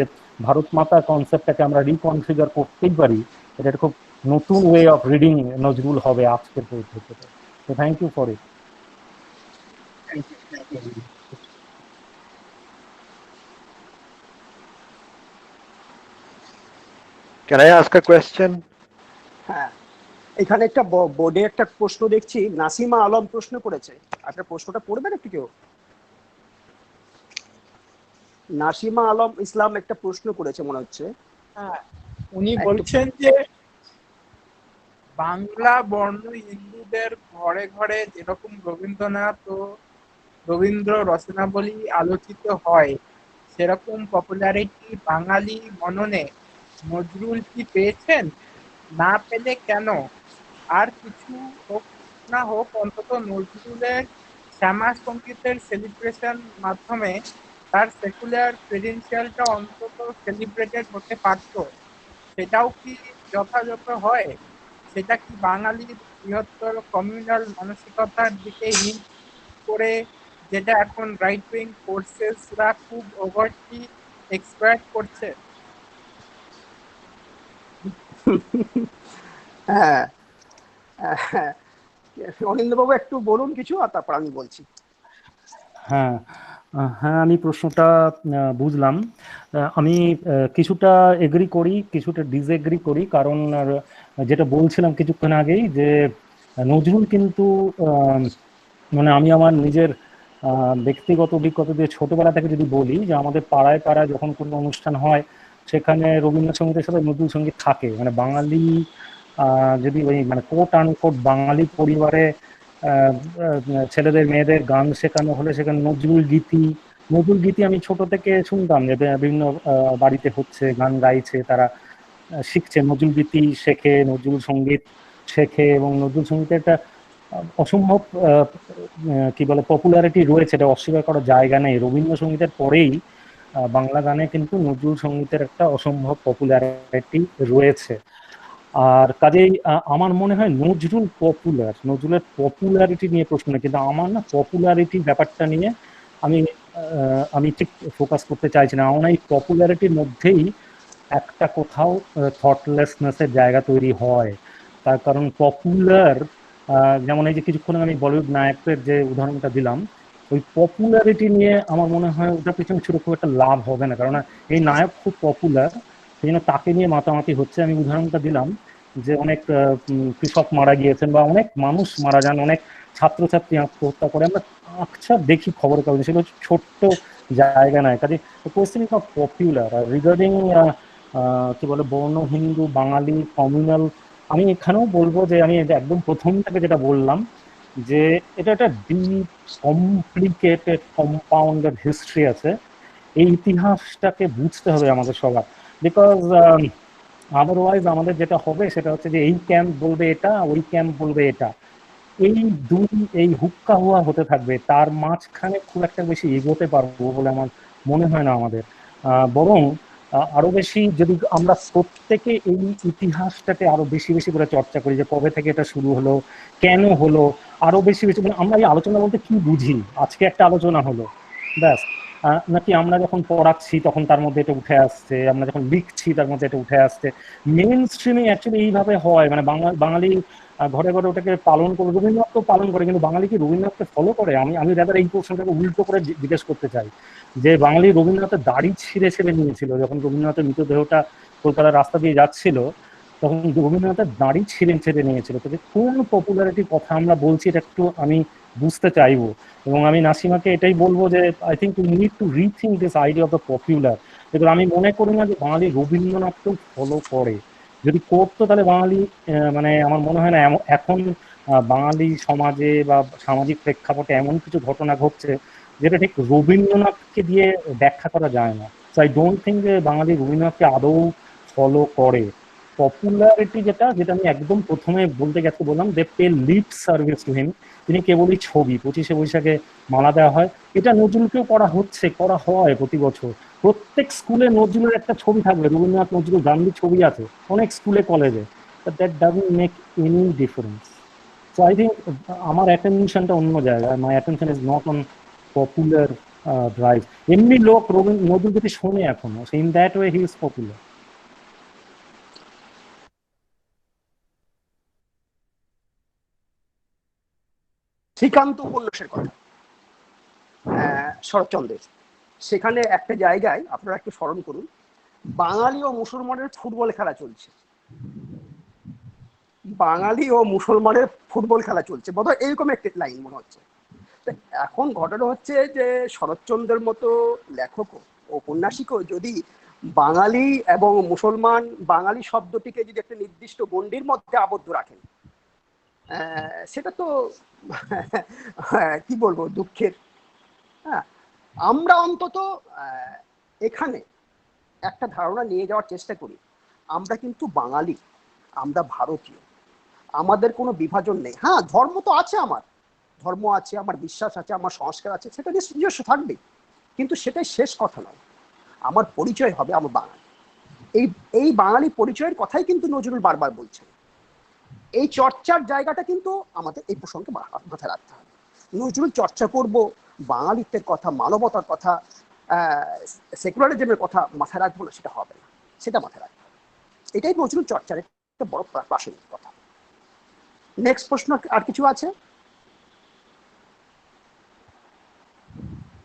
ভারত মাতা কনসেপ্টটাকে আমরা রিকনফিগার করতেই পারি। এটা একটা খুব নতুন ওয়ে অফ রিডিং নজরুল হবে আজকের পরিপ্রেক্ষিতে। তো thank you for it. Can I ask a question? হ্যাঁ, এখানে একটা বোর্ডে একটা প্রশ্ন দেখছি, নাসিমা আলম প্রশ্ন করেছে। আপনার প্রশ্নটা পড়বেন একটু কেউ? নাসিমা আলম ইসলাম একটা প্রশ্ন করেছে মনে হচ্ছে। হ্যাঁ, উনি বলছেন যে বাংলা বর্ণ হিন্দুদের ঘরে ঘরে যেরকম রবীন্দ্রনাথ ও রবীন্দ্র রচনাবলী আলোচিত হয়, সেরকম পপুলারিটি বাঙালি মননে নজরুল কি পেয়েছেন? না পেলে কেন? আর কিছু হোক না হোক, অন্তত নজরুলের শ্যামা সঙ্গীতের সেলিব্রেশন মাধ্যমে তার সেকুলার ক্রেডেনশিয়ালটা অন্তত সেলিব্রেটেড হতে পারত। সেটাও কি যথাযথ হয়? সেটা কি বাঙালির বৃহত্তর কমিউনাল মানসিকতার দিকে হিন্ট করে, যেটা এখন রাইট উইং ফোর্সেসরা খুব ওভারটলি এক্সপ্লয়েট করছে? হ্যাঁ, অনিন্দ্যবাবু একটু বলুন কিছু, আর তারপর আমি বলছি। হ্যাঁ, হ্যাঁ, আমি প্রশ্নটা বুঝলাম। আমি কিছুটা এগ্রি করি, কিছুটা ডিসএগ্রি করি, কারণ যেটা বলছিলাম কিছুক্ষণ আগেই যে নজরুল কিন্তু মানে আমি আমার নিজের ব্যক্তিগত অভিজ্ঞতা দিয়ে ছোটবেলা থেকে যদি বলি যে আমাদের পাড়ায় পাড়ায় যখন কোনো অনুষ্ঠান হয় সেখানে রবীন্দ্রসঙ্গীতের সাথে নজরুল সঙ্গীত থাকে। মানে বাঙালি যদি ওই মানে কোট আনকোট বাঙালি পরিবারে ছেলেদের মেয়েদের গান শেখানো হলে সেখানে নজরুল গীতি আমি ছোট থেকে শুনতাম যে বিভিন্ন বাড়িতে হচ্ছে, গান গাইছে, তারা শিখছে, নজরুল গীতি শেখে, নজরুল সঙ্গীত শেখে, এবং নজরুল সঙ্গীতের একটা অসম্ভব কি বলে পপুলারিটি রয়েছে, এটা অস্বীকার করার জায়গা নেই। রবীন্দ্রসঙ্গীতের পরেই বাংলা গানে কিন্তু নজরুল সঙ্গীতের একটা অসম্ভব পপুলারিটি রয়েছে। আর কাজেই আমার মনে হয় নজরুলের পপুলারিটি নিয়ে প্রশ্ন নেই, কিন্তু আমার না পপুলারিটি ব্যাপারটা নিয়ে আমি আমি ঠিক ফোকাস করতে চাইছি না। আমার এই পপুলারিটির মধ্যেই একটা কোথাও থটলেসনেসের জায়গা তৈরি হয়। তার কারণ পপুলার, যেমন এই যে কিছুক্ষণ আগে আমি বলিউড নায়কের যে উদাহরণটা দিলাম, ওই পপুলারিটি নিয়ে আমার মনে হয় ওটার পিছনে ছোট খুব একটা লাভ হবে না, কারণ এই নায়ক খুব পপুলার, সেই জন্য তাকে নিয়ে মাতামাতি হচ্ছে। আমি উদাহরণটা দিলাম যে অনেক কৃষক মারা গিয়েছেন বা অনেক মানুষ মারা যান, অনেক ছাত্রছাত্রী আত্মহত্যা করে, আমরা আচ্ছা দেখি খবর কাগজে, সেগুলো ছোট্ট জায়গা নয়। কাজে কোয়েশ্চেন ইজ নট পপুলার। আর রিগার্ডিং কি বলে বর্ণ হিন্দু বাঙালি কমিউনাল, আমি এখানেও বলবো যে আমি একদম প্রথম থেকে যেটা বললাম যে এটা একটা ডিপ কমপ্লিকেটেড কম্পাউন্ডেড হিস্ট্রি আছে। এই ইতিহাসটাকে বুঝতে হবে আমাদের সবার, বিকজ আদারওয়াইজ আমাদের যেটা হবে সেটা হচ্ছে যে এই ক্যাম্প বলবে এটা, ওই ক্যাম্প বলবে এটা, এই দুই এই হুক্কা হুয়া হতে থাকবে, তার মাঝখানে খুব একটা বেশি এগোতে পারবো বলে আমার মনে হয় না আমাদের। বরং আরো বেশি যদি আমরা প্রত্যেকে এই ইতিহাসটাকে আরো বেশি বেশি করে চর্চা করি, যে কবে থেকে এটা শুরু হলো, কেন হলো, আরো বেশি বেশি মানে আমরা এই আলোচনা বলতে কি বুঝি, আজকে একটা আলোচনা হলো ব্যাস, নাকি আমরা যখন পড়াচ্ছি তখন তার মধ্যে এটা উঠে আসছে, আমরা যখন লিখছি তার মধ্যে এটা উঠে আসছে। মেইন স্ট্রিমিং অ্যাকচুয়ালি এইভাবে হয়, মানে বাঙালি ঘরে ঘরে ওটাকে পালন করে, রবীন্দ্রনাথ তো পালন করে, কিন্তু বাঙালি কি রবীন্দ্রনাথকে ফলো করে? আমি আমি দাদা এই প্রশ্নটাকে উল্টো করে জিজ্ঞেস করতে চাই যে বাঙালি রবীন্দ্রনাথের দাড়ি ছিঁড়ে ছিঁড়ে নিয়েছিল, যখন রবীন্দ্রনাথের মৃতদেহটা কলকাতার রাস্তা দিয়ে যাচ্ছিল তখন রবীন্দ্রনাথের দাড়ি ছিঁড়ে ছিঁড়ে নিয়েছিল। তবে কোন পপুলারিটির কথা আমরা বলছি এটা একটু আমি বুঝতে চাইবো। এবং আমি নাসিমাকে এটাই বলবো যে I think you need to rethink this idea of the popular. দেখুন, আমি মনে করি না যে বাঙালি রবীন্দ্রনাথকেও ফলো করে, যদি করতো তাহলে বাঙালি মানে আমার মনে হয় না এখন বাঙালি সমাজে বা সামাজিক প্রেক্ষাপটে এমন কিছু ঘটনা ঘটছে যেটা ঠিক রবীন্দ্রনাথকে দিয়ে ব্যাখ্যা করা যায় না। সো আই ডোন্ট থিঙ্ক যে বাঙালি রবীন্দ্রনাথকে আদৌ ফলো করে। পপুলারিটি যেটা যেটা আমি একদম প্রথমে বলতে গেছে বললাম, they pay lip service to him, তিনি কেবলই ছবি, 25শে বৈশাখে মালা দেওয়া হয়, এটা নজরুলকেও করা হচ্ছে, করা হয় প্রতি বছর। প্রত্যেক স্কুলে নজরুলের একটা ছবি থাকবে, রবীন্দ্রনাথ নজরুল গান্ধীর ছবি আছে অনেক স্কুলে কলেজে, but that doesn't make any difference. So I think আমার অ্যাটেনশনটা অন্য জায়গায়, my attention is not on popular drive. এমনি লোক নজরুল গীতি শোনে এখনো, in that way he is popular. Srikanta উপন্যাসের কথা, শরৎচন্দ্রের, সেখানে একটা জায়গায় আপনারা একটু স্মরণ করুন, বাঙালি ও মুসলমানের ফুটবল খেলা চলছে, বাঙালি ও মুসলমানের ফুটবল খেলা চলছে, বোধহয় এইরকম একটা লাইন মনে হচ্ছে। এখন ঘটনা হচ্ছে যে শরৎচন্দ্রের মতো লেখক ঔপন্যাসিকও যদি বাঙালি এবং মুসলমান, বাঙালি শব্দটিকে যদি একটা নির্দিষ্ট গণ্ডির মধ্যে আবদ্ধ রাখেন, সেটা তো কি বলবো, দুঃখের। হ্যাঁ, আমরা অন্তত এখানে একটা ধারণা নিয়ে যাওয়ার চেষ্টা করি, আমরা কিন্তু বাঙালি, আমরা ভারতীয়, আমাদের কোনো বিভাজন নেই। হ্যাঁ, ধর্ম তো আছে, আমার ধর্ম আছে, আমার বিশ্বাস আছে, আমার সংস্কার আছে, সেটা নিজস্ব থাকবে, কিন্তু সেটাই শেষ কথা নয়। আমার পরিচয় হবে আমার বাঙালি। এই এই বাঙালি পরিচয়ের কথাই কিন্তু নজরুল বারবার বলছেন। এই চর্চার জায়গাটা কিন্তু আমাদের এই প্রসঙ্গে মাথায় রাখতে হবে। নজরুল চর্চা করব বাঙালিত্বের কথা, মানবতার কথা, সেকুলারিজমের কথা মাথায় রাখবো না, সেটা হবে না, সেটা মাথায় রাখতে হবে। এটাই নজরুল চর্চার একটা বড় প্রাসঙ্গিক কথা। নেক্সট প্রশ্ন আর কিছু আছে?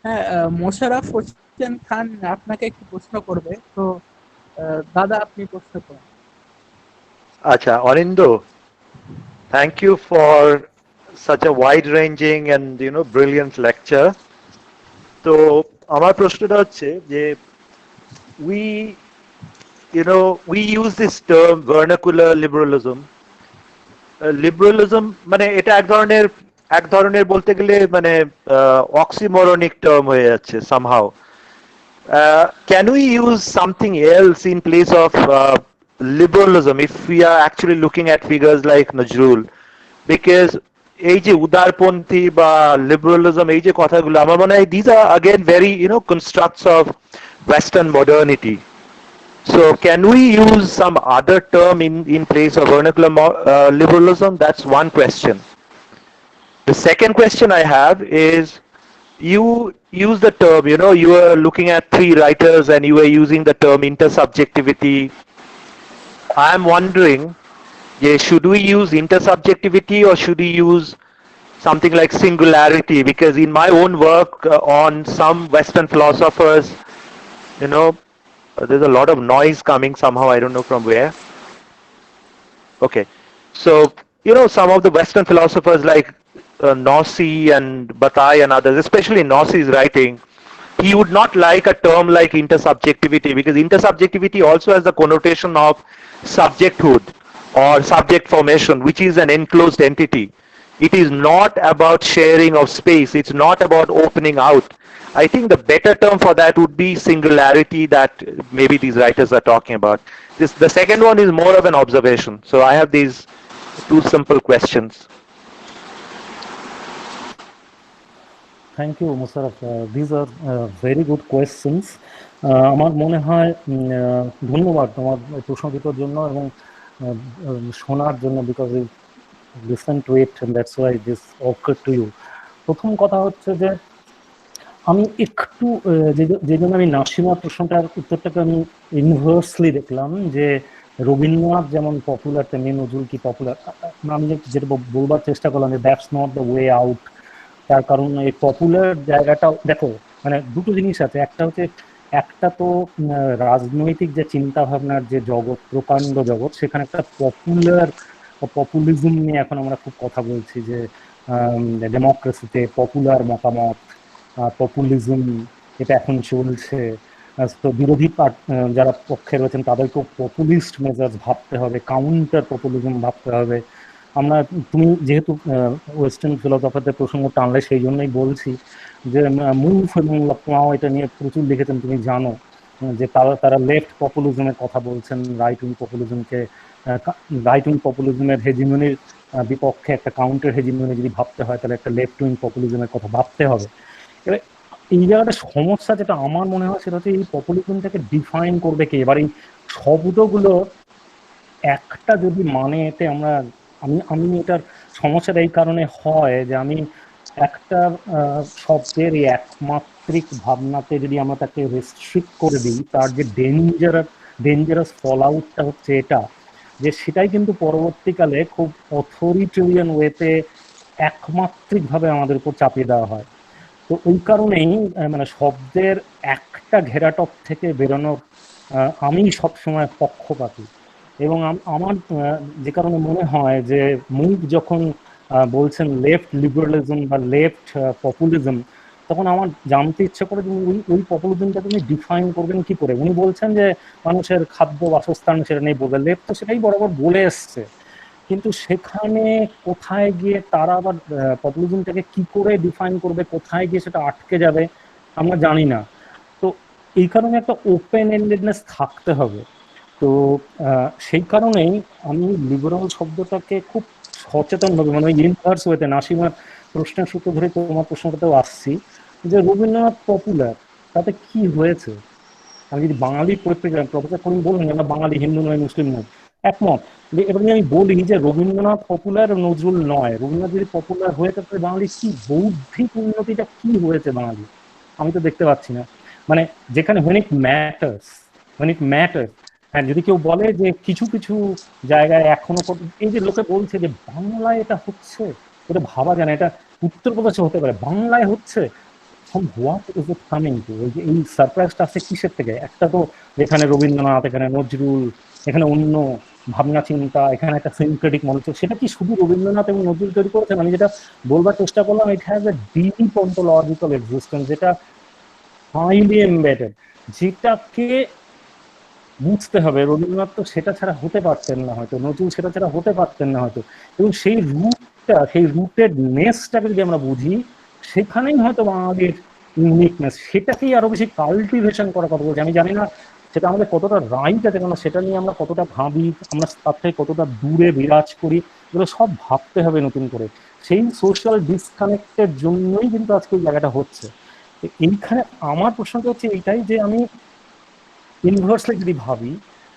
হ্যাঁ, মোশাররফ হোসেন খান আপনাকে একটি প্রশ্ন করবে, তো দাদা আপনি প্রশ্ন করুন। Acha, Anindo, thank you for such a wide-ranging and brilliant lecture. তো আমার প্রশ্নটা হচ্ছে যে we use this term vernacular liberalism. Liberalism মানে এটা এক ধরনের বলতে গেলে মানে অক্সিমোরনিক টার্ম হয়ে যাচ্ছে somehow. Can we use something else in place of liberalism if we are actually looking at figures like Nazrul? Because এই যে উদারপন্থী বা লিবারালিজম এই যে কথাগুলো আমার মনে হয় these are again very constructs of Western modernity. So can we use some other term in place of vernacular liberalism? That's one question. The second question I have is, you use the term, you were looking at 3 writers and you were using the term intersubjectivity. I am wondering, should we use intersubjectivity or should we use something like singularity? Because in my own work on some Western philosophers, there's a lot of noise coming somehow, I don't know from where. Okay, so some of the Western philosophers like Nossi and Bataille and others, especially Nossi's writing, he would not like a term like intersubjectivity, because intersubjectivity also has the connotation of subjecthood or subject formation, which is an enclosed entity. It is not about sharing of space, it's not about opening out. I think the better term for that would be singularity, that maybe these writers are talking about. The second one is more of an observation. So I have these 2 simple questions. Thank you, Musharraf. These are very good questions. আমার মনে হয় ধন্যবাদ তোমার প্রশ্ন দুটোর জন্য এবং শোনার জন্য, because you listen to it and that's why this occurred to you. প্রথম কথা হচ্ছে যে আমি একটু যে জন্য আমি নাসিমার প্রশ্নটার উত্তরটাকে আমি ইনভার্সলি দেখলাম, যে রবীন্দ্রনাথ যেমন পপুলার তেমনি নজরুল কি পপুলার। আমি যেটা বলবার চেষ্টা করলাম যে that's not the way out. তার কারণ এই পপুলার জায়গাটা দেখো, মানে দুটো জিনিস আছে। একটা তো রাজনৈতিক যে চিন্তা ভাবনার যে জগৎ, প্রকাণ্ড জগৎ, সেখানে একটা পপুলিজম নিয়ে এখন আমরা খুব কথা বলছি, যে ডেমোক্রেসিতে পপুলার মতামত, পপুলিজম, এটা এখন চলছে। তো বিরোধী যারা পক্ষে রয়েছেন তাদেরকেও পপুলিস্ট মেজাজ ভাবতে হবে, কাউন্টার পপুলিজম ভাবতে হবে। তুমি যেহেতু ওয়েস্টার্ন ফিলোসফারদের প্রসঙ্গ টানলে, সেই জন্যই বলছি যে মুভ এবং লক্ষ্মাও এটা নিয়ে প্রচুর লিখেছেন, তুমি জানো যে তারা লেফট পপুলিজমের কথা বলছেন, রাইট উইং পপুলিজমের হেজিমনির বিপক্ষে একটা কাউন্টার হেজিমনি যদি ভাবতে হয়, তাহলে একটা লেফট উইং পপুলিজমের কথা ভাবতে হবে। এবার এই জায়গাটা সমস্যা যেটা আমার মনে হয় সেটা হচ্ছে এই পপুলিজমটাকে ডিফাইন করবে কে। এবার এই শব্দগুলো একটা যদি মানে এতে আমি এটার সমস্যাটা এই কারণে হয় যে আমি একটা শব্দের এই একমাত্রিক ভাবনাতে যদি আমরা তাকে রেস্ট্রিক্ট করে দিই, তার যে ডেঞ্জারাস ফল আউটটা হচ্ছে এটা, যে সেটাই কিন্তু পরবর্তীকালে খুব অথরিটেরিয়ান ওয়েতে একমাত্রিকভাবে আমাদের উপর চাপিয়ে দেওয়া হয়। তো ওই কারণেই মানে শব্দের একটা ঘেরাটপ থেকে বেরোনোর আমি সবসময় পক্ষপাতী। এবং আমার যে কারণে মনে হয় যে মুভ যখন বলছেন লেফট লিবারালিজম বা লেফট পপুলিজম, তখন আমার জানতে ইচ্ছে করে যে ওই পপুলিজমটা তুমি ডিফাইন করবেন কি করে। উনি বলছেন যে মানুষের খাদ্য বাসস্থান সেটা নেই বলবে, লেফট তো সেটাই বরাবর বলে এসছে, কিন্তু সেখানে কোথায় গিয়ে তারা আবার পপুলিজমটাকে কি করে ডিফাইন করবে, কোথায় গিয়ে সেটা আটকে যাবে আমরা জানি না। তো এই কারণে একটা ওপেন এন্ডেডনেস থাকতে হবে। তো সেই কারণেই আমি লিবারাল শব্দটাকে খুব সচেতনভাবে, মানে ইনভার্স ওয়েতে নাসিমার প্রশ্নের সূত্র ধরে তোমার প্রশ্নটাতেও আসছি, যে রবীন্দ্রনাথ পপুলার, তাতে কি হয়েছে? আমি যদি বাঙালি পরিপ্রেক্ষিতে, প্রফেসর করিম বলুন আমরা বাঙালি, হিন্দু নয়, মুসলিম নয়, একমত। এবার আমি বলি যে রবীন্দ্রনাথ পপুলার, নজরুল নয়। রবীন্দ্রনাথ যদি পপুলার হয়ে থাকে, বাঙালি কি বৌদ্ধিক উন্নতিটা কি হয়েছে বাঙালি? আমি তো দেখতে পাচ্ছি না। মানে যেখানে when it matters, হ্যাঁ, যদি কেউ বলে যে কিছু কিছু জায়গায় এখনো এই যে লোকে বলছে যে বাংলায় এটা হচ্ছে, এটা ভাবা যায় না, এটা উত্তরপ্রদেশে হতে পারে, বাংলায় হচ্ছে, from what is it coming to? এই সারপ্রাইজটা আছে কিসের থেকে? একটা তো এখানে রবীন্দ্রনাথ, এখানে নজরুল, এখানে অন্য ভাবনা চিন্তা, এখানে একটা সিনক্রেটিক মঞ্চ, সেটা কি শুধু রবীন্দ্রনাথ এবং নজরুল তৈরি করেছেন? আমি যেটা বলবার চেষ্টা করলাম, it has a deep ontological existence, যেটা হাইলি এমবেডেড, যেটাকে বুঝতে হবে। রবীন্দ্রনাথ তো সেটা ছাড়া হতে পারতেন না হয়তো, নজরুল সেটা ছাড়া হতে পারতেন না হয়তো, এবং সেই রুটটা, সেই রুটেড নেসটাকে যদি আমরা বুঝি, সেখানেই হয়তো বাঙালির ইউনিকনেস, সেটাকেই আরো বেশি কাল্টিভেশন করার কথা বলছি। আমি জানি না সেটা আমাদের কতটা রাইট আছে, কেন সেটা নিয়ে আমরা কতটা ভাবি, আমরা তার থেকে কতটা দূরে বিরাজ করি, এগুলো সব ভাবতে হবে নতুন করে। সেই সোশ্যাল ডিসকানেক্টের জন্যই কিন্তু আজকে এই জায়গাটা হচ্ছে। এইখানে আমার প্রশ্নটা হচ্ছে এইটাই, যে আমি ইনভার্সলি যদি ভাবি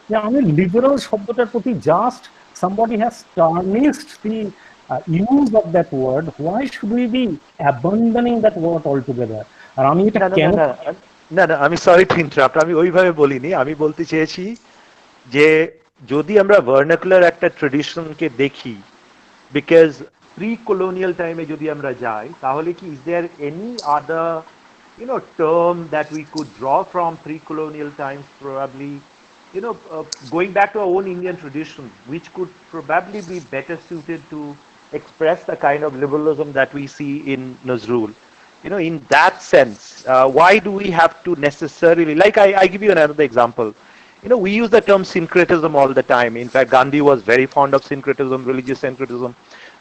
যে আমি লিবারাল শব্দটার প্রতি just somebody has tarnished the use of that word, why should we be abandoning that word altogether? আর আমি এটা কেন, না না, আমি সরি টু ইন্টারাপ্ট, আমি ওইভাবে বলিনি। আমি বলতে চেয়েছি যে যদি আমরা ভার্নাকুলার একটা ট্রেডিশনকে দেখি, বিকজ প্রি কলোনিয়াল টাইমে যদি আমরা যাই, তাহলে কি is there any other term that we could draw from pre-colonial times, probably, going back to our own Indian traditions, which could probably be better suited to express the kind of liberalism that we see in Nazrul. In that sense, why do we have to necessarily, like I give you another example. We use the term syncretism all the time. In fact, Gandhi was very fond of syncretism, religious syncretism.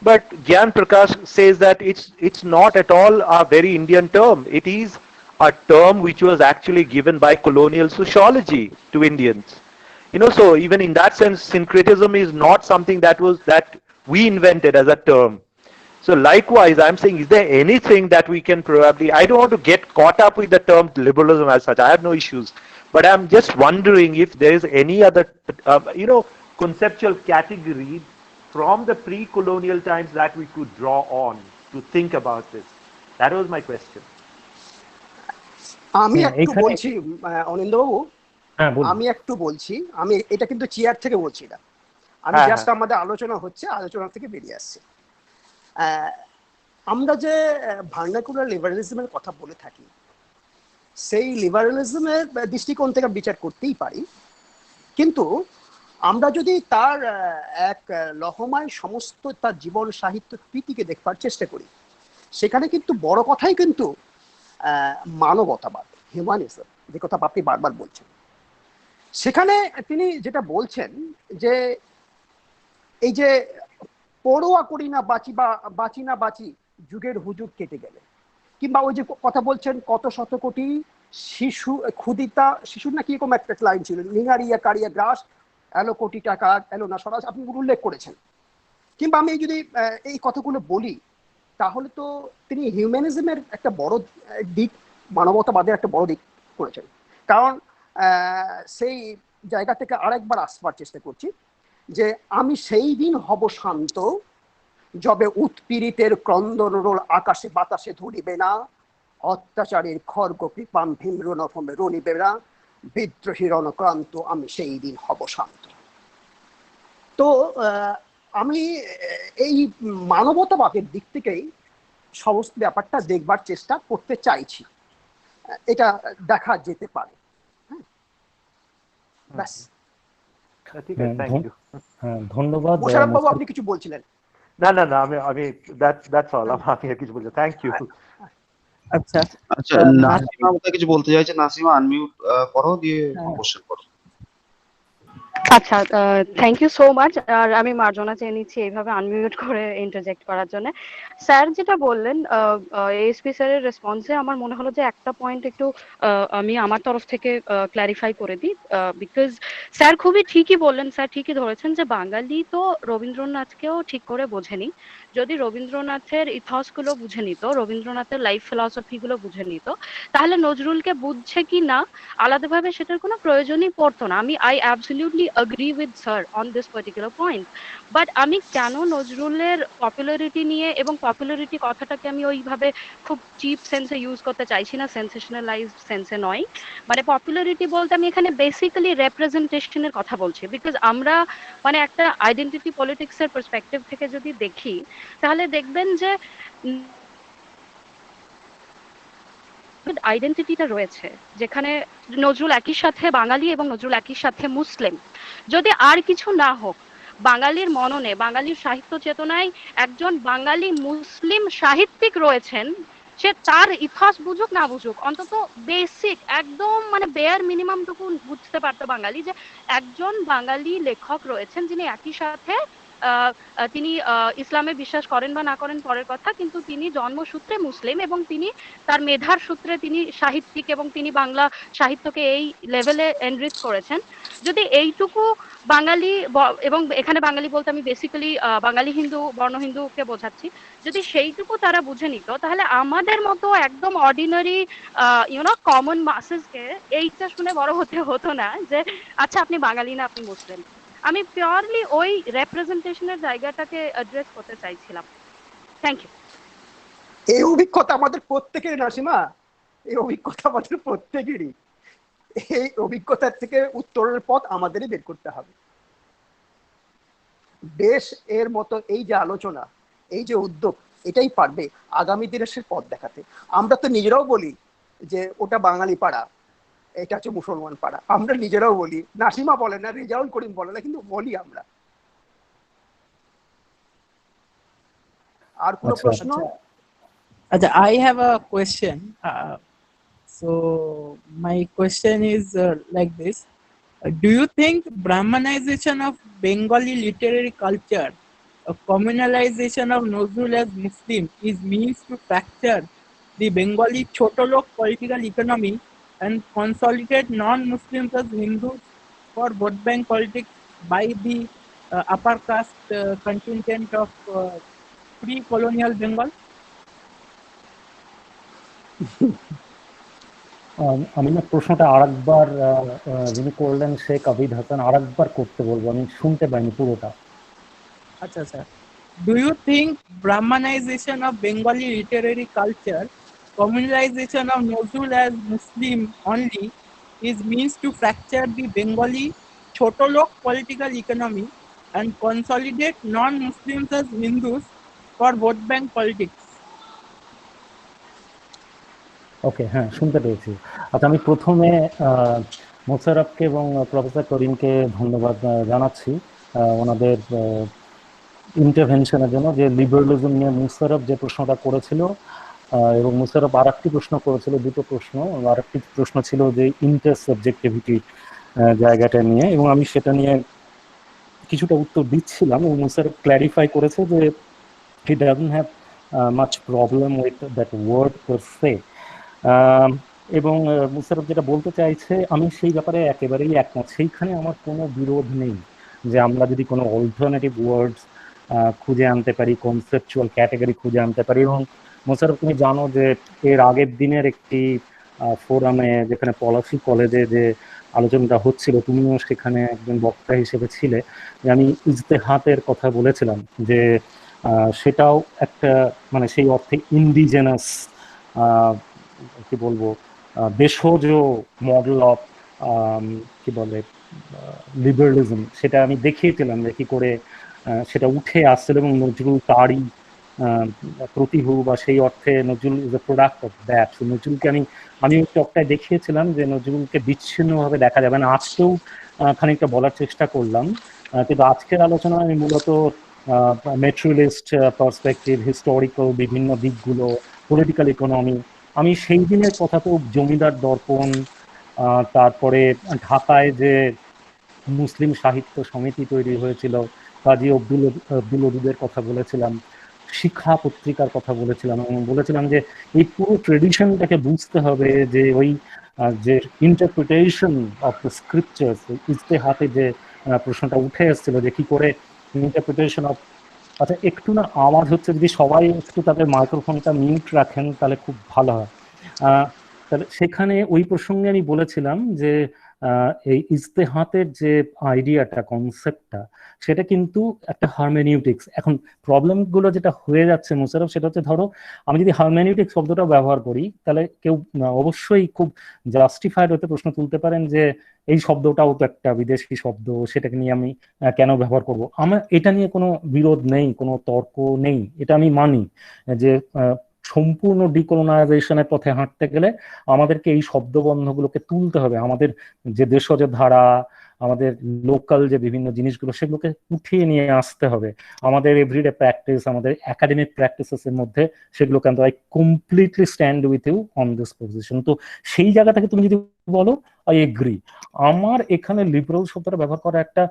But Gyan Prakash says that it's not at all a very Indian term. It is a term which was actually given by colonial sociology to Indians. So even in that sense, syncretism is not something that we invented as a term. So likewise, I'm saying, is there anything that we can probably, I don't want to get caught up with the term liberalism as such, I have no issues, but I'm just wondering if there is any other, conceptual category from the pre-colonial times that we could draw on to think about this. That was my question. আমি একটু বলছি অনিন্দবাবু, হ্যাঁ বলুন। আমি একটু বলছি, আমি এটা কিন্তু চেয়ার থেকে বলছি না, আমি জাস্ট আমাদের আলোচনা হচ্ছে, আলোচনা থেকে বেরিয়ে আসছি। আমরা যে ভার্নাকুলার লিবারালিজমের কথা বলে থাকি, সেই লিবারালিজমের দৃষ্টিকোণ থেকে বিচার করতেই পারি, কিন্তু আমরা যদি তার এক লহমায় সমস্ত তার জীবন সাহিত্য কৃতিকে দেখবার চেষ্টা করি, সেখানে কিন্তু বড় কথাই কিন্তু মানবতাবাদ, হিউম্যানিজম, যে কথা আপনি বারবার বলছেন। সেখানে তিনি যেটা বলছেন যে এই যে পড়োয়া করি না বাঁচি বা বাঁচি না বাঁচি যুগের হুজুগ কেটে গেলে, কিংবা ওই যে কথা বলছেন কত শত কোটি শিশু ক্ষুদিতা শিশুর নাকি এরকম একটা লাইন ছিল, নিঙারিয়া কারিয়া গ্রাস এলো কোটি টাকা এলো না সরাস, আপনি উল্লেখ করেছেন। কিংবা আমি যদি এই কথাগুলো বলি, তাহলে তো তিনি হিউম্যানিজমের একটা বড় দিক, মানবতাবাদের একটা বড় দিক করেছেন। কারণ সেই জায়গা থেকে আরেকবার আসবার চেষ্টা করছি যে আমি সেই দিন হব শান্ত, যবে উৎপীড়িতের ক্রন্দন রোল আকাশে বাতাসে ধরিবে না, অত্যাচারীর খর্গ কৃপাম ভীম রণভূমে রণিবে না, বিদ্রোহী রণক্রান্ত আমি সেই দিন হব শান্ত। তো আমি এই মানবতাবাদের দিক থেকেই সমস্ত ব্যাপারটা দেখবার চেষ্টা করতে চাইছি, এটা দেখা যেতে পারে। ব্যাস, ধন্যবাদ। মোশাররফ বাবু, আপনি কিছু বলছিলেন? না না না, আমি দ্যাটস অল, আমি কিছু বলছি। Thank you. আচ্ছা আচ্ছা, নাসিমা কিছু বলতে চাইছে। নাসিমা আনমিউট করো, দিয়ে কোশ্চেন করো। আচ্ছা, থ্যাংক ইউ সো মাচ। আর আমি মার্জনা চেয়ে নিচ্ছি এইভাবে আনমিউট করে ইন্টারজেক্ট করার জন্য। স্যার যেটা বললেন, এএসপি স্যারের রেসপন্সে আমার মনে হলো যে একটা পয়েন্ট একটু আমি আমার তরফ থেকে ক্ল্যারিফাই করে দিই, বিকজ স্যার খুবই ঠিকই বললেন, স্যার ঠিকই ধরেছেন যে বাঙালি তো রবীন্দ্রনাথকেও ঠিক করে বোঝেনি। যদি রবীন্দ্রনাথের ইথস গুলো বুঝে নিত, রবীন্দ্রনাথের লাইফ ফিলসফি গুলো বুঝে নিত, তাহলে নজরুলকে বুঝছে কি না আলাদাভাবে সেটার কোনো প্রয়োজনই পড়তো না। I absolutely agree with sir on this particular point. But আমি কেন নজরুলের পপুলারিটি নিয়ে, এবং পপুলারিটি কথাটাকে আমি ওইভাবে খুব চিপ সেন্সে ইউজ করতে চাইছি না, সেন্সেশনালাইজড সেন্সে নয়, মানে পপুলারিটি বলতে আমি এখানে বেসিক্যালি রেপ্রেজেন্টেশনের কথা বলছি। বিকজ আমরা মানে একটা আইডেন্টিটি পলিটিক্সের পার্সপেক্টিভ থেকে যদি দেখি, তাহলে দেখবেন যে আইডেন্টিটিটা রয়েছে, যেখানে নজরুল একই সাথে বাঙালি এবং নজরুল একই সাথে মুসলিম। যদি আর কিছু না হোক, বাঙালির মননে, বাঙালির সাহিত্য চেতনায় একজন বাঙালি মুসলিম সাহিত্যিক রয়েছেন, সে তার ইতিহাস বুঝুক না বুঝুক, অন্তত বেসিক একদম মানে বেয়ার মিনিমামটুকু বুঝতে পারতো বাঙালি, যে একজন বাঙালি লেখক রয়েছেন যিনি একই সাথে তিনি ইসলামে বিশ্বাস করেন বা না করেন পরের কথা, কিন্তু তিনি জন্মসূত্রে মুসলিম এবং তিনি তার মেধার সূত্রে তিনি সাহিত্যিক এবং তিনি বাংলা সাহিত্যকে এই লেভেলে এনরিচ করেছেন। যদি এইটুকু বাঙালি, এবং এখানে বাঙালি বলতে আমি বেসিক্যালি বাঙালি হিন্দু, বর্ণ হিন্দুকে বোঝাচ্ছি, যদি সেইটুকু তারা বুঝে নিত, তাহলে আমাদের মতো একদম অর্ডিনারি কমন মাসেসকে এইটা শুনে বড় হতে হতো না যে আচ্ছা আপনি বাঙালি না আপনি মুসলিম। আমি পিওরলি ওই রেপ্রেজেন্টেশনের জায়গাটাকে অ্যাড্রেস করতে চাইছিলাম। Thank you. এই অভিজ্ঞতা আমাদের প্রত্যেকেরই, নাসিমা, এই অভিজ্ঞতা আমাদের প্রত্যেকেরই। এই অভিজ্ঞতার থেকে উত্তরের পথ আমাদেরই বের করতে হবে। দেশ এর মতো এই যে আলোচনা, এই যে উদ্যোগ, এটাই পারবে আগামী দিনের সে পথ দেখাতে। আমরা তো নিজেরাও বলি যে ওটা বাঙালি পাড়া, এটা হচ্ছে মুসলমান পাড়া, আমরা নিজেরাও বলি, নাসিমা বলে না, রেজাউল করিম বলে না, কিন্তু বলি আমরা। আর কোনো প্রশ্ন? I have a question. So my question is like this. Do you think Brahmanization of Bengali literary culture, communalization of Nazrul as Muslim is means to fracture the Bengali Chotolok political economy and consolidate non-Muslims as Hindus for vote bank politics by the upper caste contingent of pre-colonial Bengal? আমি না প্রশ্নটা আরেকবার যিনি করলেন শেখ আবিদ হাসান, আরেকবার করতে বলবো, আমি শুনতে পাইনি পুরোটা। আচ্ছা sir, do you think Brahmanization of Bengali literary culture, communalization of Nazrul as Muslim only is means to fracture the Bengali Chotolok political economy and consolidate non-Muslims as Hindus for vote bank politics? ওকে, হ্যাঁ শুনতে পেয়েছি। আচ্ছা, আমি প্রথমে মোশাররফকে এবং professor করিমকে ধন্যবাদ জানাচ্ছি ওনাদের ইন্টারভেনশনের জন্য। যে লিবারালিজম নিয়ে মোশাররফ যে প্রশ্নটা করেছিল, এবং মোশাররফ আর একটি প্রশ্ন করেছিল, দুটো প্রশ্ন, আর একটি প্রশ্ন ছিল যে ইন্টার সাবজেক্টিভিটি জায়গাটা নিয়ে, এবং আমি সেটা নিয়ে কিছুটা উত্তর দিচ্ছিলাম, এবং মোশাররফ ক্ল্যারিফাই করেছে যে he doesn't have much problem with that word per se. এবং মোশাররফ যেটা বলতে চাইছে আমি সেই ব্যাপারে একেবারেই একমত। সেইখানে আমার কোনো বিরোধ নেই যে আমরা যদি কোনো অল্টারনেটিভ ওয়ার্ডস খুঁজে আনতে পারি, কনসেপচুয়াল ক্যাটাগরি খুঁজে আনতে পারি। এবং মোশাররফ, তুমি জানো যে এর আগের দিনের একটি ফোরামে, যেখানে পলাশী কলেজে যে আলোচনাটা হচ্ছিল, তুমিও সেখানে একজন বক্তা হিসেবে ছিলে, যে আমি ইজতেহাতের কথা বলেছিলাম, যে সেটাও একটা মানে সেই অর্থে ইন্ডিজেনাস কি বলবো দেশজ মডেল অফ কি বলে লিবারালিজম, সেটা আমি দেখিয়েছিলাম যে কি করে সেটা উঠে আসছিল, এবং নজরুল তারই প্রতিভু, বা সেই অর্থে Nazrul is a product of that. নজরুলকে আমি টকটায় দেখিয়েছিলাম যে নজরুলকে বিচ্ছিন্নভাবে দেখা যাবে না। আজকেও খানিকটা বলার চেষ্টা করলাম, কিন্তু আজকের আলোচনায় আমি মূলত মেটেরিয়ালিস্ট পার্সপেক্টিভ, হিস্টোরিক্যাল বিভিন্ন দিকগুলো, পলিটিক্যাল ইকোনমি, আমি সেই দিনের কথা তো জমিদার দর্পণ, তারপরে ঢাকায় যে মুসলিম সাহিত্য সমিতি তৈরি হয়েছিল, কাজী আব্দুল ওদুদের কথা বলেছিলাম, শিক্ষা পত্রিকার কথা বলেছিলাম, এবং বলেছিলাম যে এই পুরো ট্রেডিশনটাকে বুঝতে হবে, যে ওই যে ইন্টারপ্রিটেশন অফ দ্য স্ক্রিপচার্স, ইজতেহাতে যে প্রশ্নটা উঠে এসেছিল, যে কি করে ইন্টারপ্রিটেশন অফ আচ্ছা, একটু না আওয়াজ হচ্ছে, যদি সবাই একটু তাদের মাইক্রোফোনটা মিউট রাখেন তাহলে খুব ভালো হয়। তাহলে সেখানে ওই প্রসঙ্গে আমি বলেছিলাম যে এই ইজতেহাতের যে আইডিয়াটা, কনসেপ্টটা, সেটা কিন্তু একটা হারমেনিউটিক্স। এখন প্রবলেম গুলো যেটা হয়ে যাচ্ছে মোশাররফ, সেটা হচ্ছে, ধরো আমি যদি হারমেনিউটিক্স শব্দটা ব্যবহার করি, তাহলে কেউ অবশ্যই খুব জাস্টিফাইড হতে প্রশ্ন তুলতে পারেন যে এই শব্দটাও তো একটা বিদেশি শব্দ, সেটাকে নিয়ে আমি কেন ব্যবহার করব। আমার এটা নিয়ে কোনো বিরোধ নেই, কোনো তর্ক নেই, এটা আমি মানি যে সম্পূর্ণ ডিকলোনাইজেশনের পথে হাঁটতে গেলে আমাদেরকে এই শব্দবন্ধগুলোকে তুলতে হবে। আমাদের যে দেশজ ধারা, আমাদের লোকাল যে বিভিন্ন জিনিসগুলো, সেগুলোকে উঠিয়ে নিয়ে আসতে হবে। আমাদের এভরিডে প্র্যাকটিস, আমাদের একাডেমিক প্র্যাকটিসেস এর মধ্যে সেগুলো কিন্তু I completely stand with you on this position. তো সেই জায়গা থেকে তুমি যদি বলো, আই এগ্রি। আমার এখানে লিবারাল শব্দটা ব্যবহার করা একটা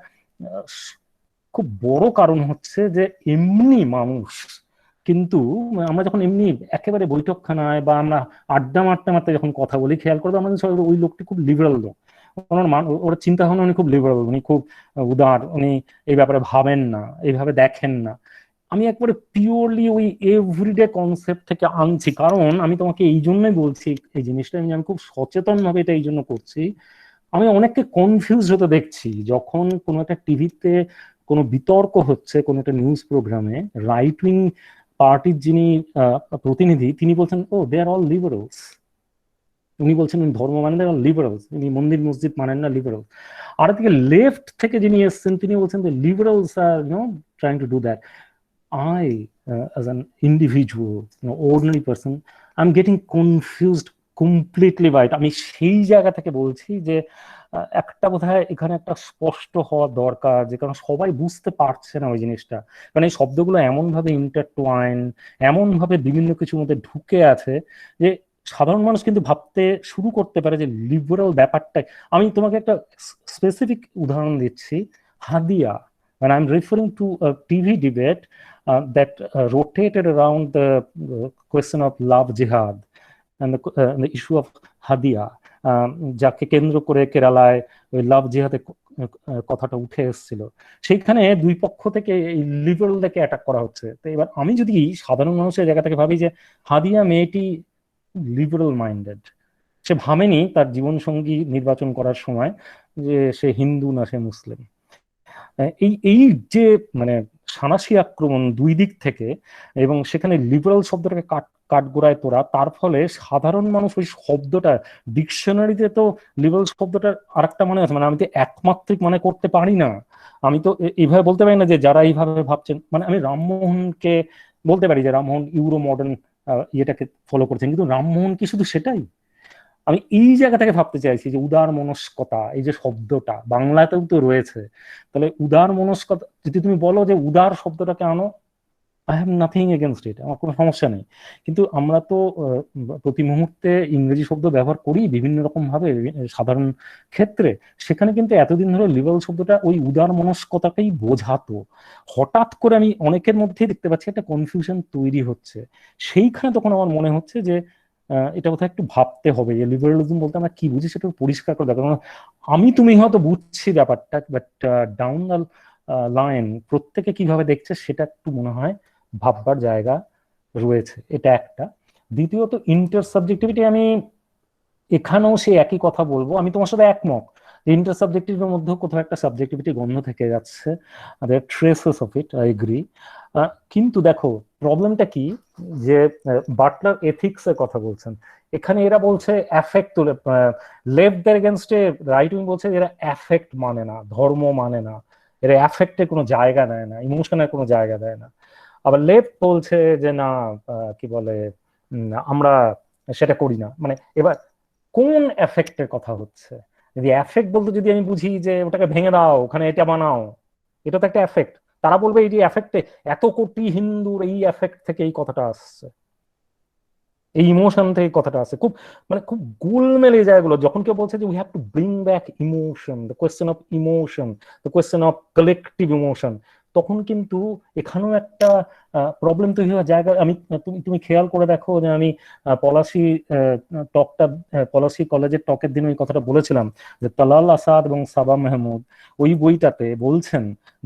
খুব বড় কারণ হচ্ছে যে এমনি মানুষ কিন্তু, আমরা যখন এমনি একেবারে বৈঠকখানায় বা আমরা আড্ডা মারতে মারতে যখন কথা বলি, খেয়াল করবো আমরা সবাই ওই লোকটি খুব লিবারাল লোক, ওর চিন্তা ভাবনা, উনি খুব লিবারাল, উনি খুব উদার, উনি এই ব্যাপারে ভাবেন না, এইভাবে দেখেন না। আমি একবারে পিওরলি ওই এভরিডে কনসেপ্ট থেকে আনছি, কারণ আমি তোমাকে এই জন্যই বলছি এই জিনিসটা, আমি খুব সচেতন ভাবে এটা এই জন্য করছি। আমি অনেককে কনফিউজ হতে দেখছি যখন কোনো একটা টিভিতে কোনো বিতর্ক হচ্ছে, কোনো একটা নিউজ প্রোগ্রামে, রাইট উইং পার্টির যিনি প্রতিনিধি, তিনি বলছেন, ও দে আর অল লিবারালস। উনি বলছেন উনি ধর্ম মানেন না, লিবারালস, উনি মন্দির মসজিদ মানেন না, লিবারাল। আর দিকে লেফট থেকে যিনি এসছেন, তিনি বলছেন যে liberals are trying to do that. I, as an individual, ordinary person, I'm getting confused completely by it. আমি সেই জায়গা থেকে বলছি যে একটা বোধহয় এখানে একটা স্পষ্ট হওয়া দরকার, যে কারণ সবাই বুঝতে পারছে না ওই জিনিসটা। কারণ এই শব্দগুলো এমন ভাবে ইন্টারটুয়াইন, এমন ভাবে বিভিন্ন কিছুর মধ্যে ঢুকে আছে যে সাধারণ মানুষ কিন্তু ভাবতে শুরু করতে পারে যে লিবারাল ব্যাপারটা। আমি তোমাকে একটা স্পেসিফিক উদাহরণ দিচ্ছি, হাদিয়া। When I'm referring to a TV debate that rotated around the question of love jihad and the issue of হাদিয়া, যাকে কেন্দ্র করে কেরালায় ওই লাভ জিহাদের কথাটা উঠে এসেছিল, সেইখানে দুই পক্ষ থেকে এই লিবারালদেরকে অ্যাটাক করা হচ্ছে। তো এবার আমি যদি সাধারণ মানুষের জায়গা থেকে ভাবি যে হাদিয়া মেয়েটি লিবারাল মাইন্ডেড, সে ভাবেনি তার জীবনসঙ্গী নির্বাচন করার সময় যে সে হিন্দু না সে মুসলিম। এই এই যে মানে সানাসি আক্রমণ দুই দিক থেকে, এবং সেখানে লিবারাল শব্দটাকে কাঠগোড়ায় তোরা, তার ফলে সাধারণ মানুষ ওই শব্দটা, ডিকশনারিতে তো লিবারাল শব্দটার আরেকটা মানে আছে, মানে আমি তো একমাত্রিক মানে করতে পারি না। আমি তো এইভাবে বলতে পারি না যে যারা এইভাবে ভাবছেন, মানে আমি রামমোহনকে বলতে পারি যে রামমোহন ইউরো মডার্ন ইয়েটাকে ফলো করছেন, কিন্তু রামমোহন কি শুধু সেটাই? আমি এই জায়গা থেকে ভাবতে চাইছি যে উদার মনস্কতা, এই যে শব্দটা বাংলাতেও তো রয়েছে, তাহলে উদার মনস্কতা যদি তুমি বলো যে উদার শব্দটাকে আনো, I have nothing against it, আমার কোনো সমস্যা নেই। কিন্তু আমরা তো প্রতি মুহূর্তে ইংরেজি শব্দ ব্যবহার করি বিভিন্ন রকম ভাবে সাধারণ ক্ষেত্রে, সেখানে কিন্তু এতদিন ধরে লিবারাল শব্দটা ওই উদার মনস্কতাকেই বোঝাতো। হঠাৎ করে আমি অনেকের মধ্যেই দেখতে পাচ্ছি একটা কনফিউশন তৈরি হচ্ছে, সেইখানে তখন আমার মনে হচ্ছে যে এটা কোথায় একটু ভাবতে হবে যে লিবারালিজম বলতে আমরা কি বুঝি, সেটা পরিষ্কার করে দেখা। আমি তুমি হয়তো বুঝছি ব্যাপারটা, বাট ডাউন দ্য লাইন প্রত্যেকে কিভাবে দেখছে সেটা একটু মনে হয় ভাববার জায়গা রয়েছে। এটা একটা। দ্বিতীয়ত ইন্টার সাবজেক্টিভিটি, আমি এখানেও সেই একই কথা বলবো, আমি তোমার সাথে একমত। ইন্টার সাবজেক্টিভের মধ্যেও কোথাও একটা সাবজেক্টিভিটি গন্ধ থেকে যাচ্ছে, traces of it, I agree. কিন্তু দেখো প্রবলেমটা কি, যে বাটলার এথিক্স এর কথা বলছেন, এখানে এরা বলছে অ্যাফেক্ট তুলে, লেফটদের এগেনস্টে রাইট উইং বলছে এরা অ্যাফেক্ট মানে না, ধর্ম মানে না, এরা অ্যাফেক্টের কোনো জায়গা নেয় না, ইমোশনের কোনো জায়গা দেয় না। আবার লেফট বলছে যে না, কি বলে, আমরা সেটা করি না। মানে এবার কোন এফেক্টের কথা হচ্ছে? যদি এফেক্ট বলতে যদি আমি বুঝি যে ওটাকে ভেঙে দাও, ওখানে এটা বানাও, এটা তো একটা এফেক্ট। তারা বলবে এই যে এফেক্টে এত কোটি হিন্দুর এই এফেক্ট থেকে এই কথাটা আসছে, এই ইমোশন থেকে কথাটা আসছে। খুব মানে খুব গোলমেল এই জায়গাগুলো। যখন কেউ বলছে যে we have to bring back emotion, the question of emotion, the question of collective emotion, তখন কিন্তু এখানেও একটা প্রবলেম তৈরি হওয়ার জায়গা। আমি তুমি খেয়াল করে দেখো যে আমি পলাশি টকটা, পলাশি কলেজের টকের দিন ওই কথাটা বলেছিলাম যে তালাল আসাদ এবং সাবা মেহমুদ ওই বইটাতে বলছেন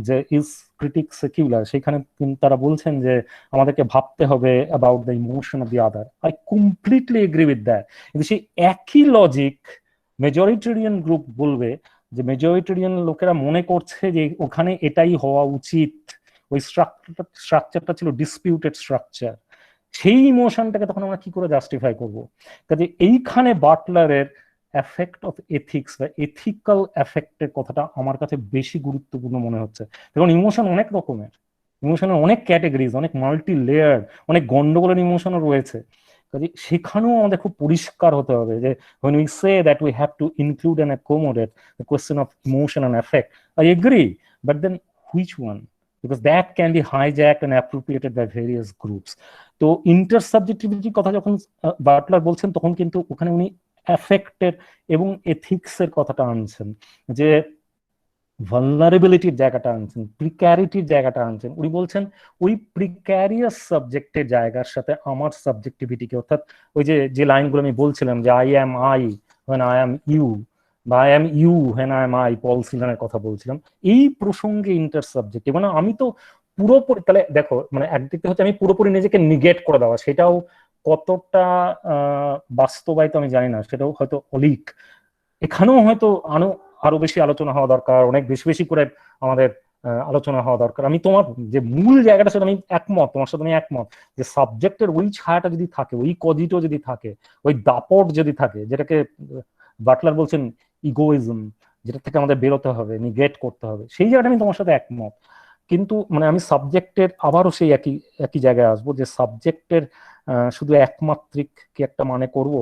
যে ইজ ক্রিটিক সেকুলার, সেখানে তারা বলছেন যে আমাদেরকে ভাবতে হবে about the emotion of the other. I completely agree with that. কিন্তু সেই একই লজিক মেজরিটেরিয়ান গ্রুপ বলবে যে মেজরিটেরিয়ান লোকেরা মনে করছে যে ওখানে এটাই হওয়া উচিত, ওই স্ট্রাকচারটা ছিল ডিসপিউটেড স্ট্রাকচার। সেই ইমোশনটাকে তখন আমরা কি করে জাস্টিফাই করবো? কাজে এইখানে বাটলারের এফেক্ট অফ এথিক্স বা এথিক্যাল এফেক্টের কথাটা আমার কাছে বেশি গুরুত্বপূর্ণ মনে হচ্ছে। কারণ ইমোশন অনেক রকমের, ইমোশনের অনেক ক্যাটেগরিজ, অনেক মাল্টি লেয়ার, অনেক গন্ডগোলের ইমোশনও রয়েছে। কাজে সেখানেও আমাদের খুব পরিষ্কার হতে হবে যে when we say that we have to include and accommodate the question of emotion and affect, I agree, but then which one? Because that can be hijacked and appropriated by various groups. তো ইন্টারসাবজেক্টিভিটির কথা যখন Butler বলছেন তখন কিন্তু ওখানে উনি অ্যাফেক্টের এবং এথিক্সের কথাটা আনছেন, যে ভালনারেবিলিটির জায়গাটা আনছেন, প্রিক্যারিটির জায়গাটা আনছেন। উনি বলছেন ওই প্রিক্যারিয়াস সাবজেক্টের জায়গার সাথে আমার সাবজেক্টিভিটিকে, অর্থাৎ ওই যে লাইনগুলো আমি বলছিলাম যে I am I when I am you, বা I am you when I am I, পল সিলানের কথা বলছিলাম, এই প্রসঙ্গে ইন্টারসাবজেক্টিভ। মানে আমি তো পুরোপুরি, তাহলে দেখো মানে একদিকে হচ্ছে আমি পুরোপুরি নিজেকে নিগেট করে দেওয়া, সেটাও কতটা বাস্তবায়িত আমি জানি না, সেটাও হয়তো অলিক। এখানেও হয়তো আরো বেশি আলোচনা হওয়া দরকার, অনেক বেশি বেশি করে আমাদের আলোচনা হওয়া দরকার। আমি তোমার যে মূল জায়গাটা সেটা আমি একমত, তোমার সাথে আমি একমত যে সাবজেক্টের ওই ছায়াটা যদি থাকে, ওই কজিটো যদি থাকে, ওই দাপট যদি থাকে, যেটাকে বাটলার বলছেন ইগোইজম, যেটা থেকে আমাদের বেরোতে হবে, নিগেট করতে হবে, সেই জায়গাটা আমি তোমার সাথে একমত। কিন্তু মানে আমি সাবজেক্টের আবারও সেই একই জায়গায় আসবো যে সাবজেক্টের শুধু একমাত্রিক কি একটা মানে করব?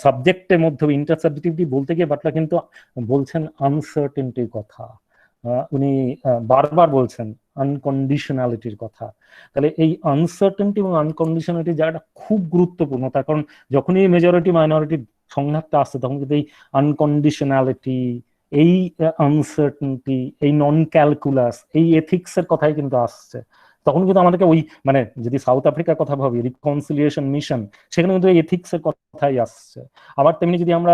সাবজেক্টের মধ্যে ইন্টারসাবজেক্টিভিটি বলতে গিয়ে বাটলার কিন্তু বলছেন আনসার্টেনটির কথা, উনি বারবার বলছেন আনকন্ডিশনালিটির কথা। তাহলে এই আনসার্টেনটি এবং আনকন্ডিশনালিটি জায়গাটা খুব গুরুত্বপূর্ণ, তার কারণ যখনই মেজরিটি মাইনরিটির সংঘাতটা আসছে তখন কিন্তু এই আনকন্ডিশনালিটি, এই আনসার্টেনটি, এই নন ক্যালকুলাস, এই এথিক্সের কথাই কিন্তু আসছে। তখন কিন্তু আমাদেরকে ওই মানে যদি সাউথ আফ্রিকার কথা ভাবি, রিকনসিলিয়েশন মিশন, সেখানে কিন্তু এই এথিক্স এর কথাই আসছে। আবার তেমনি যদি আমরা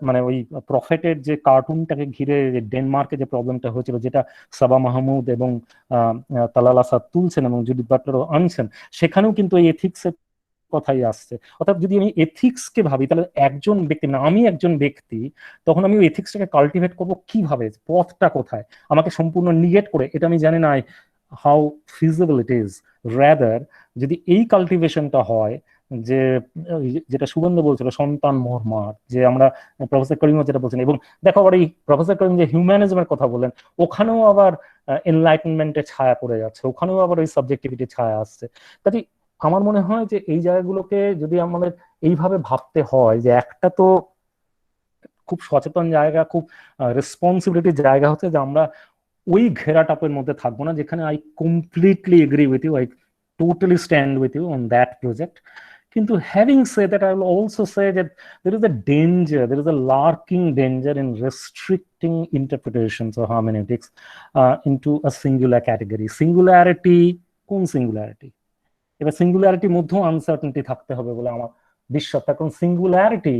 মানে ওই প্রফেটের যে কার্টুনটাকে ঘিরে ডেনমার্কে যে প্রবলেমটা হয়েছিল, যেটা সাবা মাহমুদ এবং তালাল আসাদ তুলছেন এবং জুডিথ বাটলারও আনছেন, সেখানেও কিন্তু এই এথিক্স এর কথাই আসছে। অর্থাৎ যদি আমি এথিক্স কে ভাবি, তাহলে একজন ব্যক্তি না, আমি একজন ব্যক্তি, তখন আমি ওই এথিক্সটাকে কাল্টিভেট করবো কিভাবে, পথটা কোথায়? আমাকে সম্পূর্ণ নিগেট করে এটা আমি জানি না how feasible it is. Rather, যদি এই কাল্টিভেশনটা হয়, যে যেটা সুগন্ধ বলছিল সন্তান মর্মার, যে আমরা প্রফেসর করিমও যেটা বলছেন, এবং দেখো আবার এই প্রফেসর করিম যে হিউম্যানিজমের কথা বললেন, ওখানেও আবার এনলাইটেনমেন্টের ছায়া পড়ে যাচ্ছে, ওখানেও আবার ওই সাবজেক্টিভিটির ছায়া আসছে। কাজে আমার মনে হয় যে এই জায়গাগুলোকে যদি আমাদের এইভাবে ভাবতে হয়, যে একটা তো খুব সচেতন জায়গা, খুব রেসপন্সিবিলিটির জায়গা হচ্ছে যে আমরা ওই ঘেরাটাপের মধ্যে থাকবো না, যেখানে I completely agree with you, I totally stand with you on that project. কিন্তু having say that, I will also say that there is a danger, there is a lurking danger in restricting interpretations of hermeneutics into a singular category. Singularity, কোন singularity? এবার সিঙ্গুলারিটির মধ্যেও uncertainty থাকতে হবে বলে আমার বিশ্বাস। কারণ সিঙ্গুলারিটি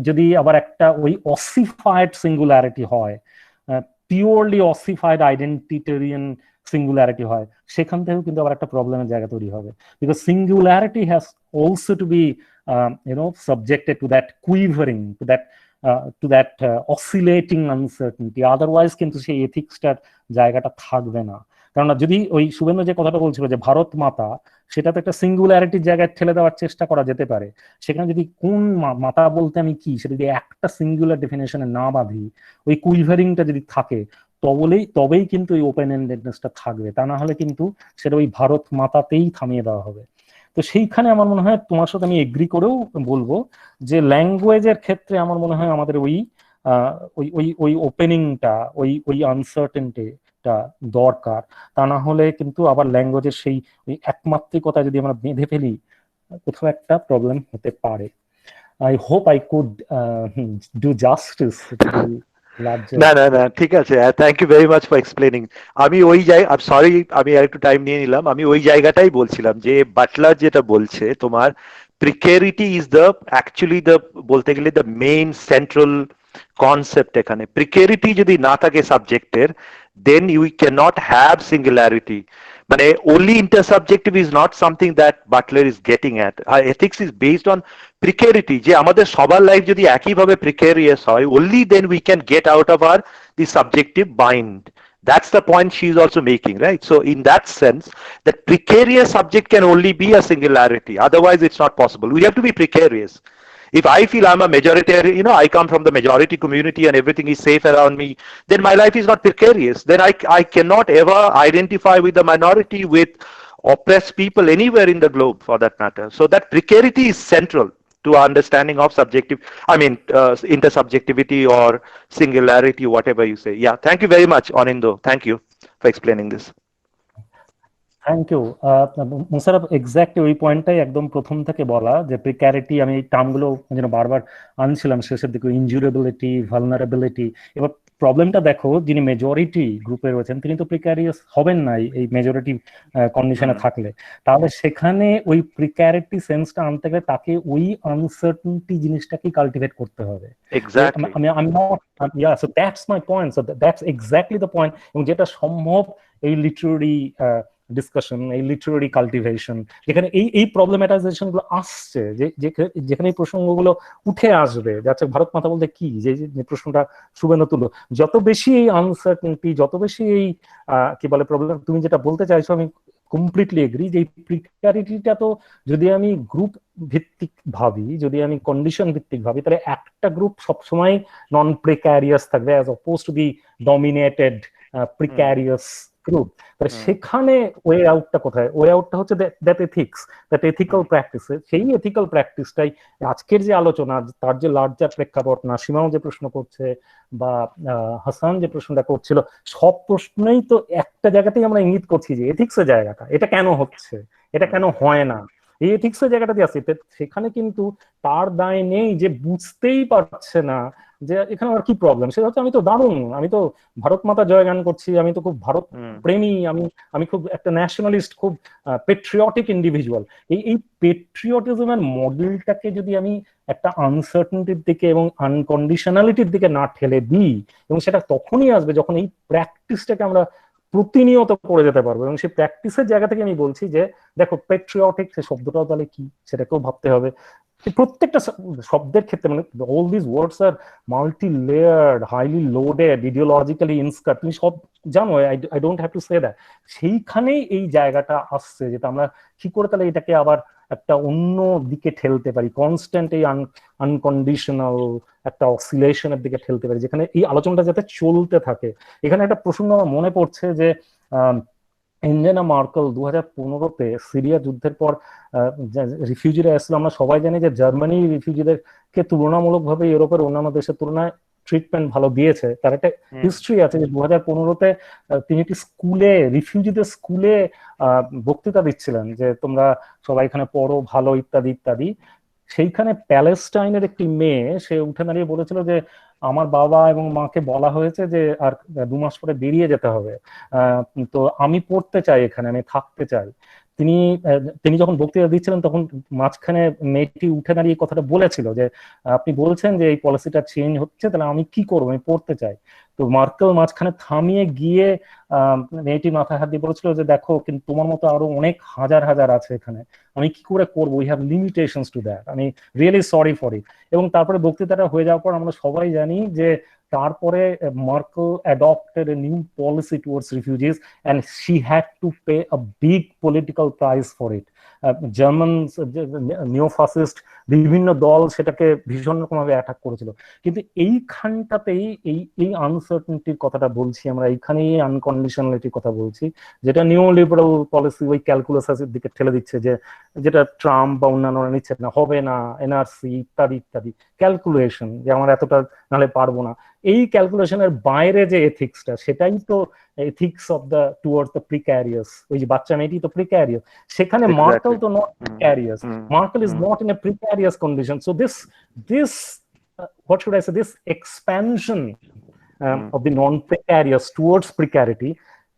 যদি আবার একটা ওই অসিফাইড সিঙ্গুলারিটি হয়, পিওরলি অসিফাইড আইডেন্টিটেরিয়ান সিঙ্গুলারিটি হয়, সেখান থেকেও কিন্তু আবার একটা প্রবলেমের জায়গা তৈরি হবে। Because singularity has also to be subjected to that quivering, to that oscillating uncertainty. Otherwise কিন্তু সেই এথিক্সটার জায়গাটা থাকবে না। কারণ যদি ওই শুভেন্দু যে কথাটা বলছিল যে ভারত মাতা, সেটা তো একটা সিঙ্গুলারিটির জায়গায় ঠেলে দেওয়ার চেষ্টা করা যেতে পারে। সেখানে যদি কোন মাতা বলতে আমি কি, সেটা যদি একটা সিঙ্গুলার ডেফিনেশনে না বাঁধি, ওই কুইভারিংটা যদি থাকে, তবেই কিন্তু ওই ওপেন এন্ডেডনেসটা থাকবে। তা না হলে কিন্তু সেটা ওই ভারত মাতাতেই থামিয়ে দেওয়া হবে। তো সেইখানে আমার মনে হয় তোমার সাথে আমি এগ্রি করেও বলবো যে ল্যাঙ্গুয়েজের ক্ষেত্রে আমার মনে হয় আমাদের ওই ওপেনিংটা, ওই আনসার্টেনটিটা দরকার। তা না হলে কিন্তু আবার ল্যাঙ্গুয়েজের সেই একমাত্রিকতা যদি আমরা বেঁধে ফেলি, কোথাও একটা প্রবলেম হতে পারে। I hope I could do justice to না না না, ঠিক আছে, thank you very much for explaining. আমি ওই সরি, আমি একটু টাইম নিয়ে নিলাম। আমি ওই জায়গাটাই বলছিলাম যে বাটলার যেটা বলছে, তোমার প্রিকেরিটি ইজ দ্য অ্যাকচুয়ালি দ্য, বলতে গেলে দ্য মেইন সেন্ট্রাল কনসেপ্ট এখানে। প্রিকেরিটি যদি না থাকে সাবজেক্টের, then you cannot have singularity. But only intersubjective is not something that Butler is getting at. Ethics is based on precarity. যে আমাদের সবার লাইফ যদি একইভাবে precarious হয়, only then we can get out of our the subjective bind. That's the point she is also making, right? So in that sense, that precarious subject can only be a singularity. Otherwise, it's not possible. We have to be precarious. If I feel I'm a majoritarian, I come from the majority community and everything is safe around me, then my life is not precarious. Then I cannot ever identify with the minority, with oppressed people anywhere in the globe for that matter. So that precarity is central to our understanding of intersubjectivity or singularity, whatever you say. Yeah, thank you very much, Anindo. Thank you for explaining this. Thank you Musharraf, exactly ওই পয়েন্টটাই একদম প্রথম থেকে বলা, যে প্রিক্যারিটি, আমি এই টার্মগুলো যেন বারবার আনছিলাম শেষের দিকে, ইনজুরেবিলিটি, ভালনারেবিলিটি। এবার প্রবলেমটা দেখো, যিনি মেজরিটি গ্রুপে রয়েছেন তিনি তো প্রিক্যারিয়াস হবেন না এই মেজরিটি কন্ডিশনে থাকলে। তাহলে সেখানে ওই প্রিক্যারিটি সেন্সটা আনতে গেলে তাকে ওই আনসার্টেনটি জিনিসটাকে কাল্টিভেট করতে হবে। So that's my point, so that's exactly the point. এবং যেটা সম্ভব এই লিটারারি ডিসকাশন, এই লিটারারি কাল্টিভেশন, যেখানে এই প্রবলেমেটাইজেশন গুলো আসছে, যেখানে এই প্রসঙ্গগুলো উঠে আসবে, যাচ্ছে ভারত মাতা বলতে কি, যে প্রশ্নটা শুভেন্দু তুলো, যত বেশি এই আনসার্টেনিটি, যত বেশি এই কি বলে প্রবলেম, তুমি যেটা বলতে চাইছো আমি কমপ্লিটলি এগ্রি, যে এই প্রিকারিটিটা তো যদি আমি গ্রুপ ভিত্তিক ভাবি, যদি আমি কন্ডিশন ভিত্তিক ভাবি, তাহলে একটা গ্রুপ সবসময় নন প্রিক্যারিয়াস থাকবে as oppose to the dominated precarious group. তাহলে সেখানে ওয়ে আউটটা কোথায়? ওয়ে আউটটা হচ্ছে that ethics, that ethical practice. সেই এথিক্যাল প্র্যাকটিসটাই আজকের যে আলোচনা, তার যে লার্জার প্রেক্ষাপট, নাসিমাও যে প্রশ্ন করছে বা হাসান যে প্রশ্নটা করছিল, সব প্রশ্নই তো একটা জায়গাতেই আমরা ইঙ্গিত করছি যে এথিক্সের জায়গাটা, এটা কেন হচ্ছে, এটা কেন হয় না, এই এথিক্সের জায়গাটা দিয়ে আসছে। সেখানে কিন্তু তার দায় নেই যে বুঝতেই পারছে না যে এখানে আমার কি প্রবলেম। সেটা হচ্ছে আমি তো দারুণ, আমি তো ভারত মাতা জয়গান করছি, আমি তো খুব ভারত প্রেমী, আমি খুব একটা ন্যাশনালিস্ট, খুব পেট্রিয়টিক ইন্ডিভিজুয়াল। এই পেট্রিয়টিজমের মডেলটাকে যদি আমি একটা আনসার্টেনটির দিকে এবং আনকন্ডিশনালিটির দিকে না ঠেলে দিই, এবং সেটা তখনই আসবে যখন এই প্র্যাকটিসটাকে আমরা প্রতিনিয়ত করে যেতে পারবো। এবং সেই প্র্যাকটিসের জায়গা থেকে আমি বলছি যে দেখো, পেট্রিয়টিক সে শব্দটাও তাহলে কি, সেটাকেও ভাবতে হবে। প্রত্যেকটা শব্দের ক্ষেত্রে, মানে all this words are multi layered, highly loaded, ideologically inscribed, তুমি সব জানো, I don't have to say that. সেইখানেই এই জায়গাটা আসছে, যেটা আমরা কি করে তাহলে এটাকে আবার একটা অন্য দিকে ঠেলতে পারি, কনস্ট্যান্ট এই আনকন্ডিশনাল একটা অসিলেশনের দিকে ঠেলতে পারি, যেখানে এই আলোচনাটা যাতে চলতে থাকে। এখানে একটা প্রসঙ্গ আমার মনে পড়ছে যে এঞ্জেলা মার্কেল 2015-তে সিরিয়া যুদ্ধের পর রিফিউজিরা এসেছিল। আমরা সবাই জানি যে জার্মানি রিফিউজিদেরকে তুলনামূলকভাবে ইউরোপের অন্যান্য দেশের তুলনায় ট্রিটমেন্ট ভালো দিয়েছে। তার একটা হিস্ট্রি আছে যে 2015-তে তিনি একটি স্কুলে, রিফিউজিদের স্কুলে বক্তৃতা দিচ্ছিলেন যে তোমরা সবাই এখানে পড়ো ভালো, ইত্যাদি ইত্যাদি। সেইখানে প্যালেস্টাইনের একটি মেয়ে, সে উঠে দাঁড়িয়ে বলেছিল যে আমার বাবা এবং মাকে বলা হয়েছে যে আর 2 মাস পরে বেরিয়ে যেতে হবে, তো আমি পড়তে চাই এখানে, আমি থাকতে চাই। তিনি যখন বক্তৃতা দিচ্ছিলেন তখন মাঝখানে মেয়েটি উঠে দাঁড়িয়ে কথাটা বলেছিল যে আপনি বলছেন যে এই পলিসিটা চেঞ্জ হচ্ছে, তাহলে আমি কি করবো, আমি পড়তে চাই। তো মার্কেল মাঝখানে থামিয়ে গিয়ে মেয়েটি মাথায় হাত দিয়ে বলেছিল যে দেখো, কিন্তু তোমার মতো আরো অনেক হাজার হাজার আছে এখানে, আমি কি করে করবো, we have limitations to that, আমি রিয়েলি সরি ফর ইট। এবং তারপরে বক্তৃতাটা হয়ে যাওয়ার পর আমরা সবাই জানি যে তারপরে Markle adopted a new policy towards refugees and she had to pay a big political price for it. German neofascist বিভিন্ন দল সেটাকে ভীষণ রকমভাবে অ্যাটাক করেছিল। কিন্তু এইখানটাতেই এই আনসার্টেনিটির কথাটা বলছি আমরা, এইখানেই আনকন্ডিশনালিটির কথা বলছি, যেটা নিউ লিবারাল পলিসি ওই ক্যালকুলাসের দিকে ঠেলে দিচ্ছে, যে যেটা ট্রাম্প বা অন্যান্যরা নিচ্ছে না, হবে না, এনআরসি ইত্যাদি ইত্যাদি, ক্যালকুলেশন, যে আমার এতটা নাহলে পারবো না। এই ক্যালকুলেশনের বাইরে যে এথিক্সটা, সেটাই তো ethics of the towards the precarious, ওই যে বাচ্চা মেয়েটি তো precarious, সেখানে মার্কেল তো not precarious, Markle is not in a precarious condition. So this what should I say, this expansion of the non-precarious towards precarity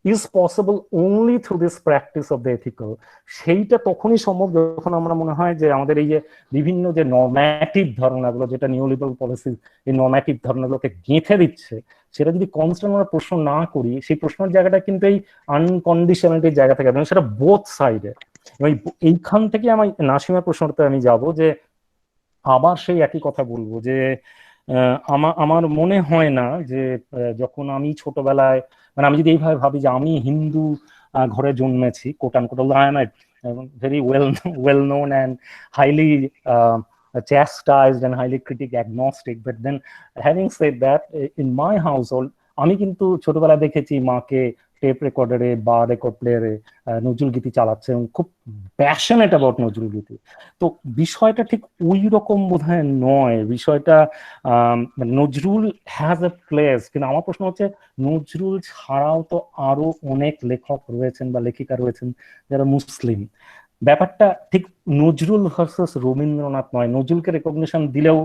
is possible only through this practice of the ethical. সেইটা তখনই সম্ভব যখন আমরা মনে হয় যে আমাদের এই যে বিভিন্ন যে নর্ম্যাটিভ ধারণাগুলো, যেটা নিউলিবারাল পলিসি এই নর্ম্যাটিভ ধারণাগুলোকে গেঁথে দিচ্ছে, সেটা যদি কনস্ট্যান্ট আমরা প্রশ্ন না করি, সেই প্রশ্নের জায়গাটা কিন্তু এই আনকন্ডিশনালিটির জায়গা থেকে, এবং সেটা বোথ সাইডে। এইখান থেকে আমি নাসিমার প্রশ্নটাতে আমি যাব, যে আবার সেই একই কথা বলবো যে আমার মনে হয় না যে যখন আমি ছোটবেলায়, মানে আমি যদি এইভাবে ভাবি যে আমি হিন্দু ঘরে জন্মেছি, coat unquote, I am very well known and highly chastised and highly critic agnostic, but then having said that, in my household আমি কিন্তু ছোটবেলায় দেখেছি মাকে টেপ রেকর্ডারে বা রেকর্ড প্লেয়ারে নজরুল গীতি চালাচ্ছে এবং খুব প্যাশনেট অ্যাবাউট নজরুল গীতি। তো বিষয়টা ঠিক ওই রকম বোধহয় নয়, বিষয়টা নজরুল হ্যাজ এ প্লেস, কিন্তু আমার প্রশ্ন হচ্ছে নজরুল ছাড়াও তো আরো অনেক লেখক রয়েছেন বা লেখিকা রয়েছেন যারা মুসলিম। ব্যাপারটা ঠিক নজরুল ভার্সেস রবীন্দ্রনাথ নয়, নজরুলকে রেকগনিশন দিলেও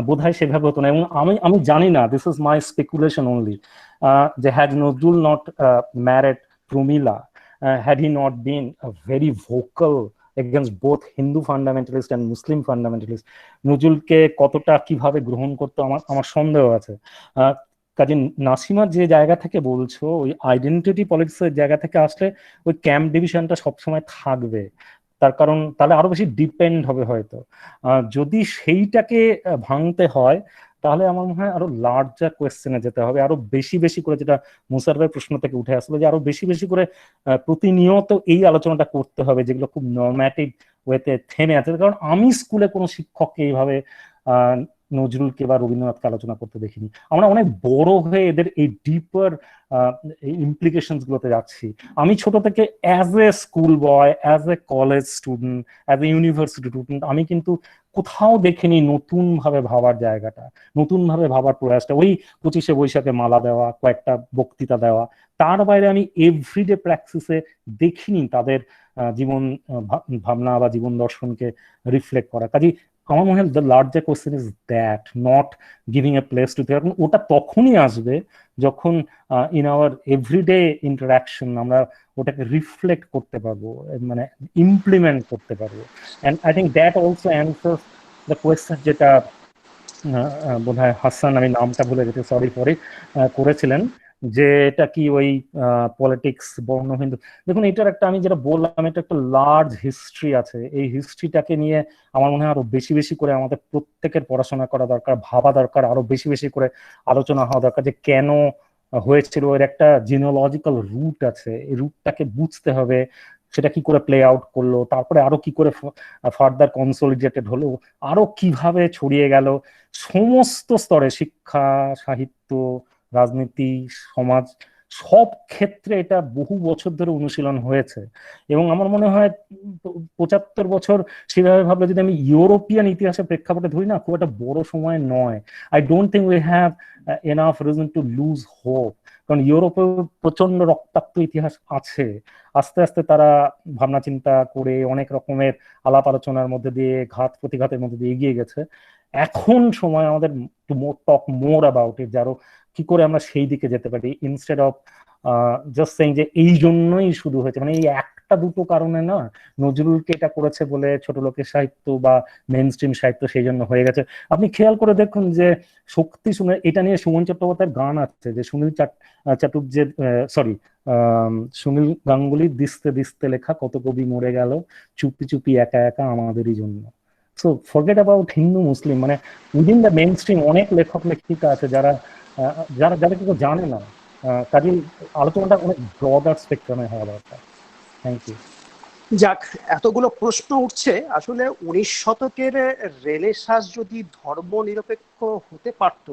বোধহয় সেভাবে হতো না। এবং আমি জানি না, this is my speculation only, যে had Nazrul not married Promila, had he not been very vocal against both Hindu fundamentalists and Muslim fundamentalists, নজরুলকে কতটা কিভাবে গ্রহণ করতো আমার সন্দেহ আছে। কাজে নাসিমা যে জায়গা থেকে বলছো, ওই আইডেন্টিটি পলিটিক্সের জায়গা থেকে আসলে ওই ক্যাম্প ডিভিশনটা সবসময় থাকবে, তার কারণ তাহলে আরো বেশি ডিপেন্ড হবে হয়তো। যদি সেইটাকে ভাঙতে হয় তাহলে আমার মনে হয় আরো লার্জার কোয়েশ্চেনে যেতে হবে, আরো বেশি বেশি করে, যেটা মুসারফের প্রশ্ন থেকে উঠে আসলো, যে আরো বেশি বেশি করে প্রতিনিয়ত এই আলোচনাটা করতে হবে যেগুলো খুব নর্ম্যাটিভ ওয়েতে থেমে আছে। কারণ আমি স্কুলে কোনো শিক্ষককে এইভাবে নজরুলকে বা রবীন্দ্রনাথকে আলোচনা করতে দেখিনি। আমরা অনেক বড় হয়ে এদের এই ডিপার ইমপ্লিকেশনস গুলোতে যাচ্ছি। আমি ছোট থেকে as a school boy, as a college student, as a university student, আমি কিন্তু কোথাও দেখিনি নতুন ভাবে ভাবার জায়গাটা, নতুন ভাবে ভাবার প্রয়াসটা। ওই 25শে বৈশাখে মালা দেওয়া, কয়েকটা বক্তৃতা দেওয়া, তার বাইরে আমি এভরিডে প্র্যাকটিসে দেখিনি তাদের জীবন ভাবনা বা জীবন দর্শনকে রিফ্লেক্ট করা। কাজে আমার মনে হয় the larger question is that, not giving a place to, কারণ ওটা তখনই আসবে যখন ইন আওয়ার এভরিডে ইন্টারাকশন আমরা ওটাকে রিফ্লেক্ট করতে পারবো, মানে ইমপ্লিমেন্ট করতে পারবো। And I think that also answers the question যেটা বোধহয় হাসান, আমি নামটা ভুলে গেছি, সরি ফর ইট, করেছিলেন, যে এটা কি ওই পলিটিক্স বর্ণ হিন্দু। দেখুন, এটার একটা, আমি যেটা বললাম, এটা একটা লার্জ হিস্ট্রি আছে। এই হিস্ট্রিটাকে নিয়ে আমার মনে হয় আরো বেশি বেশি করে আমাদের প্রত্যেকের পড়াশোনা করা দরকার, ভাবা দরকার, আরো বেশি বেশি করে আলোচনা হওয়া দরকার, যে কেন হয়েছিল। এর একটা জিনোলজিক্যাল রুট আছে, এই রুটটাকে বুঝতে হবে, সেটা কি করে প্লে আউট করলো, তারপরে আরো কি করে ফার্দার কনসলিডেটেড হলো, আরো কিভাবে ছড়িয়ে গেল সমস্ত স্তরে, শিক্ষা, সাহিত্য, রাজনীতি, সমাজ, সব ক্ষেত্রে এটা বহু বছর ধরে অনুশীলন হয়েছে। এবং আমার মনে হয় 75 বছর সেভাবে ভাবলে যদি আমি ইউরোপিয়ান ইতিহাসের প্রেক্ষাপটে ধরি না, খুব একটা বড় সময় নয়। I don't think we have enough reason to lose hope, কারণ ইউরোপে প্রচন্ড রক্তাক্ত ইতিহাস আছে। আস্তে আস্তে তারা ভাবনা চিন্তা করে অনেক রকমের আলাপ আলোচনার মধ্যে দিয়ে, ঘাত প্রতিঘাতের মধ্যে দিয়ে এগিয়ে গেছে। এখন সময় আমাদের to talk more about it, যারও কি করে আমরা সেই দিকে যেতে পারি, ইনস্টেড অফ জাস্ট সেইং যে এই জন্যই শুধু হয়েছে, মানে এই একটা দুটো কারণে না, নজরুলকে এটা করেছে বলে ছোট লোকের সাহিত্য বা মেইন স্ট্রিম সাহিত্য সেই জন্য হয়ে গেছে। আপনি খেয়াল করে দেখুন যে শক্তি শুনে, এটা নিয়ে সুমন চট্টোপাধ্যায়ের গান আছে, যে সুনীল চাটুর্যের সরি সুনীল গাঙ্গুলির দিস্তে দিস্তে লেখা কত কবি মরে গেল চুপি চুপি একা একা আমাদেরই জন্য। সো ফরগেট অ্যাবাউট হিন্দু মুসলিম, মানে উইদিন দ্য মেইন স্ট্রিম অনেক লেখক লেখিকা আছে যারা যারা কিন্তু জানে না। কাজে আলোচনাটা অনেক ব্রডার স্পেকট্রামে হওয়া দরকার। Thank you. যাক, এতগুলো প্রশ্ন উঠছে। আসলে 19 শতকের রেনেসাঁস যদি ধর্ম নিরপেক্ষ হতে পারত,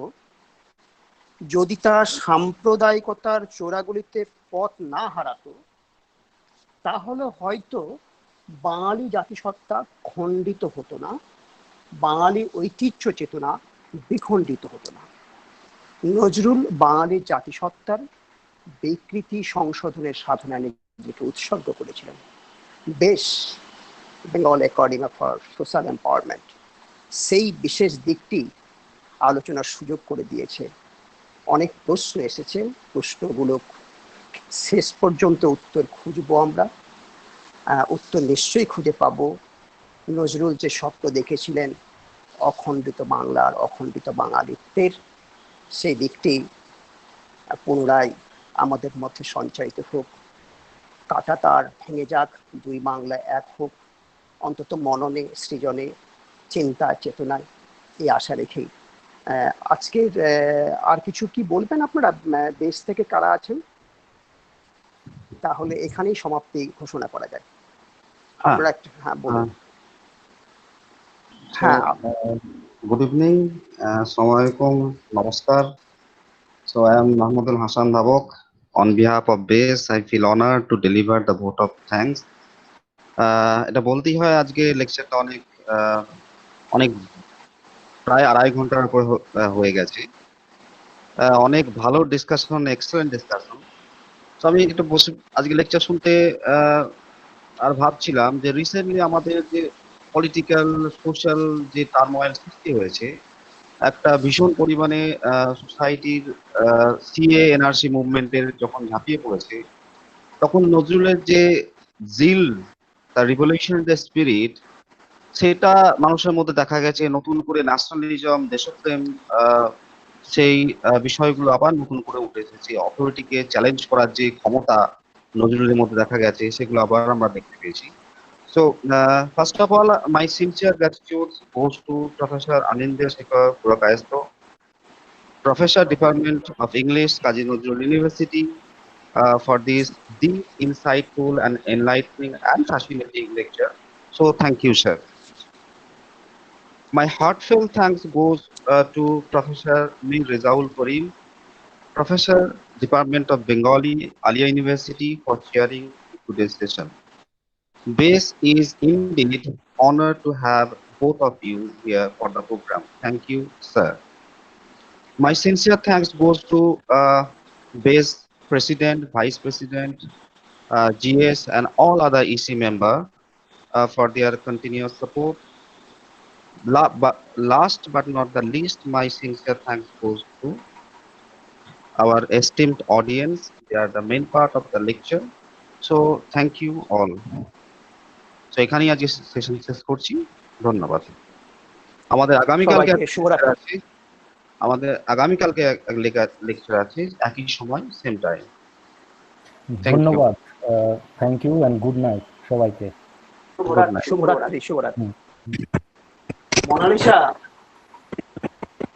যদি তা সাম্প্রদায়িকতার চোরাগুলিতে পথ না হারাতো, তাহলে হয়তো বাঙালি জাতিসত্তা খণ্ডিত হতো না, বাঙালি ঐতিহ্য চেতনা বিখণ্ডিত হতো না। নজরুল বাঙালি জাতিসত্তার বিকৃতি সংশোধনের সাধনা নিজেকে উৎসর্গ করেছিলেন। বেশ, Bengal academy for social empowerment সেই বিশেষ দিকটি আলোচনার সুযোগ করে দিয়েছে। অনেক প্রশ্ন এসেছে, প্রশ্নগুলো শেষ পর্যন্ত উত্তর খুঁজবো আমরা, উত্তর নিশ্চয়ই খুঁজে পাবো। নজরুল যে স্বপ্ন দেখেছিলেন অখণ্ডিত বাংলার, অখণ্ডিত বাঙালিত্বের, সেই দিকটি পুনরায় আমাদের মধ্যে সঞ্চারিত হোক। কাটা তার ভেঙে যাক, দুই বাংলা এক হোক, অন্তত মননে, সৃজনে, চিন্তা চেতনায়, এই আশা রেখেই আজকের আর কিছু কি বলবেন আপনারা দেশ থেকে কারা আছেন? তাহলে এখানেই সমাপ্তি ঘোষণা করা যায়। আপনারা একটা বলুন। Good evening, Assalamu alaikum, namaskar. So I am Mahmudul Hasan Dhabok. On behalf of BASE, I feel honored to deliver the vote of thanks. এটা বলতেই হয় আজকে লেকচারটা অনেক প্রায় 2.5 ঘন্টার উপর হয়ে গেছে। অনেক ভালো ডিসকাশন, এক্সেলেন্ট ডিসকাশন। তো আমি একটু বসে আজকে লেকচার শুনতে আর ভাবছিলাম যে রিসেন্টলি আমাদের যে পলিটিক্যাল সোশ্যাল যে টার্মোয়েল সৃষ্টি হয়েছে, একটা ভীষণ পরিমাণে সোসাইটির সিএ এনআরসি মুভমেন্টের যখন ঝাঁপিয়ে পড়েছে, তখন নজরুলের যে জিল, তার রিভলিউশনারি যে স্পিরিট, সেটা মানুষের মধ্যে দেখা গেছে। নতুন করে ন্যাশনালিজম, দেশপ্রেম, সেই বিষয়গুলো আবার নতুন করে উঠে এসেছে। অথরিটিকে চ্যালেঞ্জ করার যে ক্ষমতা নজরুলের মধ্যে দেখা গেছে, সেগুলো আবার আমরা দেখতে পেয়েছি। So, first of all, my sincere gratitude goes to Professor Anindya, Sekhar, Purakayastha, Professor Department of English, Kazi Nazrul University, for this deep, insightful, and enlightening and fascinating lecture. So, thank you, sir. My heartfelt thanks goes to Professor Mir Rezaul Karim, Professor, Department of Bengali, Alia University, for chairing today's session. BASE is indeed honored to have both of you here for the program. Thank you, sir. My sincere thanks goes to BASE President, Vice President, GS, and all other EC members for their continuous support. Last but not the least, my sincere thanks goes to our esteemed audience. They are the main part of the lecture. So thank you all. So এখানেই আজকে session শেষ করছি। ধন্যবাদ। আমাদের আগামীকালকে lecture আছে একই সময়, সেম টাইম। ধন্যবাদ। Thank you and good night সবাইকে। শুভরাত্রি। মোনালিসা।